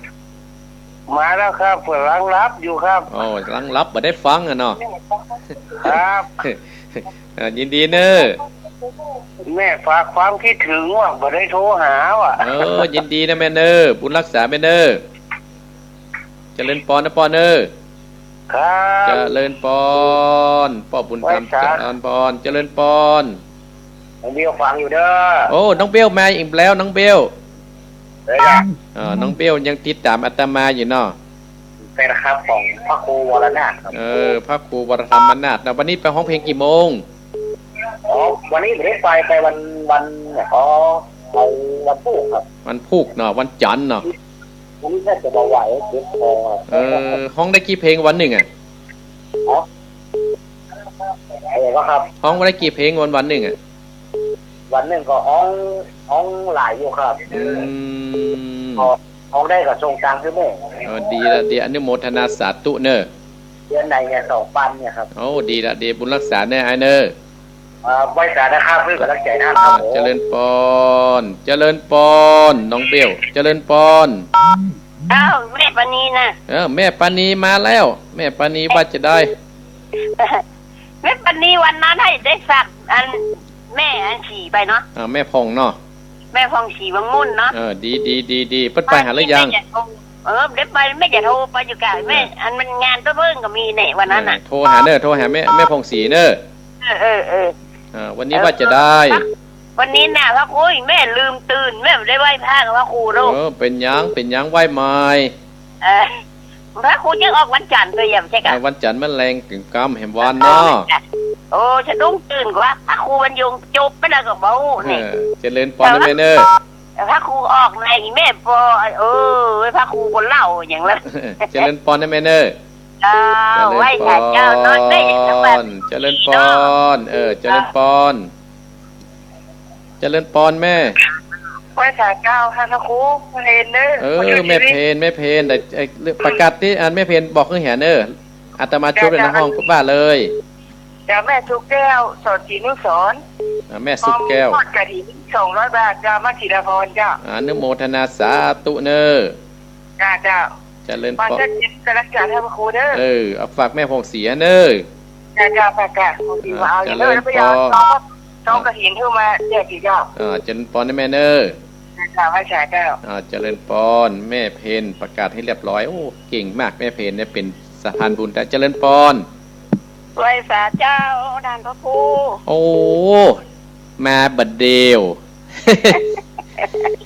มาแล้วครับเปิดรังรับอยู่ครับ อ๋อลังรับบ่ได้ฟังอ่ะเนาะ ครับ ยินดีเนอะ แม่ฝากความคิดถึงว่าบ่ได้โทรหาว่ะ ยินดีนะแม่เนอะบุญรักษาแม่เนอะเจริญปอนนะปอนเนอะ ครับ เจริญปอนพ่อบุญธรรม ไว้จ้ะ เจริญปอนเจริญปอน ผมเดียวฟังอยู่เด้อ โอ้น้องเบลมาอีกแล้วน้องเบล เลยนะ น้องเบลยังติดตามอาตมาอยู่เนาะ เป็นครับของพระครูวรนาถครับ พระครูวรธรรมนาถนะวันนี้ไปห้องเพลงกี่โมง อ๋อวันนี้ไม่ได้ไปวันอ๋อไปวันพุธครับ วันพุธเนาะวันจันทร์เนาะ วันนี้น่าจะมาไหวเจ็บคอ ห้องได้กี่เพลงวันหนึ่งอ่ะ อะไรก็ครับ ห้องได้กี่เพลงวันหนึ่งอ่ะ วันหนึ่งก็อ้องหลายอยู่ครับ อ้องได้กับทรงกลางคือแม่ ดีละดีอนุโมทนาสาธุเนอะ เดือนไหนเนี่ย2 ปันเนี่ยครับ ดีละดีบุญรักษาแน่ไอเนอะ ไว้สารนะครับเพื่อกับรักใจนะครับผม เจริญปอนเจริญปอนน้องเบลเจริญปอน อ้าวแม่ปานีนะ แม่ปานีมาแล้ว แม่ปานีว่าจะได้ แม่ปานีวันนั้นให้ได้สักอันแม่อันฉี่ไปเนาะ แม่พองเนาะ แม่พองฉี่บางมุ่นเนาะ ดีเพิ่นไปหาหรือยัง แม่จะโทรเดี๋ยวไปแม่จะโทรไปอยู่กันแม่อันมันงานตัวเพิ่งก็มีเนี่ยวันนั้นน่ะ โทรหาเนอะโทรหาแม่พองศรีเนอะ เออ วันนี้ว่าจะได้ วันนี้น่ะพระครูแม่ลืมตื่นแม่ไม่ได้ไหว้พระกับพระครูลูก เป็นยังไหวไม้ พระครูยังออกวันจันทร์ตัวอย่างใช่กัน วันจันทร์มันแรงถึงกำแห่งวันเนาะ โอ้ฉันต้องตื่นกว่าพระครูบรรยงจบไม่ได้กับเบาเนี่ย เจริญปอนนะแม่เนอะ พระครูออกในแม่พอพระครูคนเล่าอย่างละ เจริญปอนนะแม่เนอะ ไหว้ขาเจ้านอนได้อย่างทั้งวัน เจริญปอนเจริญปอนเจริญปอนแม่ ไหว้สารเจ้าค่ะพระครูเพลนเนอร์ แม่เพนแต่ประกาศที่อันแม่เพนบอกเรื่องแห่เนอะอาตมาช่วยเป็นห้องบ้านเลย เจ้าแม่ทุกแก้วสอนศรีนุสรณ์ แม่สุกแก้ว ทอดกระถิ่น200 บาทจ้ามาธีรพรจ้า อนุโมทนาสาธุเนอะ จ้า เจริญ มา ปอน จะกินจะรักษาท่านพระครูเด้อ เอาฝากแม่พงศรีเนอะ จ้าฝากกันผมดีมาเอาอย่างเด้อแล้วไปเอาน้องกระถิ่นเท่ามาแจกกี่เจ้า เจริญปอนนะแม่เนอะ จ้าไหว้สารเจ้า เจริญปอนแม่เพนประกาศให้เรียบร้อยโอ้เก่งมากแม่เพนเนี่ยเป็นสะพานบุญแต่เจริญปอน ไหว้สาเจ้าด่านพระครู โอ้มาบัดเดียว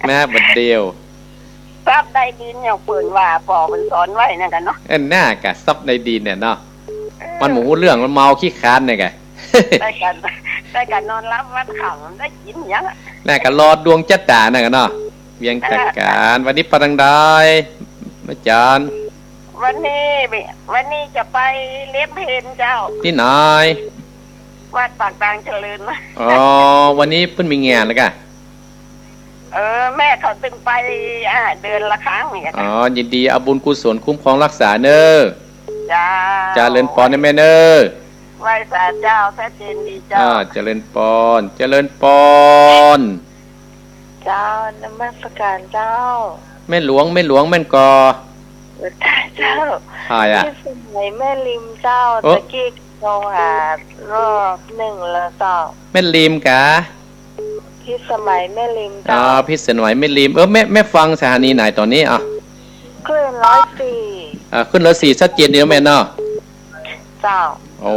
มาบัดเดียว ทราบได้ดินอย่างเปิ่นว่าปอมันสอนไว้นั่นกันเนาะ หน้ากะซับในดีเนี่ยเนาะมันหมูเรื่องมันเมาขี้คานเนี่ยไง ได้กันนอนรับวัดขำได้กินยัง น่ากะรอดวงจัดตาน่ะกันเนาะเวียงจัดการวันนี้ปรังได้มาจาน วันนี้จะไปเลี้ยงเพนเจ้า ที่ไหน วัดปากบางเจริญนะ วันนี้เพิ่นมีงานแล้วกะ แม่เขาตึงไปเดือนละครั้งเนี่ย ยินดีเอาบุญกุศลคุ้มครองรักษาเนอะ จ้า เจริญปอนนะแม่เนอะ ไหว้สาเจ้าแท้จริงดีเจ้า เจริญปอนเจริญปอน เจ้าน้ำมัสการเจ้า แม่หลวงแม่นกอ เจ้า หายอ่ะ ที่สมัยแม่ริมเจ้าตะกี้โทรหารอบ1แล้วเจ้า แม่ลิมกะ ที่สมัยแม่ริมเจ้า พี่สนวยแม่ลิมแม่ฟังสถานีไหนตอนนี้คลื่น104ขึ้นแล้ว4ชัดเจนเดียวแม่เนาะ เจ้า โอ้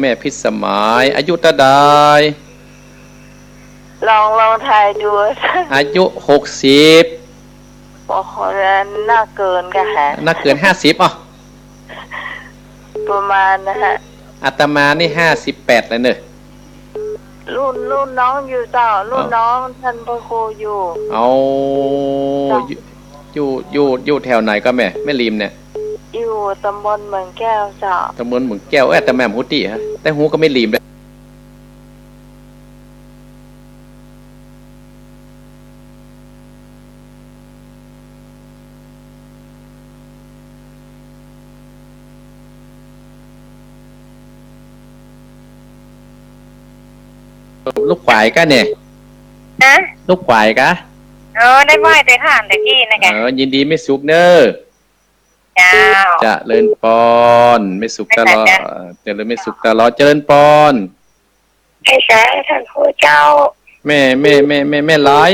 แม่พิสมัยอายุตาได ลองทายดู อายุ60 บอกคนน่าเกินกันฮะ น่าเกิน50ประมาณนะฮะ อาตมานี่58แล้วเนอะ รุ่นน้องอยู่เจ้ารุ่นน้องท่านพระครูอยู่ เอาอยู่แถวไหนก็แม่ริมเนี่ย อยู่ตำบลเมืองแก้วเจ้า ตำบลเหมืองแก้วแต่แม่หูติฮะแต่หูก็ไม่ริมเลยลูกควายก็เนี่ย นะ ลูกควายกะ ได้ไหวแต่ทานแต่กี้นะแก ยินดีไม่สุกเนอ เจ้า จะเลินปอนไม่สุกตลอดเจริญไม่สุกตลอดเจริญปอน ไอ้สาท่านครูเจ้า แม่หลาย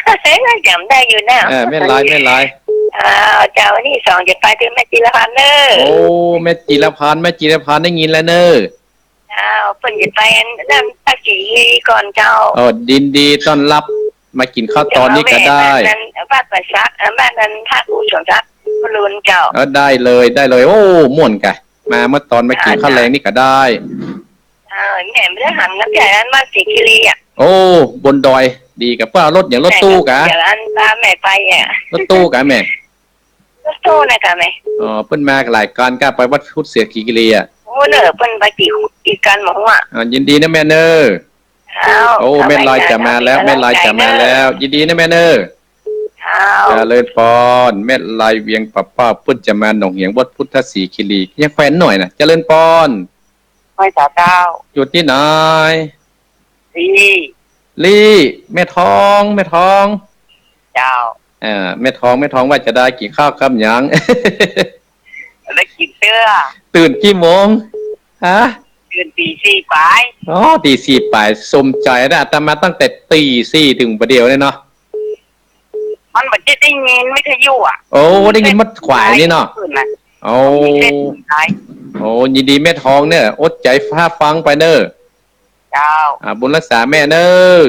ก็จำได้อยู่นะ แม่หลาย เจ้านี่สองจะไปถึงแม่จิรพันธ์เนอ โอ้แม่จิรพันธ์ได้ยินแล้วเนอ เจ้าเพิ่นจะไปนั่นตะกี้ก่อนเจ้า ดินดีต้อนรับมากินข้าวตอนนี้ก็ได้ บ้านประชักบ้านนั้นท่าผู้ชมชักพลุนเจ้า ได้เลยโอ้ม่วนกะมาเมื่อตอนมากินข้าวแรงนี่ก็ได้ แหม่ไม่ได้หันน้ำใหญ่นั้นมาสีคิรีอ่ะ โอ้บนดอยดีกับว่ารถอย่างรถตู้กะ เดี๋ยวอันตามแม่ไปอ่ะ รถตู้กะแม่ รถตู้นะกะแม่ เพิ่นมาหลายการก็ไปวัดพุทธเสียกี่กิเลอ่ะ โอ้เนอเพิ่นไปกี่กันหมออ่ะ ยินดีนะแม่เนอโอ้แม่ลอยจะมาแล้วยินดีนะแม่เนอจะเลยพรแม่ลายเวียงป้าพุ่นจะมาหนองเหียงวัดพุทธศรีคิรียังแขวนหน่อยนะเจริญพร ไปสาเจ้า จุดที่ไหน สี ลี่แม่ทอง เจ้า แม่ทองว่าจะได้กี่ข้าวคำหยัง แล้วกินเสื้อ ตื่นกี่โมงฮะ ตื่นตีสี่ไป อ๋อตีสี่ป่ายสมใจนะอาตมาตั้งแต่ตีสี่ถึงประเดี๋ยวเลยเนาะ มันเหมือนจะได้ยินไม่เคยอยู่อ่ะ โอ้ได้ยินมัดขวายนี่เนาะโอ้ยินดีแม่ทองเนี่ยอดใจฟังไปเนอะ เจ้า บุญรักษาแม่เนอะ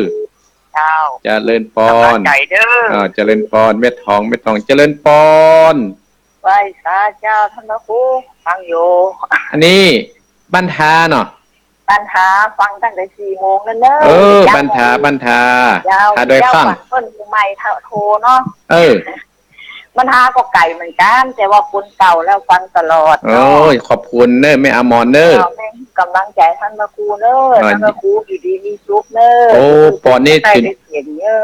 เจ้า เจริญพร ใจเด้อ เจริญพรแม่ทองเจริญพร ไปสาเจ้าท่านพระครูฟังอยู่ อันนี้บันทาเนาะ ปัญหาฟังตั้งแต่4 โมงแล้วเนอะ บันทาทาโดยข้าง ต้นใหม่โทรเนาะ ปัญหาก็ไก่เหมือนกันแต่ว่าคนเก่าแล้วฟังตลอด โอ้ยขอบคุณเนอะแม่อมรเนอะ กำลังใจท่านพระครูเนอะท่านพระครูอยู่ดีมีสุขเนอะ โอ้ปอนนี่ ได้ ถึง เสียงเยอ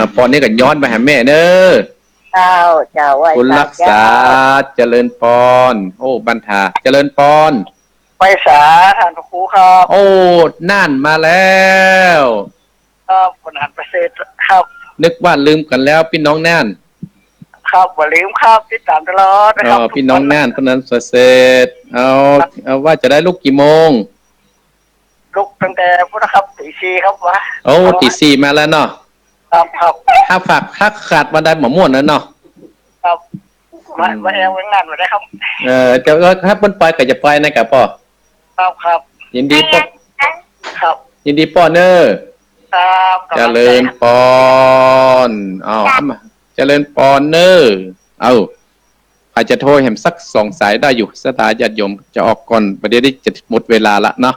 ะ ปอนนี่ก็ย้อนไปหาแม่เนอะ เจ้าไว้ คุณรักษาเจริญพรโอ้บันทาเจริญพร ไปสาท่านพระครูครับ โอ้น่านมาแล้ว ครับคนหันประเสริฐครับ นึกว่าลืมกันแล้วพี่น้องน่าน ครับอย่าลืมครับติดตามตลอดนะครับ พี่น้องน่านคนนั้นเสร็จเอาว่าจะได้ลูกกี่โมง ลุกตั้งแต่พุทธครับตีสี่ครับวะ โอ้ตีสี่มาแล้วเนาะ ครับ ถ้าขาดวันใดหมอม่วนแล้วเนาะ ครับมาเองวันนั้นมาได้ครับ จะถ้าเปิ้นไปก็จะไปนะกับพ่อ ครับ ยินดีป้อ ครับ ยินดีป้อเนอร์ ครับ เจริญพรเจริญพรเนอร์อาจจะโทรแหมสัก2 สายได้อยู่สตาญาติโยมจะออกก่อนประเดี๋ยวได้จะหมดเวลาละเนาะ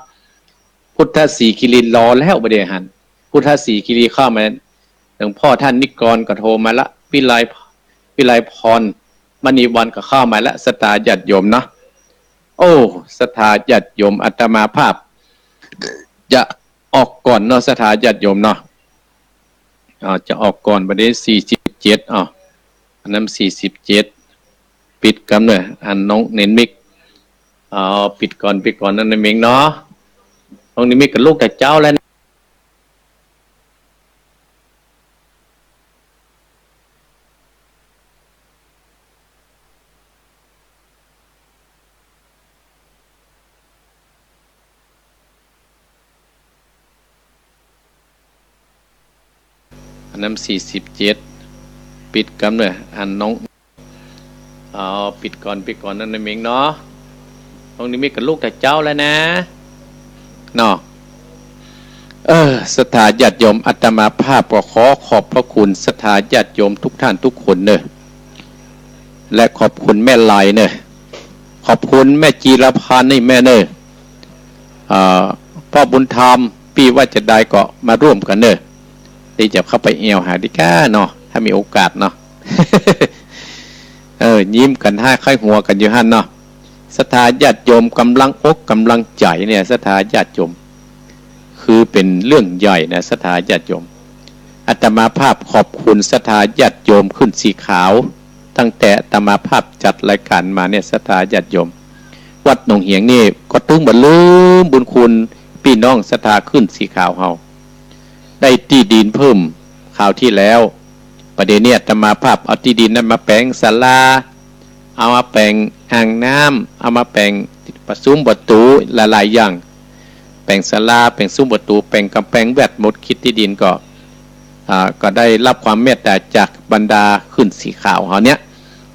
พุทธศรีคิริรอแล้วประเดี๋ยวหันพุทธศรีคิริเข้ามาหลวงพ่อท่านนิกรก็โทรมาละวิไลพรมณีวันก็เข้ามาละสตาญาติโยมเนาะโอ้สตาญาติโยมอาตมาภาพจะออกก่อนเนาะสตาญาติโยมเนาะจะออกก่อนประเดี๋ยว47อันนั้น47ปิดกันเลยอันน้องเน้นมิกปิดก่อนนั่นเองเนาะน้องเน้นมิกกับลูกแต่เจ้าแล้วอันนั้น47ปิดกันเลยอันน้องปิดก่อนนั่นเองเนาะตรงนี้มีกับลูกแต่เจ้าแล้วนะเนาะสถาญาติโยมอาตมาภาพก็ขอขอบพระคุณสถาญาติโยมทุกท่านทุกคนเนอะและขอบคุณแม่ลายเนอะขอบคุณแม่จีรพันธ์นี่แม่เนอะพ่อบุญธรรม ปีว่าจะได้ก็มาร่วมกันเนอะที่จะเข้าไปเอวหาดิก้าเนาะถ้ามีโอกาสเนาะ ยิ้มกันให้ค่อยหัวกันอยู่หั่นเนาะศรัทธาญาติโยมกำลังอกกำลังใจเนี่ยศรัทธาญาติโยมคือเป็นเรื่องใหญ่นะศรัทธาญาติโยมอาตมาภาพขอบคุณศรัทธาญาติโยมขึ้นสีขาวตั้งแต่อาตมาภาพจัดรายการมาเนี่ยศรัทธาญาติโยมวัดหนองเหียงนี่ก็ตึงบ่ลืมบุญคุณพี่น้องศรัทธาขึ้นสีขาวเฮาได้ที่ดินเพิ่มข่าวที่แล้วประเดี๋ยวนี้อาตมาภาพเอาที่ดินนั้นมาแปลงศาลาเอามาแปลงอ่างน้ำเอามาแปลงประซุ้มประตูหลายๆอย่างแปลงศาลาแปลงซุ้มประตูแปลงกำแพงแวดหมดคิดที่ดินก็ได้รับความเมตตาจากบรรดาขึ้นสีขาวเขาเนี้ย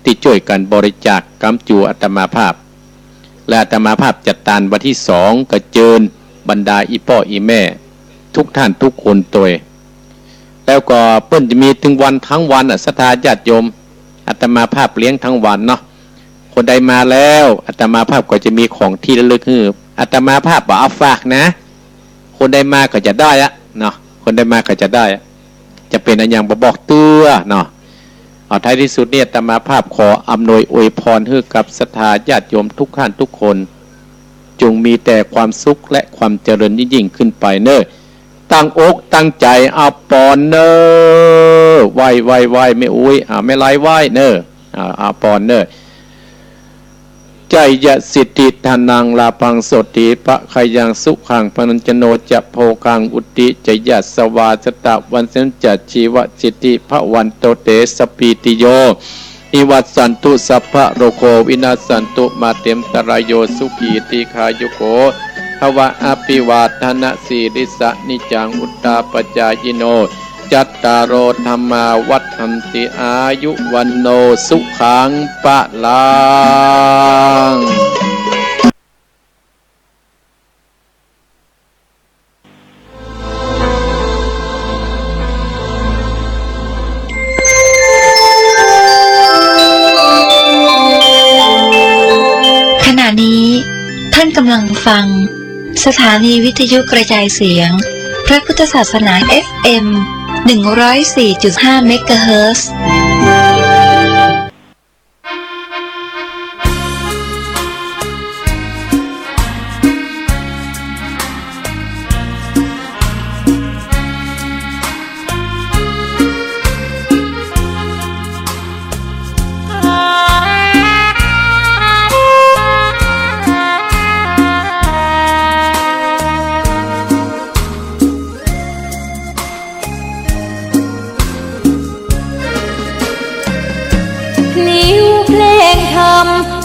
ที่ช่วยกันบริจาคกำจูอาตมาภาพและอาตมาภาพจัดตานวันที่2ก็เจิญบรรดาอีพ่ออีแม่ทุกท่านทุกคนตัวแล้วก็เปิ้นจะมีถึงวันทั้งวันศรัทธาญาติโยมอาตมาภาพเลี้ยงทั้งวันเนาะคนใดมาแล้วอาตมาภาพก็จะมีของที่ระลึกคืออาตมาภาพบอกเอาฝากนะคนใดมาก็จะได้อะเนาะคนใดมาก็จะได้จะเป็นอันอย่างบอกเตื้อเนาะเอาท้ายที่สุดเนี่ยอาตมาภาพขออำนวยอวยพรให้กับศรัทธาญาติโยมทุกท่านทุกคนจงมีแต่ความสุขและความเจริญยิ่งขึ้นไปเนอะตั้งอกตั้งใจเอาปอนเนอไหวไม่อุ้ยไม่ไล่ไหวเนอเอาปอนเนอใจยะสิทธิทานังลาพังโสติปะขยังสุขังพนัญจโนจะโพกังอุติใจยะสวาสตะวันเสนจัดชีวสิทธิพระวันโตเตสปีติโยนิวัตสันตุสัพพะโรโควินาสันตุมาเต็มตรายโยสุขีติขายุโกภวะอภิวาทนาสีริสะนิจังอุตตาปจายโนจัตตารโอธรรมาวัฏฏันติอายุวันโนสุขังปะลังขณะนี้ท่านกำลังฟังสถานีวิทยุกระจายเสียงพระพุทธศาสนา FM 104.5 เมกะเฮิรตซ์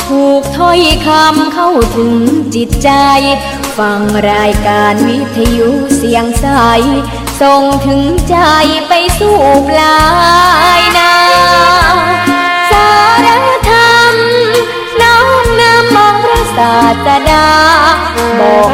ถูกถ้อยคำเข้าถึงจิตใจฟังรายการวิทยุเสียงใสส่งถึงใจไปสู่ปลายนาสารธรรมน้อมนำมองพระศาสดาบอก